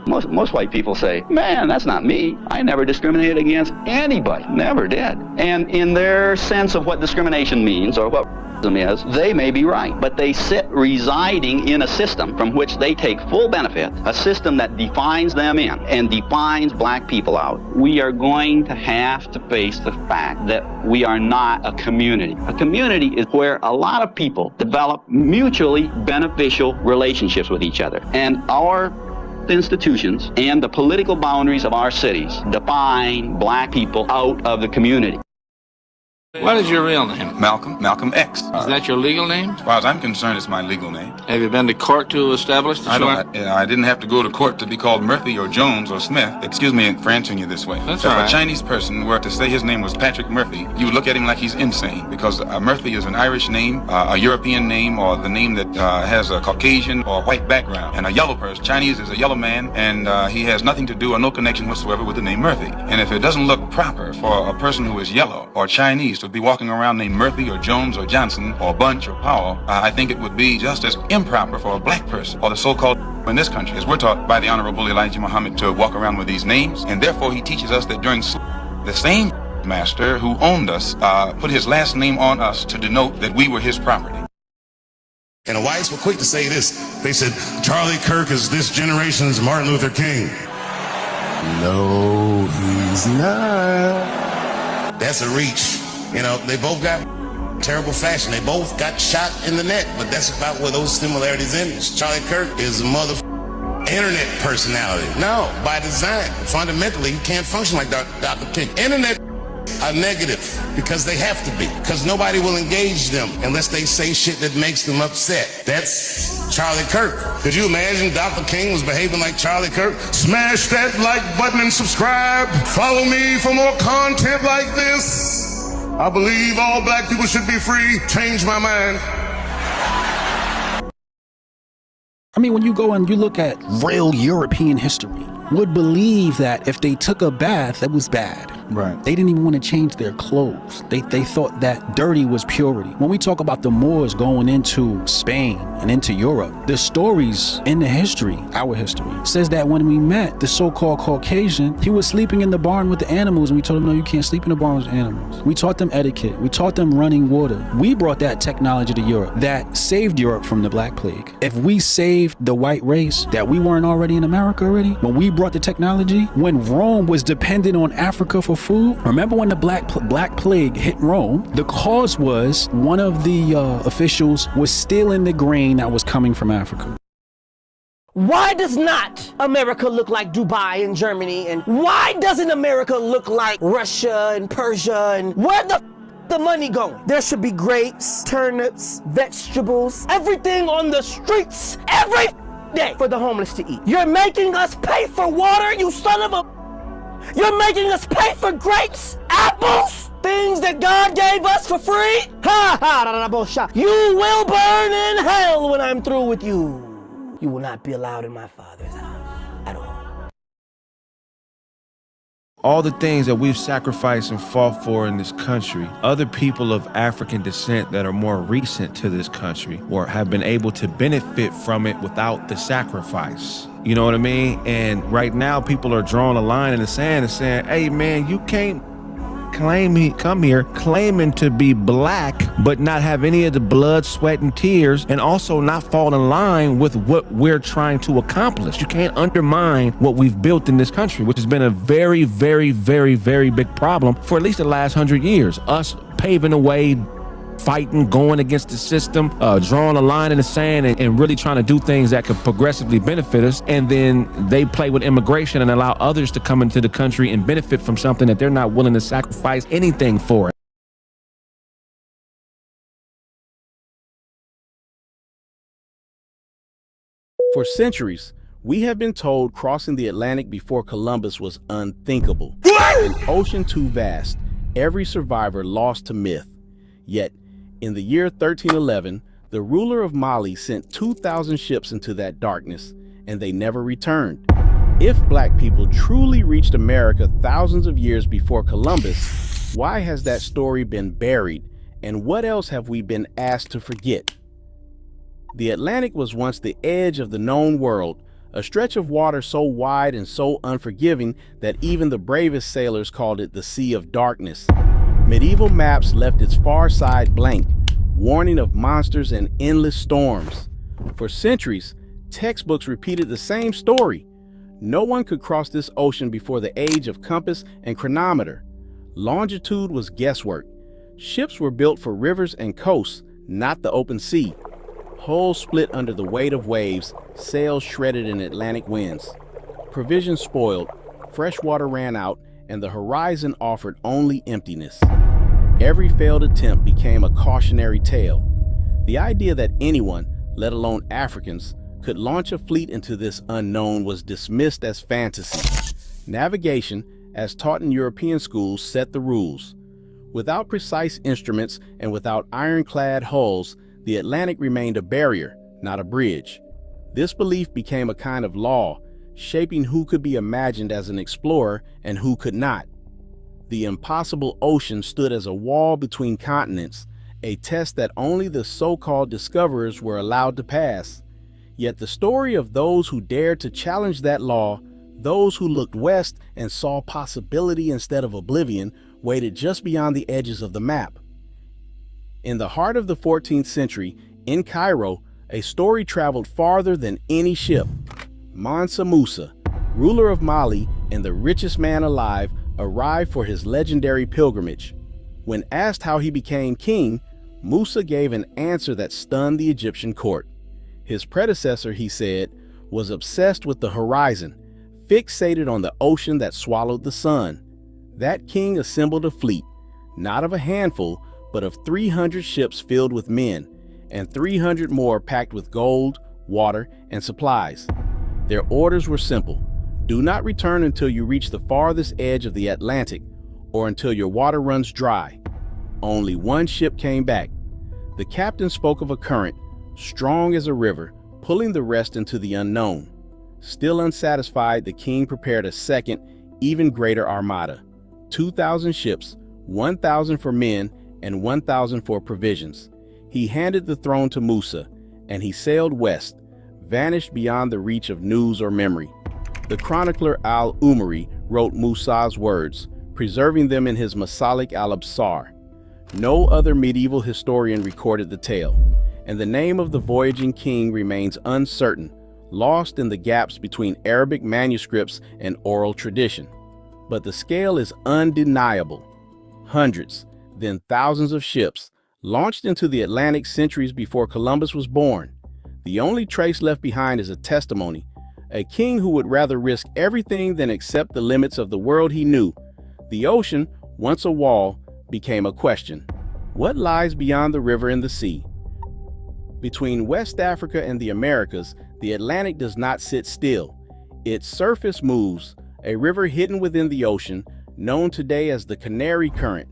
most white people say, man, that's not me. I never discriminated against anybody. Never did. And in their sense of what discrimination means or what racism is, they may be right. But they sit residing in a system from which they take full benefit, a system that defines them in and defines black people out. We are going to have to face the fact that we are not a community. A community is where a lot of people develop mutually beneficial relationships with each other. And our institutions and the political boundaries of our cities define black people out of the community. What is your real name? Malcolm X. Is that your legal name? As far as I'm concerned, it's my legal name. Have you been to court to establish this? I didn't have to go to court to be called Murphy or Jones or Smith. Excuse me for answering you this way. That's if all right. a Chinese person were to say his name was Patrick Murphy, you would look at him like he's insane, because Murphy is an Irish name, a European name, or the name that has a Caucasian or white background. And a yellow person, Chinese is a yellow man, and he has nothing to do or no connection whatsoever with the name Murphy. And if it doesn't look proper for a person who is yellow or Chinese to be walking around named Murphy or Jones or Johnson or Bunch or Powell, I think it would be just as improper for a black person or the so-called in this country, as we're taught by the Honorable Elijah Muhammad to walk around with these names. And therefore he teaches us that during the same master who owned us put his last name on us to denote that we were his property. And the whites were quick to say this. They said, Charlie Kirk is this generation's Martin Luther King. No, he's not. That's a reach. You know, they both got terrible fashion. They both got shot in the neck, but that's about where those similarities end. Charlie Kirk is a internet personality. No, by design. Fundamentally, you can't function like Dr. King. Internet are negative because they have to be, because nobody will engage them unless they say shit that makes them upset. That's Charlie Kirk. Could you imagine Dr. King was behaving like Charlie Kirk? Smash that like button and subscribe. Follow me for more content like this. I believe all black people should be free. Change my mind. I mean, when you go and you look at real European history, would believe that if they took a bath, that was bad. Right. They didn't even want to change their clothes. They thought that dirty was purity. When we talk about the Moors going into Spain and into Europe, the stories in the history, our history, says that when we met the so-called Caucasian, he was sleeping in the barn with the animals, and we told him, no, you can't sleep in the barn with animals. We taught them etiquette. We taught them running water. We brought that technology to Europe that saved Europe from the Black Plague. If we saved the white race, that we weren't already in America already, when we brought the technology, when Rome was dependent on Africa for food. Remember when the Black Plague hit Rome? The cause was one of the officials was stealing the grain that was coming from Africa. Why does not America look like Dubai and Germany? And why doesn't America look like Russia and Persia? And where the money going? There should be grapes, turnips, vegetables, everything on the streets every day for the homeless to eat. You're making us pay for water, you son of a... You're making us pay for grapes, apples, things that God gave us for free? Ha ha! You will burn in hell when I'm through with you. You will not be allowed in my Father's house at all. All the things that we've sacrificed and fought for in this country, other people of African descent that are more recent to this country or have been able to benefit from it without the sacrifice. You know what I mean? And right now people are drawing a line in the sand and saying, hey man, you can't come here claiming to be black, but not have any of the blood, sweat, and tears, and also not fall in line with what we're trying to accomplish. You can't undermine what we've built in this country, which has been a very, very, very, very big problem for at least the last 100 years. Us paving the way, fighting, going against the system, drawing a line in the sand and really trying to do things that could progressively benefit us. And then they play with immigration and allow others to come into the country and benefit from something that they're not willing to sacrifice anything for. For centuries, we have been told crossing the Atlantic before Columbus was unthinkable. An ocean too vast, every survivor lost to myth. Yet, in the year 1311, the ruler of Mali sent 2,000 ships into that darkness, and they never returned. If black people truly reached America thousands of years before Columbus, why has that story been buried, and what else have we been asked to forget? The Atlantic was once the edge of the known world, a stretch of water so wide and so unforgiving that even the bravest sailors called it the Sea of Darkness. Medieval maps left its far side blank, warning of monsters and endless storms. For centuries, textbooks repeated the same story. No one could cross this ocean before the age of compass and chronometer. Longitude was guesswork. Ships were built for rivers and coasts, not the open sea. Hulls split under the weight of waves, sails shredded in Atlantic winds. Provisions spoiled, fresh water ran out, and the horizon offered only emptiness. Every failed attempt became a cautionary tale. The idea that anyone, let alone Africans, could launch a fleet into this unknown was dismissed as fantasy. Navigation, as taught in European schools, set the rules. Without precise instruments and without ironclad hulls, the Atlantic remained a barrier, not a bridge. This belief became a kind of law, shaping who could be imagined as an explorer and who could not. The impossible ocean stood as a wall between continents, a test that only the so-called discoverers were allowed to pass. Yet the story of those who dared to challenge that law, those who looked west and saw possibility instead of oblivion, waited just beyond the edges of the map. In the heart of the 14th century, in Cairo, a story traveled farther than any ship. Mansa Musa, ruler of Mali and the richest man alive, arrived for his legendary pilgrimage. When asked how he became king, Musa gave an answer that stunned the Egyptian court. His predecessor, he said, was obsessed with the horizon, fixated on the ocean that swallowed the sun. That king assembled a fleet, not of a handful, but of 300 ships filled with men, and 300 more packed with gold, water, and supplies. Their orders were simple. Do not return until you reach the farthest edge of the Atlantic, or until your water runs dry. Only one ship came back. The captain spoke of a current, strong as a river, pulling the rest into the unknown. Still unsatisfied, the king prepared a second, even greater armada. 2,000 ships, 1,000 for men, and 1,000 for provisions. He handed the throne to Musa, and he sailed west, vanished beyond the reach of news or memory. The chronicler Al-Umari wrote Musa's words, preserving them in his Masalik al-Absar. No other medieval historian recorded the tale, and the name of the voyaging king remains uncertain, lost in the gaps between Arabic manuscripts and oral tradition. But the scale is undeniable. Hundreds, then thousands of ships, launched into the Atlantic centuries before Columbus was born. The only trace left behind is a testimony, a king who would rather risk everything than accept the limits of the world he knew. The ocean, once a wall, became a question. What lies beyond the river and the sea? Between West Africa and the Americas, the Atlantic does not sit still. Its surface moves, a river hidden within the ocean, known today as the Canary Current.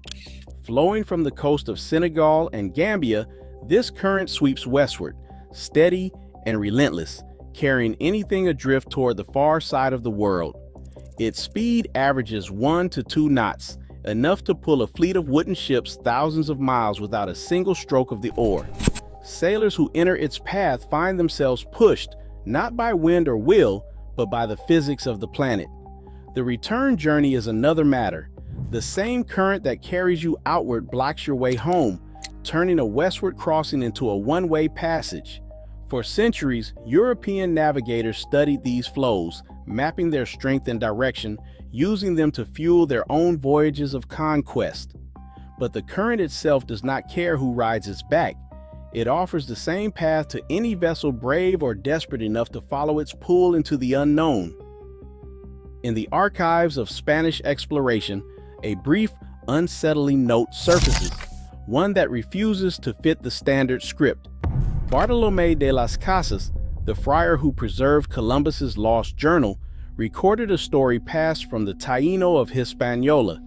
Flowing from the coast of Senegal and Gambia, this current sweeps westward, steady and relentless, carrying anything adrift toward the far side of the world. Its speed averages 1 to 2 knots, enough to pull a fleet of wooden ships thousands of miles without a single stroke of the oar. Sailors who enter its path find themselves pushed, not by wind or will, but by the physics of the planet. The return journey is another matter. The same current that carries you outward blocks your way home, turning a westward crossing into a one-way passage. For centuries, European navigators studied these flows, mapping their strength and direction, using them to fuel their own voyages of conquest. But the current itself does not care who rides its back. It offers the same path to any vessel brave or desperate enough to follow its pull into the unknown. In the archives of Spanish exploration, a brief, unsettling note surfaces, one that refuses to fit the standard script. Bartolomé de las Casas, the friar who preserved Columbus's lost journal, recorded a story passed from the Taíno of Hispaniola.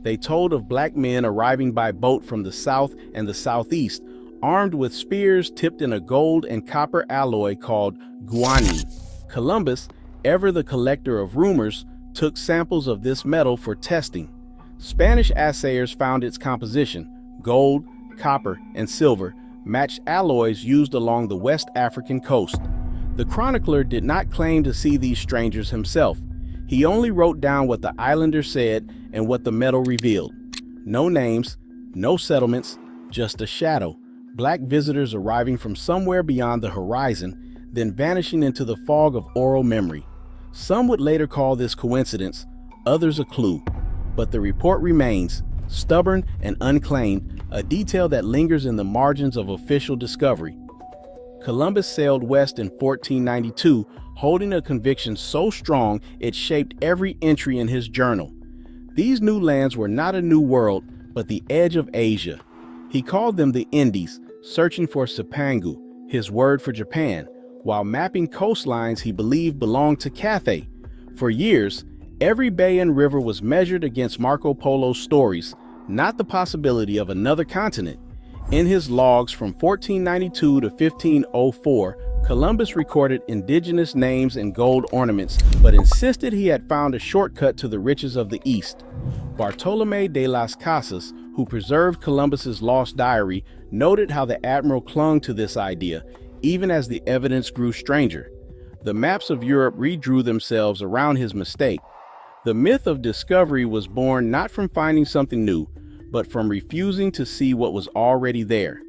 They told of black men arriving by boat from the south and the southeast, armed with spears tipped in a gold and copper alloy called guanine. Columbus, ever the collector of rumors, took samples of this metal for testing. Spanish assayers found its composition, gold, copper, and silver, matched alloys used along the West African coast. The chronicler did not claim to see these strangers himself. He only wrote down what the islanders said and what the metal revealed. No names, no settlements, just a shadow. Black visitors arriving from somewhere beyond the horizon, then vanishing into the fog of oral memory. Some would later call this coincidence, others a clue. But the report remains, stubborn and unclaimed, a detail that lingers in the margins of official discovery. Columbus sailed west in 1492, holding a conviction so strong it shaped every entry in his journal. These new lands were not a new world, but the edge of Asia. He called them the Indies, searching for Cipangu, his word for Japan, while mapping coastlines he believed belonged to Cathay. For years, every bay and river was measured against Marco Polo's stories, not the possibility of another continent. In his logs from 1492 to 1504, Columbus recorded indigenous names and gold ornaments, but insisted he had found a shortcut to the riches of the East. Bartolomé de las Casas, who preserved Columbus's lost diary, noted how the admiral clung to this idea, even as the evidence grew stranger. The maps of Europe redrew themselves around his mistake. The myth of discovery was born not from finding something new, but from refusing to see what was already there.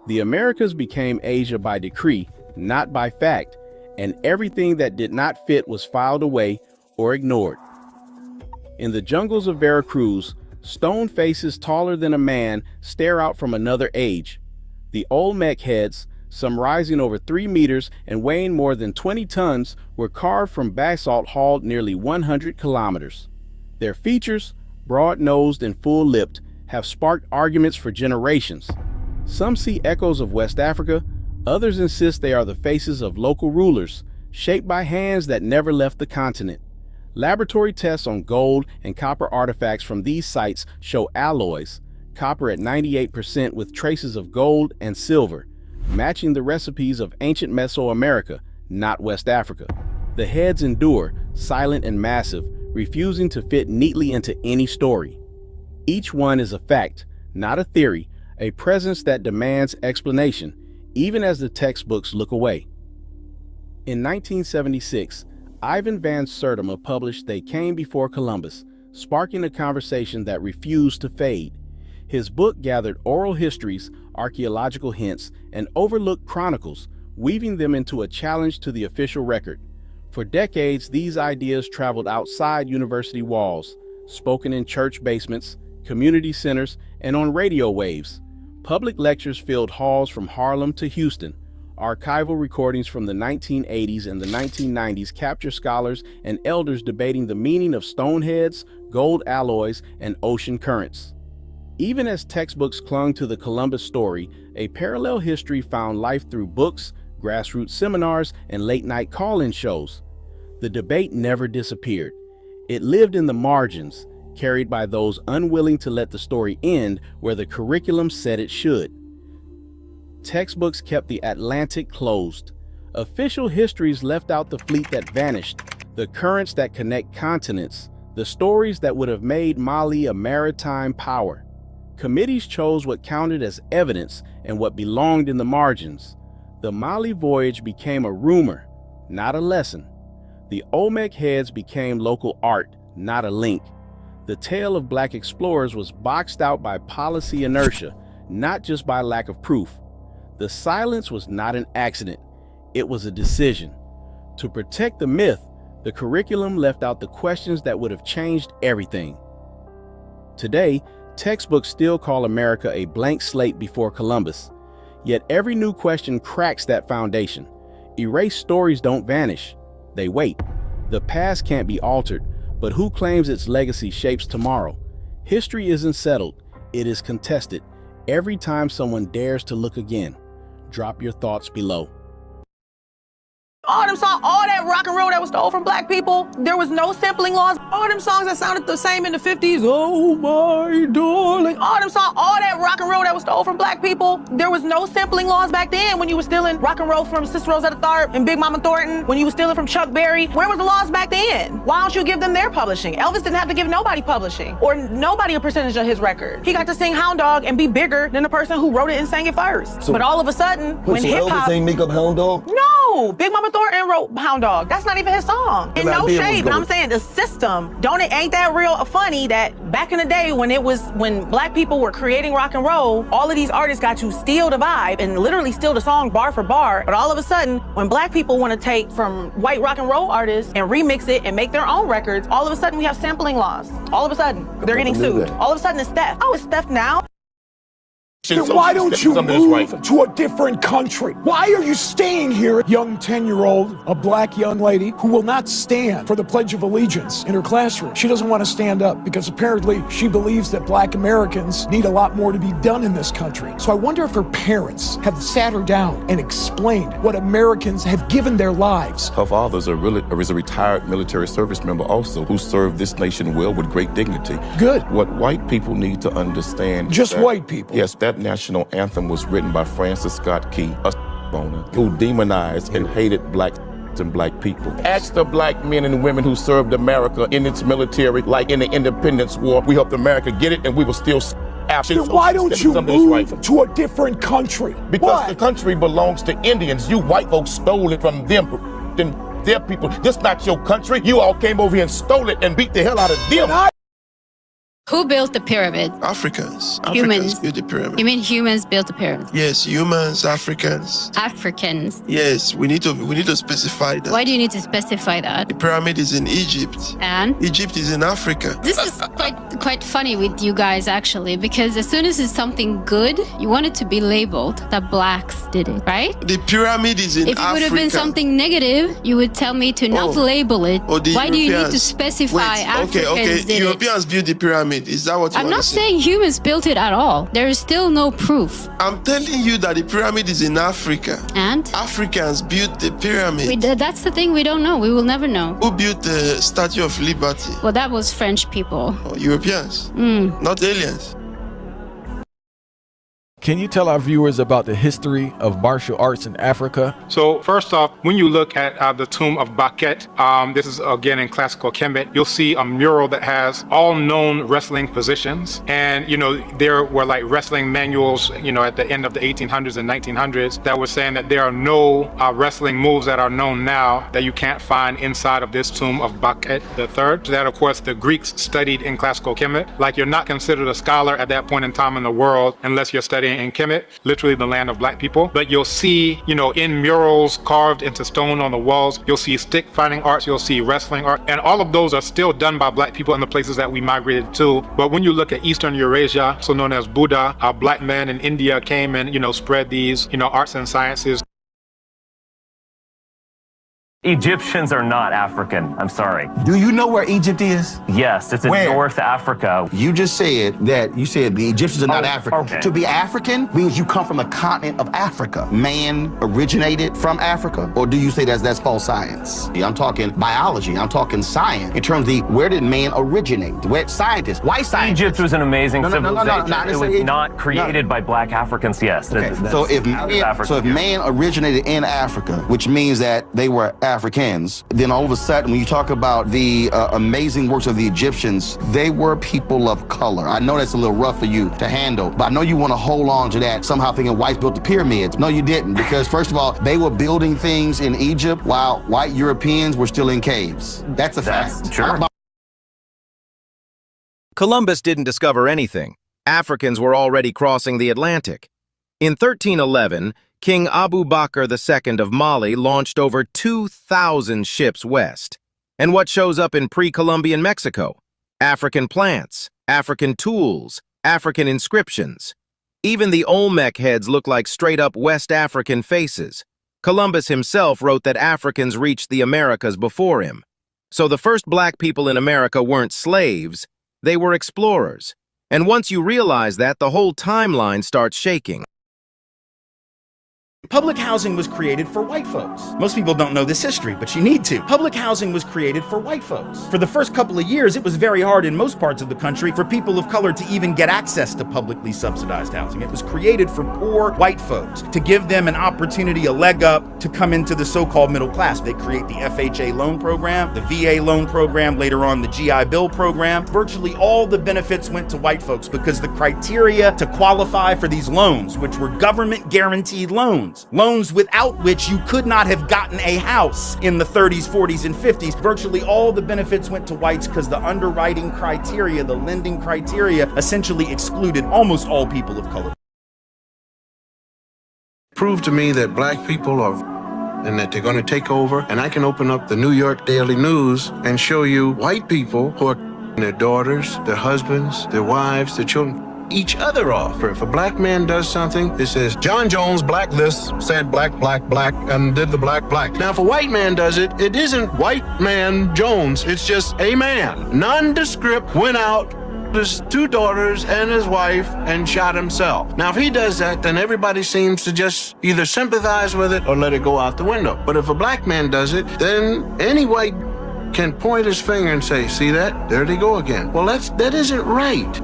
The Americas became Asia by decree, not by fact, and everything that did not fit was filed away or ignored. In the jungles of Veracruz, stone faces taller than a man stare out from another age. The Olmec heads, some rising over 3 meters and weighing more than 20 tons, were carved from basalt hauled nearly 100 kilometers. Their features, broad-nosed and full-lipped, have sparked arguments for generations. Some see echoes of West Africa, others insist they are the faces of local rulers, shaped by hands that never left the continent. Laboratory tests on gold and copper artifacts from these sites show alloys, copper at 98% with traces of gold and silver, matching the recipes of ancient Mesoamerica, not West Africa. The heads endure, silent and massive, refusing to fit neatly into any story. Each one is a fact, not a theory, a presence that demands explanation, even as the textbooks look away. In 1976, Ivan van Sertima published They Came Before Columbus, sparking a conversation that refused to fade. His book gathered oral histories, archaeological hints, and overlooked chronicles, weaving them into a challenge to the official record. For decades, these ideas traveled outside university walls, spoken in church basements, community centers, and on radio waves. Public lectures filled halls from Harlem to Houston. Archival recordings from the 1980s and the 1990s capture scholars and elders debating the meaning of stone heads, gold alloys, and ocean currents. Even as textbooks clung to the Columbus story, a parallel history found life through books, grassroots seminars, and late-night call-in shows. The debate never disappeared. It lived in the margins, carried by those unwilling to let the story end where the curriculum said it should. Textbooks kept the Atlantic closed. Official histories left out the fleet that vanished, the currents that connect continents, the stories that would have made Mali a maritime power. Committees chose what counted as evidence and what belonged in the margins. The Mali voyage became a rumor, not a lesson. The Olmec heads became local art, not a link. The tale of Black explorers was boxed out by policy inertia, not just by lack of proof. The silence was not an accident, it was a decision. To protect the myth, the curriculum left out the questions that would have changed everything. Today, textbooks still call America a blank slate before Columbus. Yet every new question cracks that foundation. Erased stories don't vanish, they wait. The past can't be altered, but who claims its legacy shapes tomorrow? History isn't settled, it is contested. Every time someone dares to look again. Drop your thoughts below. All them songs, all that rock and roll that was stole from black people, there was no sampling laws. All them songs that sounded the same in the 50s, oh my darling. All them songs, all that rock and roll that was stole from black people, there was no sampling laws back then when you were stealing rock and roll from Sister Rosetta Tharpe and Big Mama Thornton, when you were stealing from Chuck Berry. Where was the laws back then? Why don't you give them their publishing? Elvis didn't have to give nobody publishing or nobody a percentage of his record. He got to sing Hound Dog and be bigger than the person who wrote it and sang it first. But all of a sudden, when hip-hop... Elvis ain't make up Hound Dog? No! Big Mama Thornton wrote Hound Dog. That's not even his song. And no shade, but I'm saying the system, ain't that real funny that back in the day when black people were creating rock and roll, all of these artists got to steal the vibe and literally steal the song bar for bar. But all of a sudden, when black people want to take from white rock and roll artists and remix it and make their own records, all of a sudden we have sampling laws. All of a sudden, they're getting sued. All of a sudden it's theft. Oh, it's theft now? Then why don't you move to a different country? Why are you staying here? Young 10-year-old, a black young lady who will not stand for the Pledge of Allegiance in her classroom. She doesn't want to stand up because apparently she believes that black Americans need a lot more to be done in this country. So I wonder if her parents have sat her down and explained what Americans have given their lives. Her father is a retired military service member also who served this nation well with great dignity. Good. What white people need to understand... Just white people? Yes, that national anthem was written by Francis Scott Key, a owner who demonized and hated blacks and black people. Ask the black men and women who served America in its military, like in the Independence War. We helped America get it, and we were still after. Then why don't you move to a different country? Because the country belongs to Indians. You white folks stole it from them, then their people. This not your country. You all came over here and stole it and beat the hell out of them. Who built the pyramid? Africans. Humans. Africans built the pyramid. You mean humans built the pyramid? Yes, humans, Africans. Africans. Yes, we need to specify that. Why do you need to specify that? The pyramid is in Egypt. And? Egypt is in Africa. This is quite funny with you guys, actually, because as soon as it's something good, you want it to be labeled that blacks did it, right? The pyramid is in Africa. If it would have been something negative, you would tell me to not label it. Why do you need to specify Africans did Europeans built the pyramid. Is that what you I'm want not to say? saying humans built it at all. There is still no proof. I'm telling you that the pyramid is in Africa. And? Africans built the pyramid. That's the thing we don't know. We will never know. Who built the Statue of Liberty? Well, that was French people. Europeans, not aliens. Can you tell our viewers about the history of martial arts in Africa? So first off, when you look at the tomb of Baket, this is again in classical Kemet, you'll see a mural that has all known wrestling positions. And, there were like wrestling manuals, at the end of the 1800s and 1900s that were saying that there are no wrestling moves that are known now that you can't find inside of this tomb of Baket III. That, of course, the Greeks studied in classical Kemet. Like, you're not considered a scholar at that point in time in the world unless you're studying in Kemet, literally the land of black people. But you'll see, in murals carved into stone on the walls, you'll see stick fighting arts, you'll see wrestling art, and all of those are still done by black people in the places that we migrated to. But when you look at Eastern Eurasia, so known as Buddha, black men in India came and, spread these, arts and sciences. Egyptians are not African. I'm sorry. Do you know where Egypt is? Yes, it's in North Africa. You just said that the Egyptians are not African. Okay. To be African means you come from the continent of Africa. Man originated from Africa, or do you say that's false science? I'm talking biology. I'm talking science. In terms of where did man originate? Where scientists, white scientists. Egypt was an amazing civilization. No, it was not created by black Africans. Yes. Okay. So if man originated in Africa, which means that they were Africans, then all of a sudden when you talk about the amazing works of the Egyptians, they were people of color. I know that's a little rough for you to handle, but I know you want to hold on to that, somehow thinking whites built the pyramids. No, you didn't, because first of all, they were building things in Egypt while white Europeans were still in caves. That's a fact. Sure. Columbus didn't discover anything. Africans were already crossing the Atlantic. In 1311, King Abu Bakr II of Mali launched over 2,000 ships west. And what shows up in pre-Columbian Mexico? African plants, African tools, African inscriptions. Even the Olmec heads look like straight-up West African faces. Columbus himself wrote that Africans reached the Americas before him. So the first black people in America weren't slaves, they were explorers. And once you realize that, the whole timeline starts shaking. Public housing was created for white folks. Most people don't know this history, but you need to. Public housing was created for white folks. For the first couple of years, it was very hard in most parts of the country for people of color to even get access to publicly subsidized housing. It was created for poor white folks, to give them an opportunity, a leg up, to come into the so-called middle class. They create the FHA loan program, the VA loan program, later on the GI Bill program. Virtually all the benefits went to white folks because the criteria to qualify for these loans, which were government guaranteed loans without which you could not have gotten a house in the 30s, 40s, and 50s. Virtually all the benefits went to whites because the underwriting criteria, the lending criteria, essentially excluded almost all people of color. Prove to me that black people are, and that they're going to take over, and I can open up the New York Daily News and show you white people who are their daughters, their husbands, their wives, their children, each other off. If a black man does something, it says, John Jones blacklist said black, and did the black. Now, if a white man does it, it isn't white man Jones, it's just a man. Nondescript went out, his two daughters and his wife, and shot himself. Now, if he does that, then everybody seems to just either sympathize with it or let it go out the window. But if a black man does it, then any white can point his finger and say, see that? There they go again. Well, that isn't right.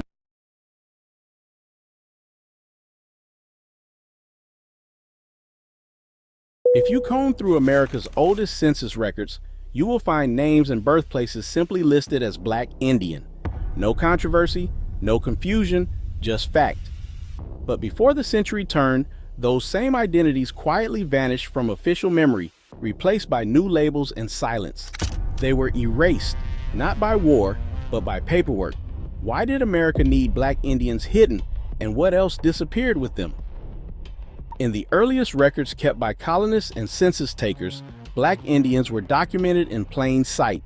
If you comb through America's oldest census records, you will find names and birthplaces simply listed as Black Indian. No controversy, no confusion, just fact. But before the century turned, those same identities quietly vanished from official memory, replaced by new labels and silence. They were erased, not by war, but by paperwork. Why did America need black Indians hidden, and what else disappeared with them? In the earliest records kept by colonists and census takers, black Indians were documented in plain sight.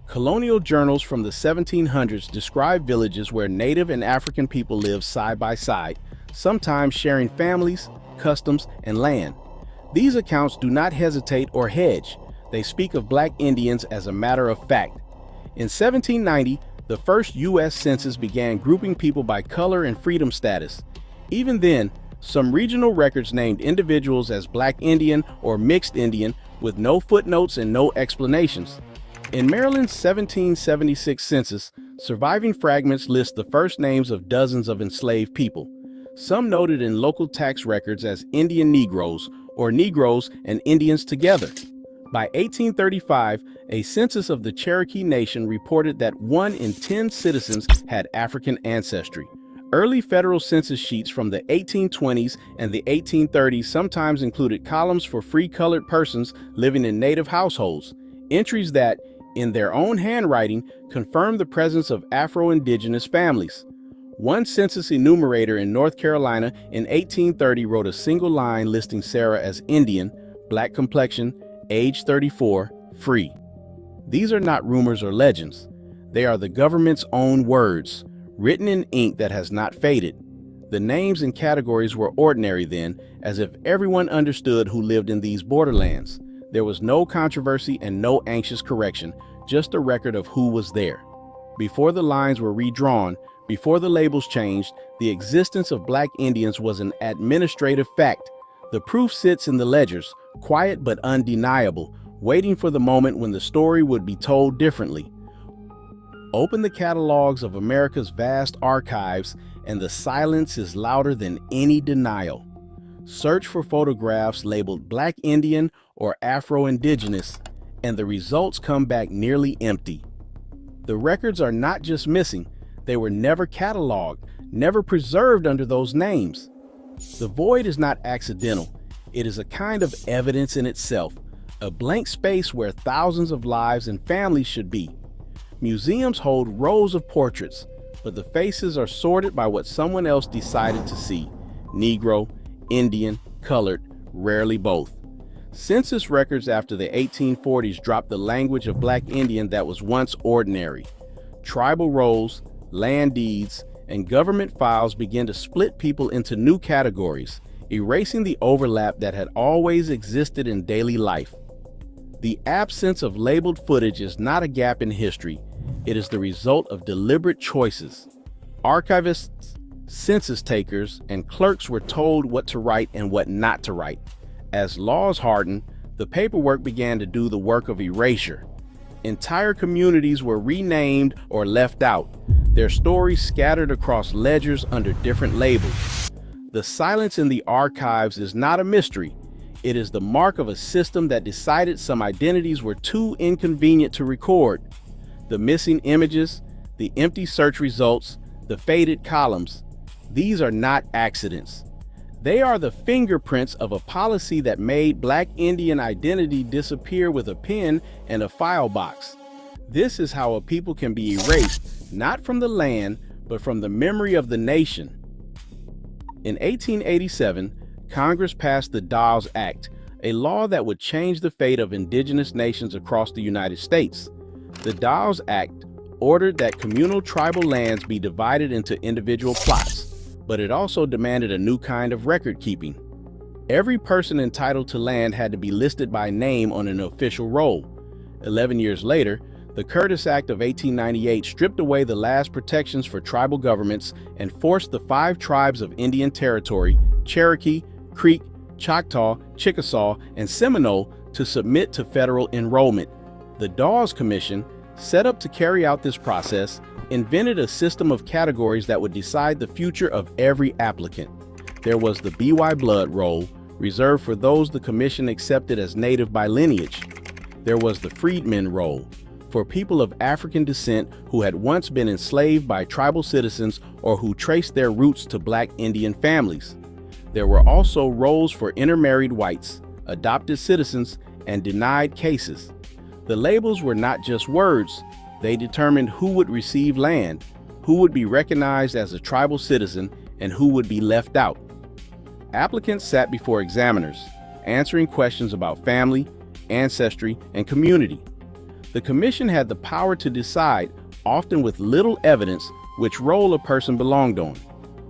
Colonial journals from the 1700s describe villages where Native and African people lived side by side, sometimes sharing families, customs, and land. These accounts do not hesitate or hedge. They speak of black Indians as a matter of fact. In 1790, the first U.S. census began grouping people by color and freedom status. Even then, some regional records named individuals as Black Indian or Mixed Indian with no footnotes and no explanations. In Maryland's 1776 census, surviving fragments list the first names of dozens of enslaved people, some noted in local tax records as Indian Negroes or Negroes and Indians together. By 1835, a census of the Cherokee Nation reported that 1 in 10 citizens had African ancestry. Early federal census sheets from the 1820s and the 1830s sometimes included columns for free colored persons living in Native households, entries that, in their own handwriting, confirmed the presence of Afro-Indigenous families. One census enumerator in North Carolina in 1830 wrote a single line listing Sarah as Indian, black complexion, age 34, free. These are not rumors or legends. They are the government's own words, written in ink that has not faded. The names and categories were ordinary then, as if everyone understood who lived in these borderlands. There was no controversy and no anxious correction, just a record of who was there. Before the lines were redrawn, before the labels changed, the existence of black Indians was an administrative fact. The proof sits in the ledgers, quiet but undeniable, waiting for the moment when the story would be told differently. Open the catalogs of America's vast archives, and the silence is louder than any denial. Search for photographs labeled Black Indian or Afro-Indigenous, and the results come back nearly empty. The records are not just missing, they were never cataloged, never preserved under those names. The void is not accidental. It is a kind of evidence in itself, a blank space where thousands of lives and families should be. Museums hold rows of portraits, but the faces are sorted by what someone else decided to see: Negro, Indian, colored, rarely both. Census records after the 1840s dropped the language of Black Indian that was once ordinary. Tribal roles, land deeds, and government files began to split people into new categories, erasing the overlap that had always existed in daily life. The absence of labeled footage is not a gap in history. It is the result of deliberate choices. Archivists, census takers, and clerks were told what to write and what not to write. As laws hardened, the paperwork began to do the work of erasure. Entire communities were renamed or left out, their stories scattered across ledgers under different labels. The silence in the archives is not a mystery. It is the mark of a system that decided some identities were too inconvenient to record. The missing images, the empty search results, the faded columns, these are not accidents. They are the fingerprints of a policy that made Black Indian identity disappear with a pen and a file box. This is how a people can be erased, not from the land, but from the memory of the nation. In 1887, Congress passed the Dawes Act, a law that would change the fate of indigenous nations across the United States. The Dawes Act ordered that communal tribal lands be divided into individual plots, but it also demanded a new kind of record keeping. Every person entitled to land had to be listed by name on an official roll. 11 years later, the Curtis Act of 1898 stripped away the last protections for tribal governments and forced the 5 tribes of Indian Territory, Cherokee, Creek, Choctaw, Chickasaw, and Seminole, to submit to federal enrollment. The Dawes Commission, set up to carry out this process, invented a system of categories that would decide the future of every applicant. There was the BY Blood roll, reserved for those the commission accepted as native by lineage. There was the Freedmen roll, for people of African descent who had once been enslaved by tribal citizens or who traced their roots to Black Indian families. There were also rolls for intermarried whites, adopted citizens, and denied cases. The labels were not just words. They determined who would receive land, who would be recognized as a tribal citizen and who would be left out. Applicants sat before examiners, answering questions about family, ancestry, and community. The commission had the power to decide, often with little evidence, which role a person belonged on.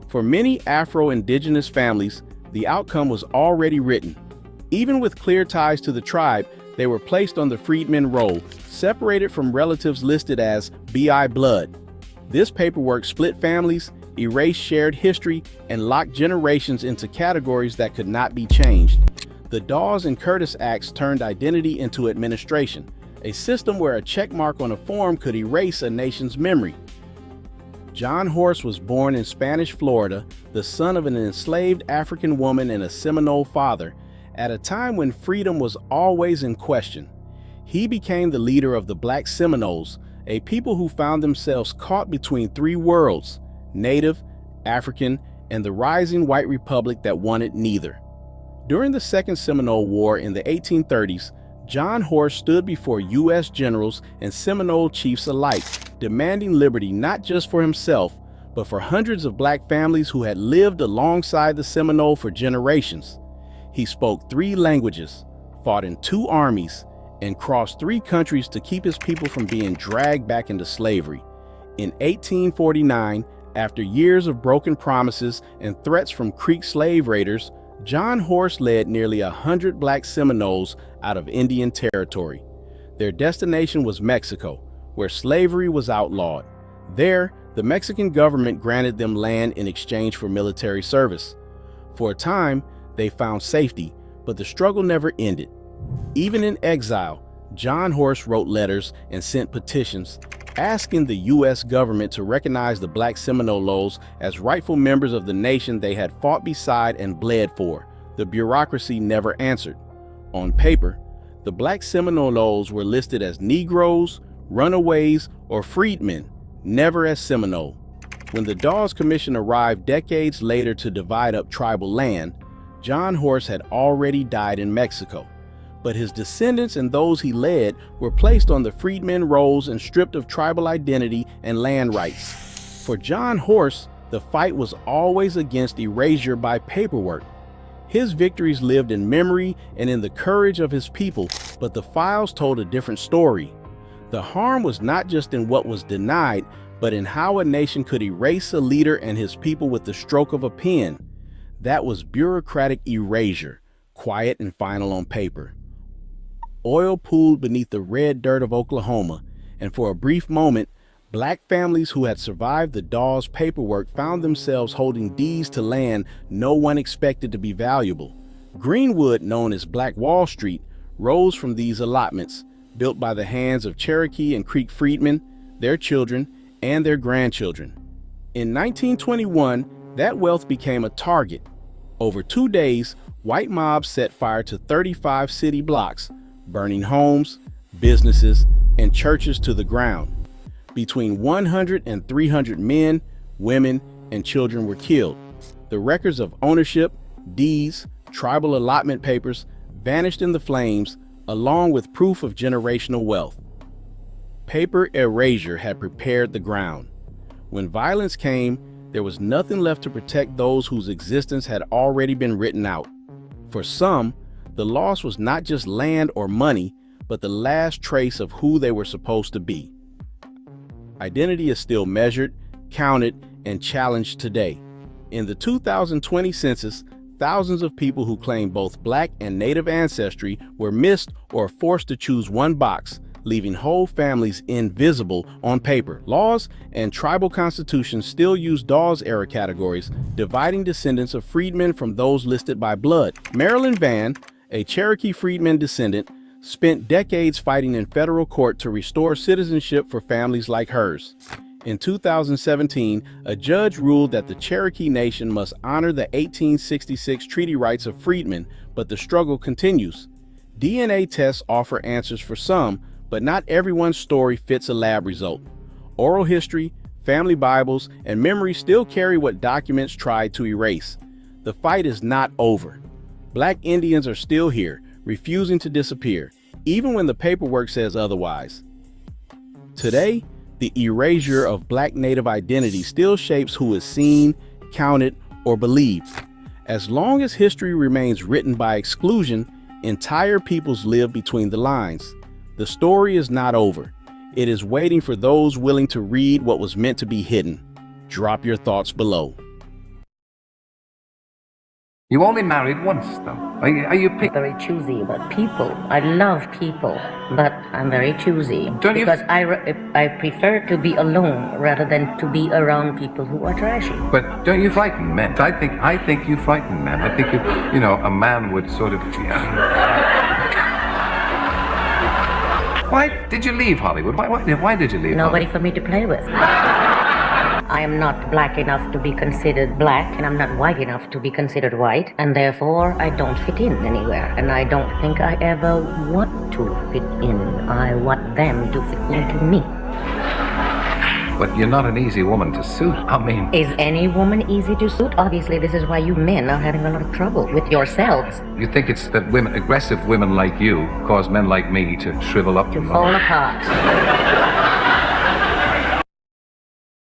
For many Afro-Indigenous families, the outcome was already written. Even with clear ties to the tribe, they were placed on the freedmen roll, separated from relatives listed as BI blood. This paperwork split families, erased shared history, and locked generations into categories that could not be changed. The Dawes and Curtis Acts turned identity into administration, a system where a check mark on a form could erase a nation's memory. John Horse was born in Spanish Florida, the son of an enslaved African woman and a Seminole father, at a time when freedom was always in question. He became the leader of the Black Seminoles, a people who found themselves caught between three worlds, Native, African, and the rising white republic that wanted neither. During the Second Seminole War in the 1830s, John Horse stood before U.S. generals and Seminole chiefs alike, demanding liberty not just for himself, but for hundreds of black families who had lived alongside the Seminole for generations. He spoke 3 languages, fought in 2 armies, and crossed 3 countries to keep his people from being dragged back into slavery. In 1849, after years of broken promises and threats from Creek slave raiders, John Horse led nearly 100 black Seminoles out of Indian Territory. Their destination was Mexico, where slavery was outlawed. There, the Mexican government granted them land in exchange for military service. For a time, they found safety, but the struggle never ended. Even in exile, John Horse wrote letters and sent petitions asking the U.S. government to recognize the black Seminoles as rightful members of the nation they had fought beside and bled for. The bureaucracy never answered. On paper, the black Seminoles were listed as Negroes, runaways, or freedmen, never as Seminole. When the Dawes Commission arrived decades later to divide up tribal land, John Horse had already died in Mexico, but his descendants and those he led were placed on the freedmen rolls and stripped of tribal identity and land rights. For John Horse, the fight was always against erasure by paperwork. His victories lived in memory and in the courage of his people, but the files told a different story. The harm was not just in what was denied, but in how a nation could erase a leader and his people with the stroke of a pen. That was bureaucratic erasure, quiet and final on paper. Oil pooled beneath the red dirt of Oklahoma, and for a brief moment, black families who had survived the Dawes paperwork found themselves holding deeds to land no one expected to be valuable. Greenwood, known as Black Wall Street, rose from these allotments, built by the hands of Cherokee and Creek freedmen, their children, and their grandchildren. In 1921, that wealth became a target. Over 2 days, white mobs set fire to 35 city blocks, burning homes, businesses, and churches to the ground. Between 100 and 300 men, women, and children were killed. The records of ownership, deeds, tribal allotment papers vanished in the flames, along with proof of generational wealth. Paper erasure had prepared the ground. When violence came, there was nothing left to protect those whose existence had already been written out. For some, the loss was not just land or money, but the last trace of who they were supposed to be. Identity is still measured, counted, and challenged today. In the 2020 census, thousands of people who claim both black and native ancestry were missed or forced to choose one box, leaving whole families invisible on paper. Laws and tribal constitutions still use Dawes-era categories, dividing descendants of freedmen from those listed by blood. Marilyn Vann, a Cherokee freedman descendant, spent decades fighting in federal court to restore citizenship for families like hers. In 2017, a judge ruled that the Cherokee Nation must honor the 1866 treaty rights of freedmen, but the struggle continues. DNA tests offer answers for some, but not everyone's story fits a lab result. Oral history, family Bibles, and memories still carry what documents tried to erase. The fight is not over. Black Indians are still here, refusing to disappear, even when the paperwork says otherwise. Today, The erasure of black native identity still shapes who is seen, counted, or believed. As long as history remains written by exclusion, entire peoples live between the lines. The story is not over. It is waiting for those willing to read what was meant to be hidden. Drop your thoughts below. You only married once, though. Are you very choosy about people? I love people, but I'm very choosy because I prefer to be alone rather than to be around people who are trashy. But don't you frighten men? I think you frighten men. I think you know, a man would sort of. Why did you leave Hollywood? Why did you leave? Nobody for me to play with. I am not black enough to be considered black, and I'm not white enough to be considered white, and therefore I don't fit in anywhere, and I don't think I ever want to fit in. I want them to fit into me. But you're not an easy woman to suit. I mean... Is any woman easy to suit? Obviously, this is why you men are having a lot of trouble with yourselves. You think it's that women, aggressive women like you, cause men like me to shrivel up? To fall apart.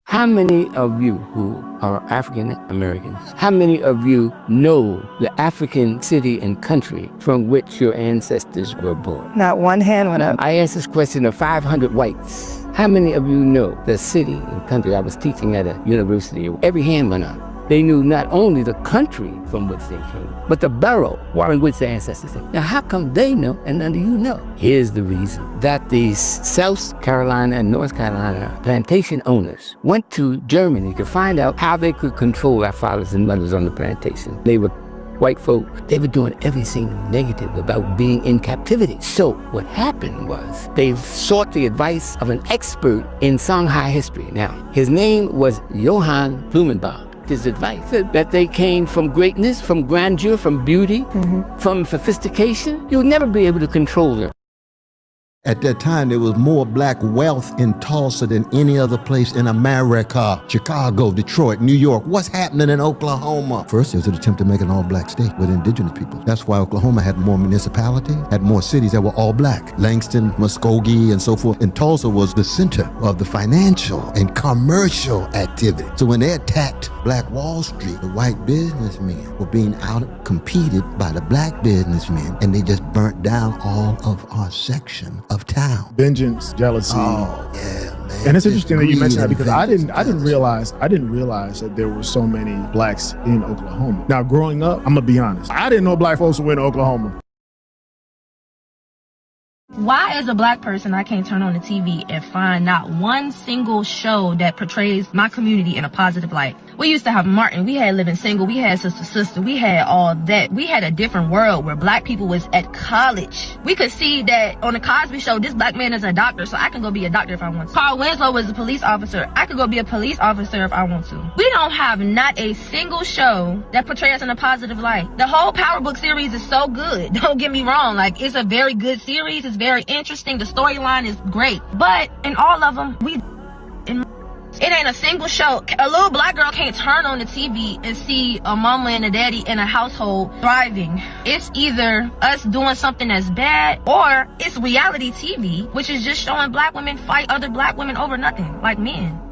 How many of you who are African Americans, how many of you know the African city and country from which your ancestors were born? Not one hand went up. I asked this question of 500 whites. How many of you know the city and country? I was teaching at a university. Every hand went up. They knew not only the country from which they came, but the borough in which their ancestors came. Now, how come they know and none of you know? Here's the reason. That the South Carolina and North Carolina plantation owners went to Germany to find out how they could control our fathers and mothers on the plantation. They were white folk. They were doing everything negative about being in captivity. So what happened was they sought the advice of an expert in Songhai history. Now, his name was Johann Blumenbach. His advice that they came from greatness, from grandeur, from beauty, from sophistication. You'll never be able to control them. At that time, there was more black wealth in Tulsa than any other place in America. Chicago, Detroit, New York. What's happening in Oklahoma? First, there was an attempt to make an all-black state with indigenous people. That's why Oklahoma had more municipalities, had more cities that were all black. Langston, Muskogee, and so forth. And Tulsa was the center of the financial and commercial activity. So when they attacked Black Wall Street, the white businessmen were being out-competed by the black businessmen, and they just burnt down all of our section of town. Vengeance, jealousy. Oh, yeah, man. And it's interesting that you mentioned that because I didn't realize that there were so many blacks in Oklahoma. Now, growing up, I'm gonna be honest, I didn't know black folks went to Oklahoma. Why, as a black person, I can't turn on the TV and find not one single show that portrays my community in a positive light? We used to have Martin, we had Living Single, we had Sister, we had all that. We had a different world where black people was at college. We could see that on the Cosby Show, this black man is a doctor, so I can go be a doctor if I want to. Carl Winslow was a police officer. I could go be a police officer if I want to. We don't have not a single show that portrays us in a positive light. The whole Power Book series is so good. Don't get me wrong. Like, it's a very good series. It's very interesting. The storyline is great. But in all of them, it ain't a single show. A little black girl can't turn on the TV and see a mama and a daddy in a household thriving. It's either us doing something that's bad or it's reality TV, which is just showing black women fight other black women over nothing, like men.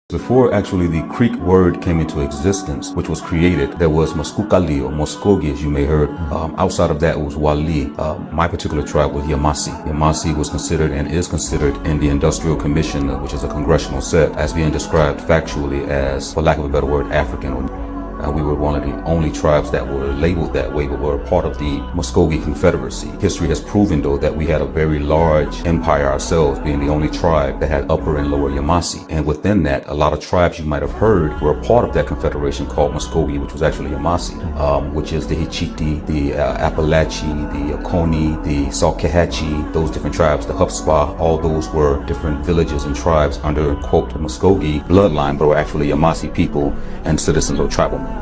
Before actually the Creek word came into existence, which was created, there was Muskukali or Muskogee, as you may heard. Outside of that, it was Wali. My particular tribe was Yamasi. Yamasi was considered and is considered in the Industrial Commission, which is a congressional set, as being described factually as, for lack of a better word, African. We were one of the only tribes that were labeled that way, but were a part of the Muskogee Confederacy. History has proven, though, that we had a very large empire ourselves, being the only tribe that had upper and lower Yamasi. And within that, a lot of tribes you might have heard were a part of that confederation called Muskogee, which was actually Yamasi, which is the Hichiti, the Appalachi, the Oconee, the Salkehatchie, those different tribes, the Hupspa, all those were different villages and tribes under, quote, the Muskogee bloodline, but were actually Yamasi people and citizens of tribal members.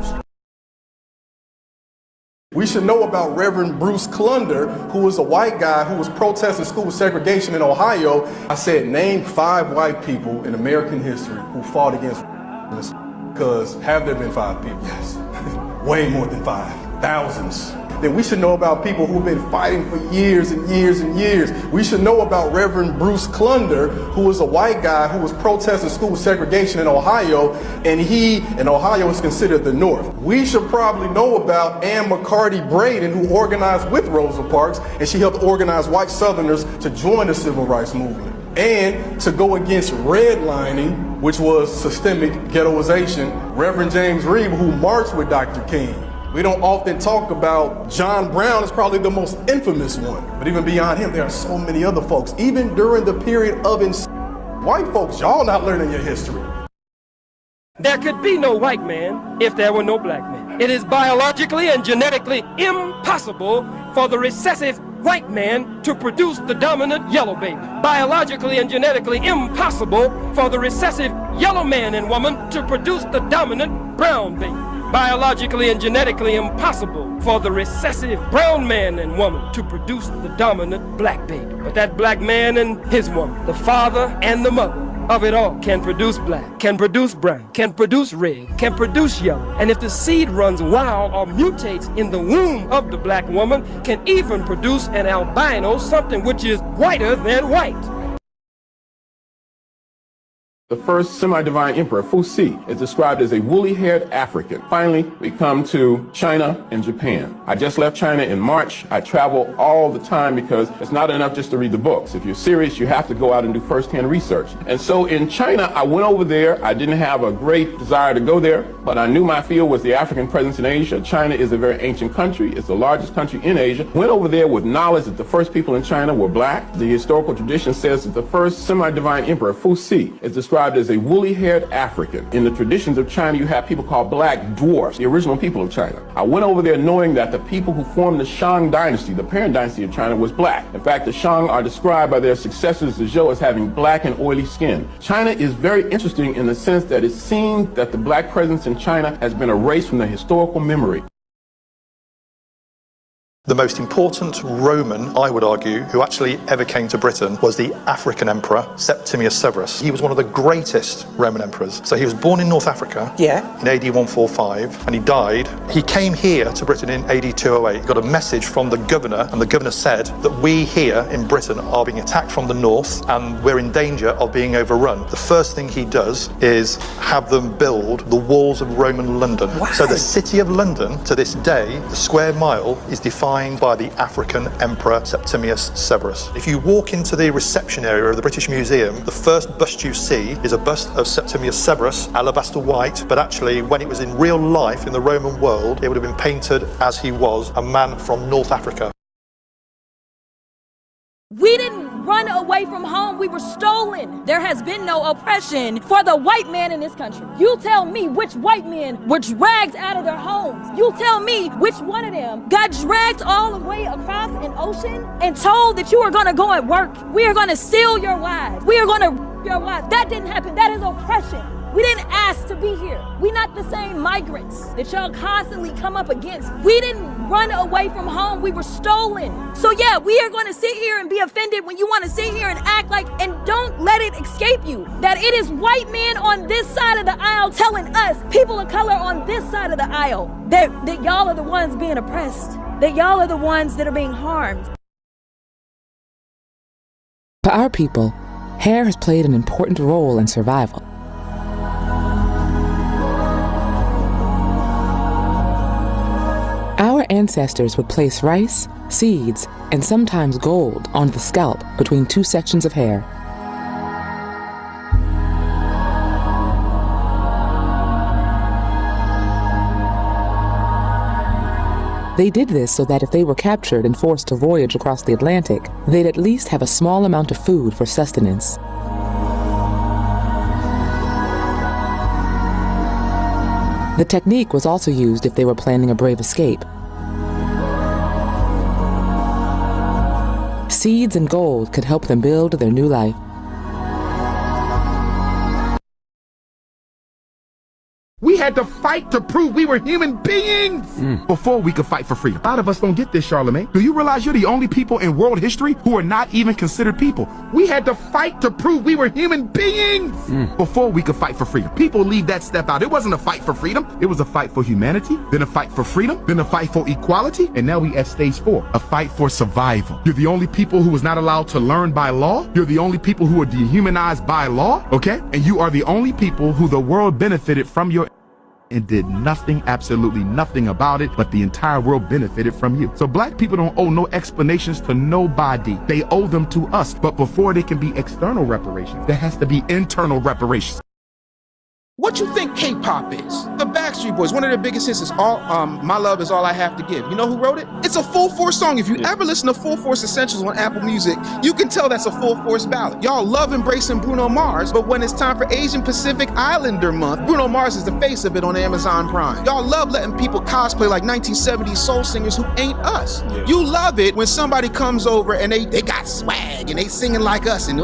We should know about Reverend Bruce Clunder, who was a white guy who was protesting school segregation in Ohio. I said, name 5 white people in American history who fought against because have there been 5 people? Yes. Way more than 5. Thousands. then we should know about people who've been fighting for years and years and years. We should know about Reverend Bruce Clunder, who was a white guy who was protesting school segregation in Ohio, and Ohio is considered the North. We should probably know about Ann McCarty Braden, who organized with Rosa Parks, and she helped organize white Southerners to join the civil rights movement and to go against redlining, which was systemic ghettoization. Reverend James Reeb, who marched with Dr. King. We don't often talk about John Brown, is probably the most infamous one. But even beyond him, there are so many other folks. Even during the period of white folks, y'all not learning your history. There could be no white man if there were no black man. It is biologically and genetically impossible for the recessive white man to produce the dominant yellow baby. Biologically and genetically impossible for the recessive yellow man and woman to produce the dominant brown baby. Biologically and genetically impossible for the recessive brown man and woman to produce the dominant black baby. But that black man and his woman, the father and the mother of it all, can produce black, can produce brown, can produce red, can produce yellow. And if the seed runs wild or mutates in the womb of the black woman, can even produce an albino, something which is whiter than white. The first semi-divine emperor, Fuxi, is described as a woolly-haired African. Finally, we come to China and Japan. I just left China in March. I travel all the time because it's not enough just to read the books. If you're serious, you have to go out and do first-hand research. And so in China, I went over there. I didn't have a great desire to go there, but I knew my field was the African presence in Asia. China is a very ancient country. It's the largest country in Asia. Went over there with knowledge that the first people in China were black. The historical tradition says that the first semi-divine emperor, Fuxi, is described as a woolly-haired African. In the traditions of China, you have people called black dwarfs, the original people of China. I went over there knowing that the people who formed the Shang dynasty, the parent dynasty of China, was black. In fact, the Shang are described by their successors, the Zhou, as having black and oily skin. China is very interesting in the sense that it seems that the black presence in China has been erased from the historical memory. The most important Roman, I would argue, who actually ever came to Britain was the African emperor, Septimius Severus. He was one of the greatest Roman emperors. So he was born in North Africa in AD 145, and he died. He came here to Britain in AD 208. He got a message from the governor, and the governor said that we here in Britain are being attacked from the north, and we're in danger of being overrun. The first thing he does is have them build the walls of Roman London. Wow. So the city of London, to this day, the square mile is defined by the African Emperor Septimius Severus. If you walk into the reception area of the British Museum, the first bust you see is a bust of Septimius Severus, alabaster white, but actually when it was in real life in the Roman world, it would have been painted as he was, a man from North Africa. We didn't run away from home, we were stolen. There has been no oppression for the white man in this country. You tell me which white men were dragged out of their homes. You tell me which one of them got dragged all the way across an ocean and told that you are gonna go at work. We are gonna steal your wives. We are gonna your wives. That didn't happen, that is oppression. We didn't ask to be here. We're not the same migrants that y'all constantly come up against. We didn't run away from home, we were stolen. So yeah, we are gonna sit here and be offended when you wanna sit here and act like, and don't let it escape you, that it is white men on this side of the aisle telling us, people of color on this side of the aisle, that y'all are the ones being oppressed, that y'all are the ones that are being harmed. For our people, hair has played an important role in survival. Our ancestors would place rice, seeds, and sometimes gold on the scalp between two sections of hair. They did this so that if they were captured and forced to voyage across the Atlantic, they'd at least have a small amount of food for sustenance. The technique was also used if they were planning a brave escape. Seeds and gold could help them build their new life. We had to fight to prove we were human beings before we could fight for freedom. A lot of us don't get this, Charlemagne. Do you realize you're the only people in world history who are not even considered people? We had to fight to prove we were human beings before we could fight for freedom. People leave that step out. It wasn't a fight for freedom. It was a fight for humanity, then a fight for freedom, then a fight for equality, and now we at stage 4, a fight for survival. You're the only people who was not allowed to learn by law. You're the only people who are dehumanized by law, okay? And you are the only people who the world benefited from your and did nothing, absolutely nothing about it, but the entire world benefited from you. So black people don't owe no explanations to nobody. They owe them to us. But before they can be external reparations, there has to be internal reparations. What you think K-pop is? The Backstreet Boys, one of their biggest hits is My Love Is All I Have to Give. You know who wrote it? It's a Full Force song. If you ever listen to Full Force Essentials on Apple Music, you can tell that's a Full Force ballad. Y'all love embracing Bruno Mars, but when it's time for Asian Pacific Islander Month, Bruno Mars is the face of it on Amazon Prime. Y'all love letting people cosplay like 1970s soul singers who ain't us. Yeah. You love it when somebody comes over and they got swag and they singing like us and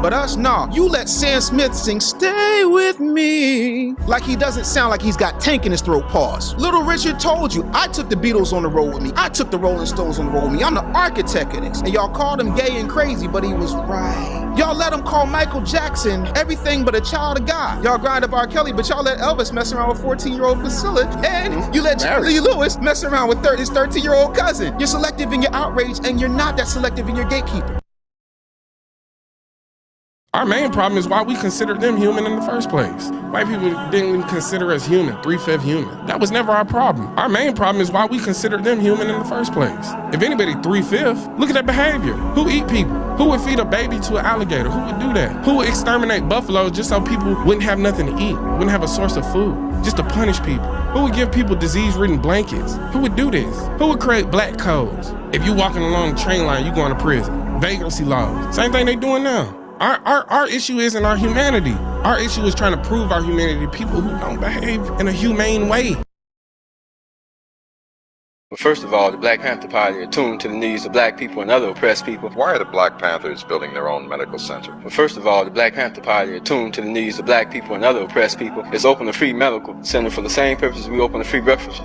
but us, nah. You let Sam Smith sing Stay With Me like he doesn't sound like he's got tank in his throat. Pause. Little Richard told you, I took the Beatles on the road with me. I took the Rolling Stones on the road with me. I'm the architect of this. And y'all called him gay and crazy, but he was right. Y'all let him call Michael Jackson everything but a child of God. Y'all grind up R. Kelly, but y'all let Elvis mess around with 14-year-old Priscilla. And you let Jerry Lee Lewis mess around with his 13-year-old cousin. You're selective in your outrage, and you're not that selective in your gatekeeper. Our main problem is why we consider them human in the first place. White people didn't even consider us human, 3/5 human. That was never our problem. Our main problem is why we consider them human in the first place. If anybody 3/5, look at their behavior. Who eat people? Who would feed a baby to an alligator? Who would do that? Who would exterminate buffaloes just so people wouldn't have nothing to eat, wouldn't have a source of food, just to punish people? Who would give people disease-ridden blankets? Who would do this? Who would create black codes? If you walking along the train line, you going to prison. Vagrancy laws. Same thing they doing now. Our issue isn't our humanity. Our issue is trying to prove our humanity to people who don't behave in a humane way. Well, first of all, the Black Panther Party are attuned to the needs of black people and other oppressed people. Why are the Black Panthers building their own medical center? Well, first of all, the Black Panther Party are attuned to the needs of black people and other oppressed people. It's open a free medical center for the same purpose we open a free breakfast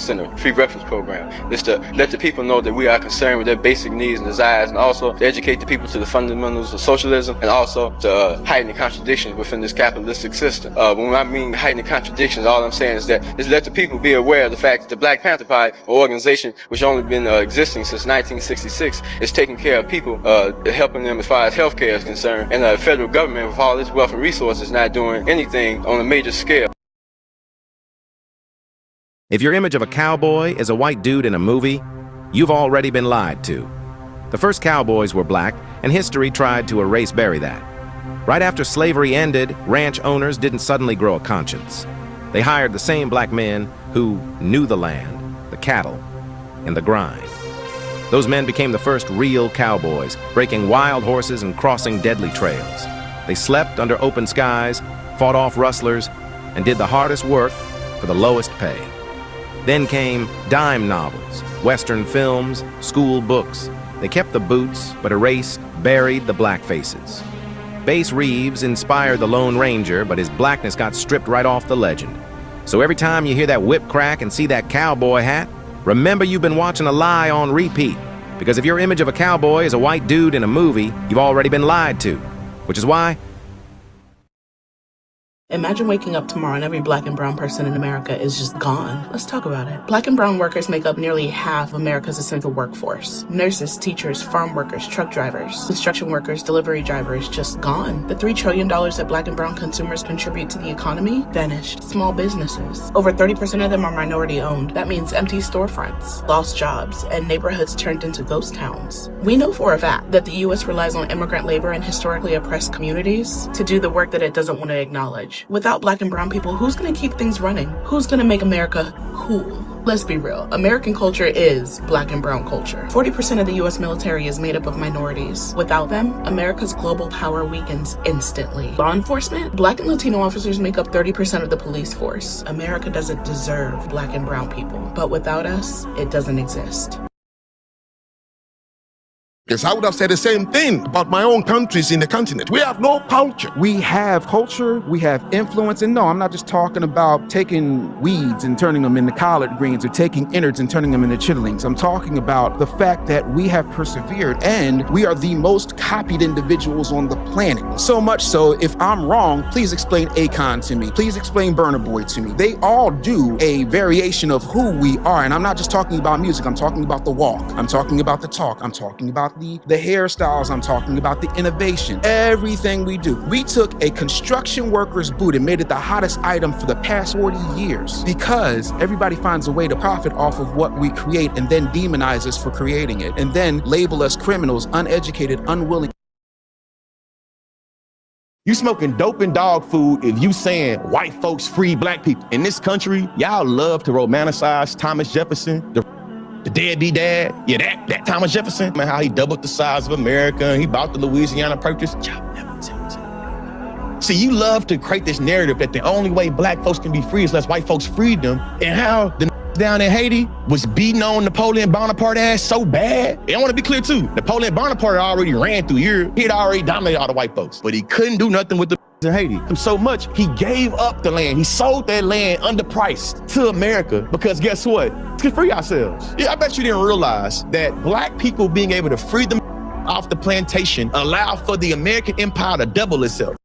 center, free breakfast program. It's to let the people know that we are concerned with their basic needs and desires, and also to educate the people to the fundamentals of socialism, and also to heighten the contradictions within this capitalistic system. When I mean heighten the contradictions, all I'm saying is that is let the people be aware of the fact that the Black Panther Party organization, which only been existing since 1966, is taking care of people, helping them as far as healthcare is concerned, and the federal government with all its wealth and resources not doing anything on a major scale. If your image of a cowboy is a white dude in a movie, you've already been lied to. The first cowboys were black, and history tried to bury that. Right after slavery ended, ranch owners didn't suddenly grow a conscience. They hired the same black men who knew the land, the cattle, and the grind. Those men became the first real cowboys, breaking wild horses and crossing deadly trails. They slept under open skies, fought off rustlers, and did the hardest work for the lowest pay. Then came dime novels, Western films, school books. They kept the boots, but buried the black faces. Bass Reeves inspired the Lone Ranger, but his blackness got stripped right off the legend. So every time you hear that whip crack and see that cowboy hat, remember you've been watching a lie on repeat. Because if your image of a cowboy is a white dude in a movie, you've already been lied to. Which is why... Imagine waking up tomorrow and every black and brown person in America is just gone. Let's talk about it. Black and brown workers make up nearly half America's essential workforce. Nurses, teachers, farm workers, truck drivers, construction workers, delivery drivers, just gone. The $3 trillion that black and brown consumers contribute to the economy, vanished. Small businesses, over 30% of them are minority owned. That means empty storefronts, lost jobs, and neighborhoods turned into ghost towns. We know for a fact that the U.S. relies on immigrant labor in historically oppressed communities to do the work that it doesn't want to acknowledge. Without black and brown people, who's going to keep things running? Who's going to make America cool? Let's be real. American culture is black and brown culture. 40% of the U.S. military is made up of minorities. Without them, America's global power weakens instantly. Law enforcement? Black and Latino officers make up 30% of the police force. America doesn't deserve black and brown people. But without us, it doesn't exist. Because I would have said the same thing about my own countries in the continent. We have no culture. We have culture, we have influence, and no, I'm not just talking about taking weeds and turning them into collard greens or taking innards and turning them into chitterlings. I'm talking about the fact that we have persevered and we are the most copied individuals on the planet. So much so, if I'm wrong, please explain Akon to me. Please explain Burna Boy to me. They all do a variation of who we are, and I'm not just talking about music. I'm talking about the walk. I'm talking about the talk. I'm talking about the hairstyles. I'm talking about the innovation. Everything we do. We took a construction worker's boot and made it the hottest item for the past 40 years because everybody finds a way to profit off of what we create and then demonize us for creating it and then label us criminals, uneducated, unwilling. You smoking dope and dog food if you saying white folks free black people. In this country, y'all love to romanticize Thomas Jefferson, the deadbeat dad. Yeah, that Thomas Jefferson, man, how he doubled the size of America and he bought the Louisiana Purchase. Y'all never tell me. See, you love to create this narrative that the only way black folks can be free is unless white folks freed them, and how the down in Haiti was beating on Napoleon Bonaparte ass so bad. And I want to be clear too, Napoleon Bonaparte already ran through Europe. He had already dominated all the white folks, but he couldn't do nothing with the in Haiti. And so much, he gave up the land. He sold that land underpriced to America because guess what? It's to free ourselves. Yeah, I bet you didn't realize that black people being able to free them off the plantation allowed for the American empire to double itself.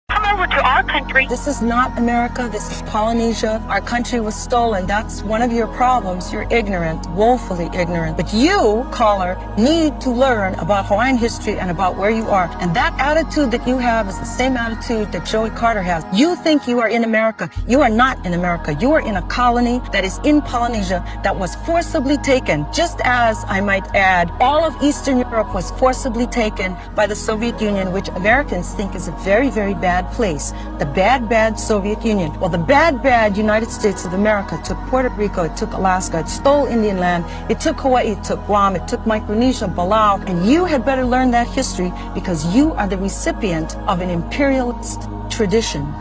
Come over to our country. This is not America. This is Polynesia. Our country was stolen. That's one of your problems. You're ignorant, woefully ignorant. But you, caller, need to learn about Hawaiian history and about where you are. And that attitude that you have is the same attitude that Joey Carter has. You think you are in America. You are not in America. You are in a colony that is in Polynesia that was forcibly taken, just as, I might add, all of Eastern Europe was forcibly taken by the Soviet Union, which Americans think is a very, very bad place. The bad Soviet Union. Well, the bad United States of America took Puerto Rico, it took Alaska, it stole Indian land, it took Hawaii, it took Guam, it took Micronesia, Palau, and you had better learn that history because you are the recipient of an imperialist tradition.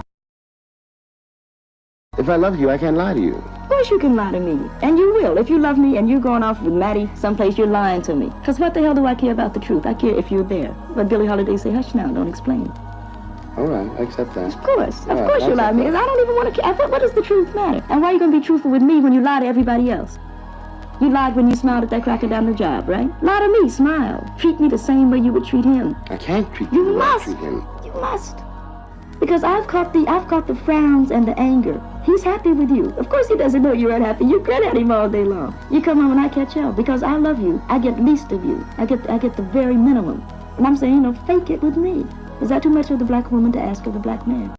If I love you, I can't lie to you. Of course you can lie to me, and you will. If you love me and you're going off with Maddie someplace, you're lying to me. Because what the hell do I care about the truth? I care if you're there. But Billie Holiday say, hush now, don't explain. All right, I accept that. Of course you lie to me. I don't even want to care. What does the truth matter? And why are you going to be truthful with me when you lie to everybody else? You lied when you smiled at that cracker down the job, right? Lie to me, smile. Treat me the same way you would treat him. I can't treat you the way I treat him. You must. Because I've caught the frowns and the anger. He's happy with you. Of course he doesn't know you're unhappy. You grin at him all day long. You come home and I catch hell because I love you. I get least of you. I get the very minimum. And I'm saying, fake it with me. Is that too much of the black woman to ask of the black man?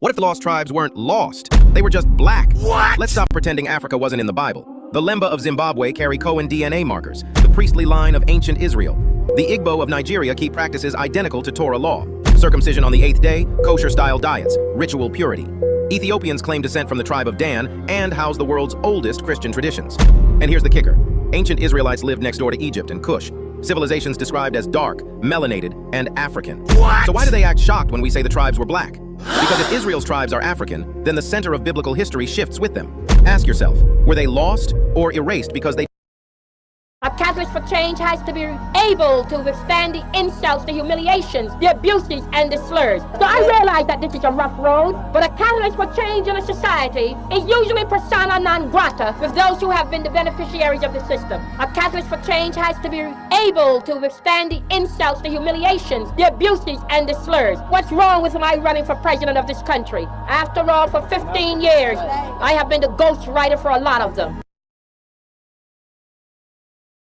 What if the lost tribes weren't lost? They were just black. What? Let's stop pretending Africa wasn't in the Bible. The Lemba of Zimbabwe carry Cohen DNA markers, the priestly line of ancient Israel. The Igbo of Nigeria keep practices identical to Torah law. Circumcision on the 8th day, kosher-style diets, ritual purity. Ethiopians claim descent from the tribe of Dan and house the world's oldest Christian traditions. And here's the kicker. Ancient Israelites lived next door to Egypt and Kush. Civilizations described as dark, melanated, and African. What? So why do they act shocked when we say the tribes were black? Because if Israel's tribes are African, then the center of biblical history shifts with them. Ask yourself, were they lost or erased because they... A Catalyst for Change has to be able to withstand the insults, the humiliations, the abuses, and the slurs. So I realize that this is a rough road, but a catalyst for change in a society is usually persona non grata with those who have been the beneficiaries of the system. A catalyst for change has to be able to withstand the insults, the humiliations, the abuses, and the slurs. What's wrong with my running for president of this country? After all, for 15 years, I have been the ghostwriter for a lot of them.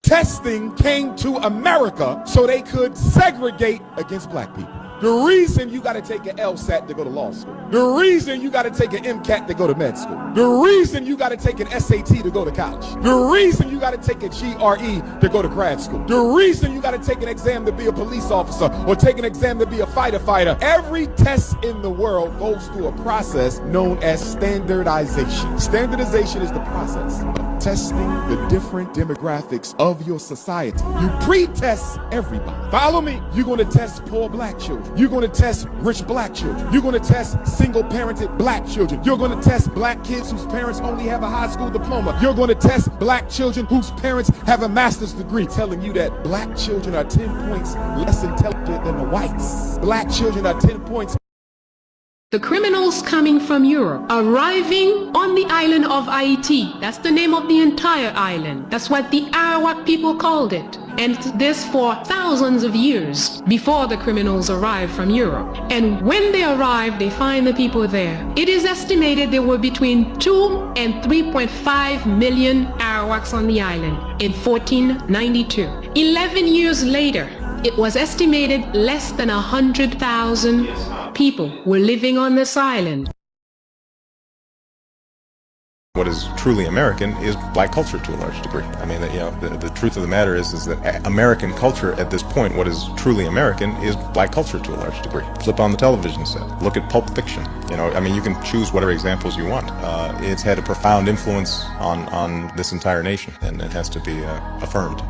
Testing came to America so they could segregate against black people. The reason you got to take an LSAT to go to law school. The reason you got to take an MCAT to go to med school. The reason you got to take an SAT to go to college. The reason you got to take a GRE to go to grad school. The reason you got to take an exam to be a police officer or take an exam to be a fighter. Every test in the world goes through a process known as standardization. Standardization is the process of testing the different demographics of your society. You pre-test everybody. Follow me. You're going to test poor black children. You're going to test rich black children. You're going to test single-parented black children. You're going to test black kids whose parents only have a high school diploma. You're going to test black children whose parents have a master's degree, telling you that black children are 10 points less intelligent than the whites. Black children are 10 points. The criminals coming from Europe, arriving on the island of Haiti. That's the name of the entire island. That's what the Arawak people called it. And this for thousands of years before the criminals arrived from Europe. And when they arrived, they find the people there. It is estimated there were between 2 and 3.5 million Arawaks on the island in 1492. 11 years later, it was estimated less than 100,000 people were living on this island. What is truly American is black culture to a large degree. I mean, the truth of the matter is that American culture at this point, what is truly American is black culture to a large degree. Flip on the television set, look at Pulp Fiction. You can choose whatever examples you want. It's had a profound influence on this entire nation, and it has to be affirmed.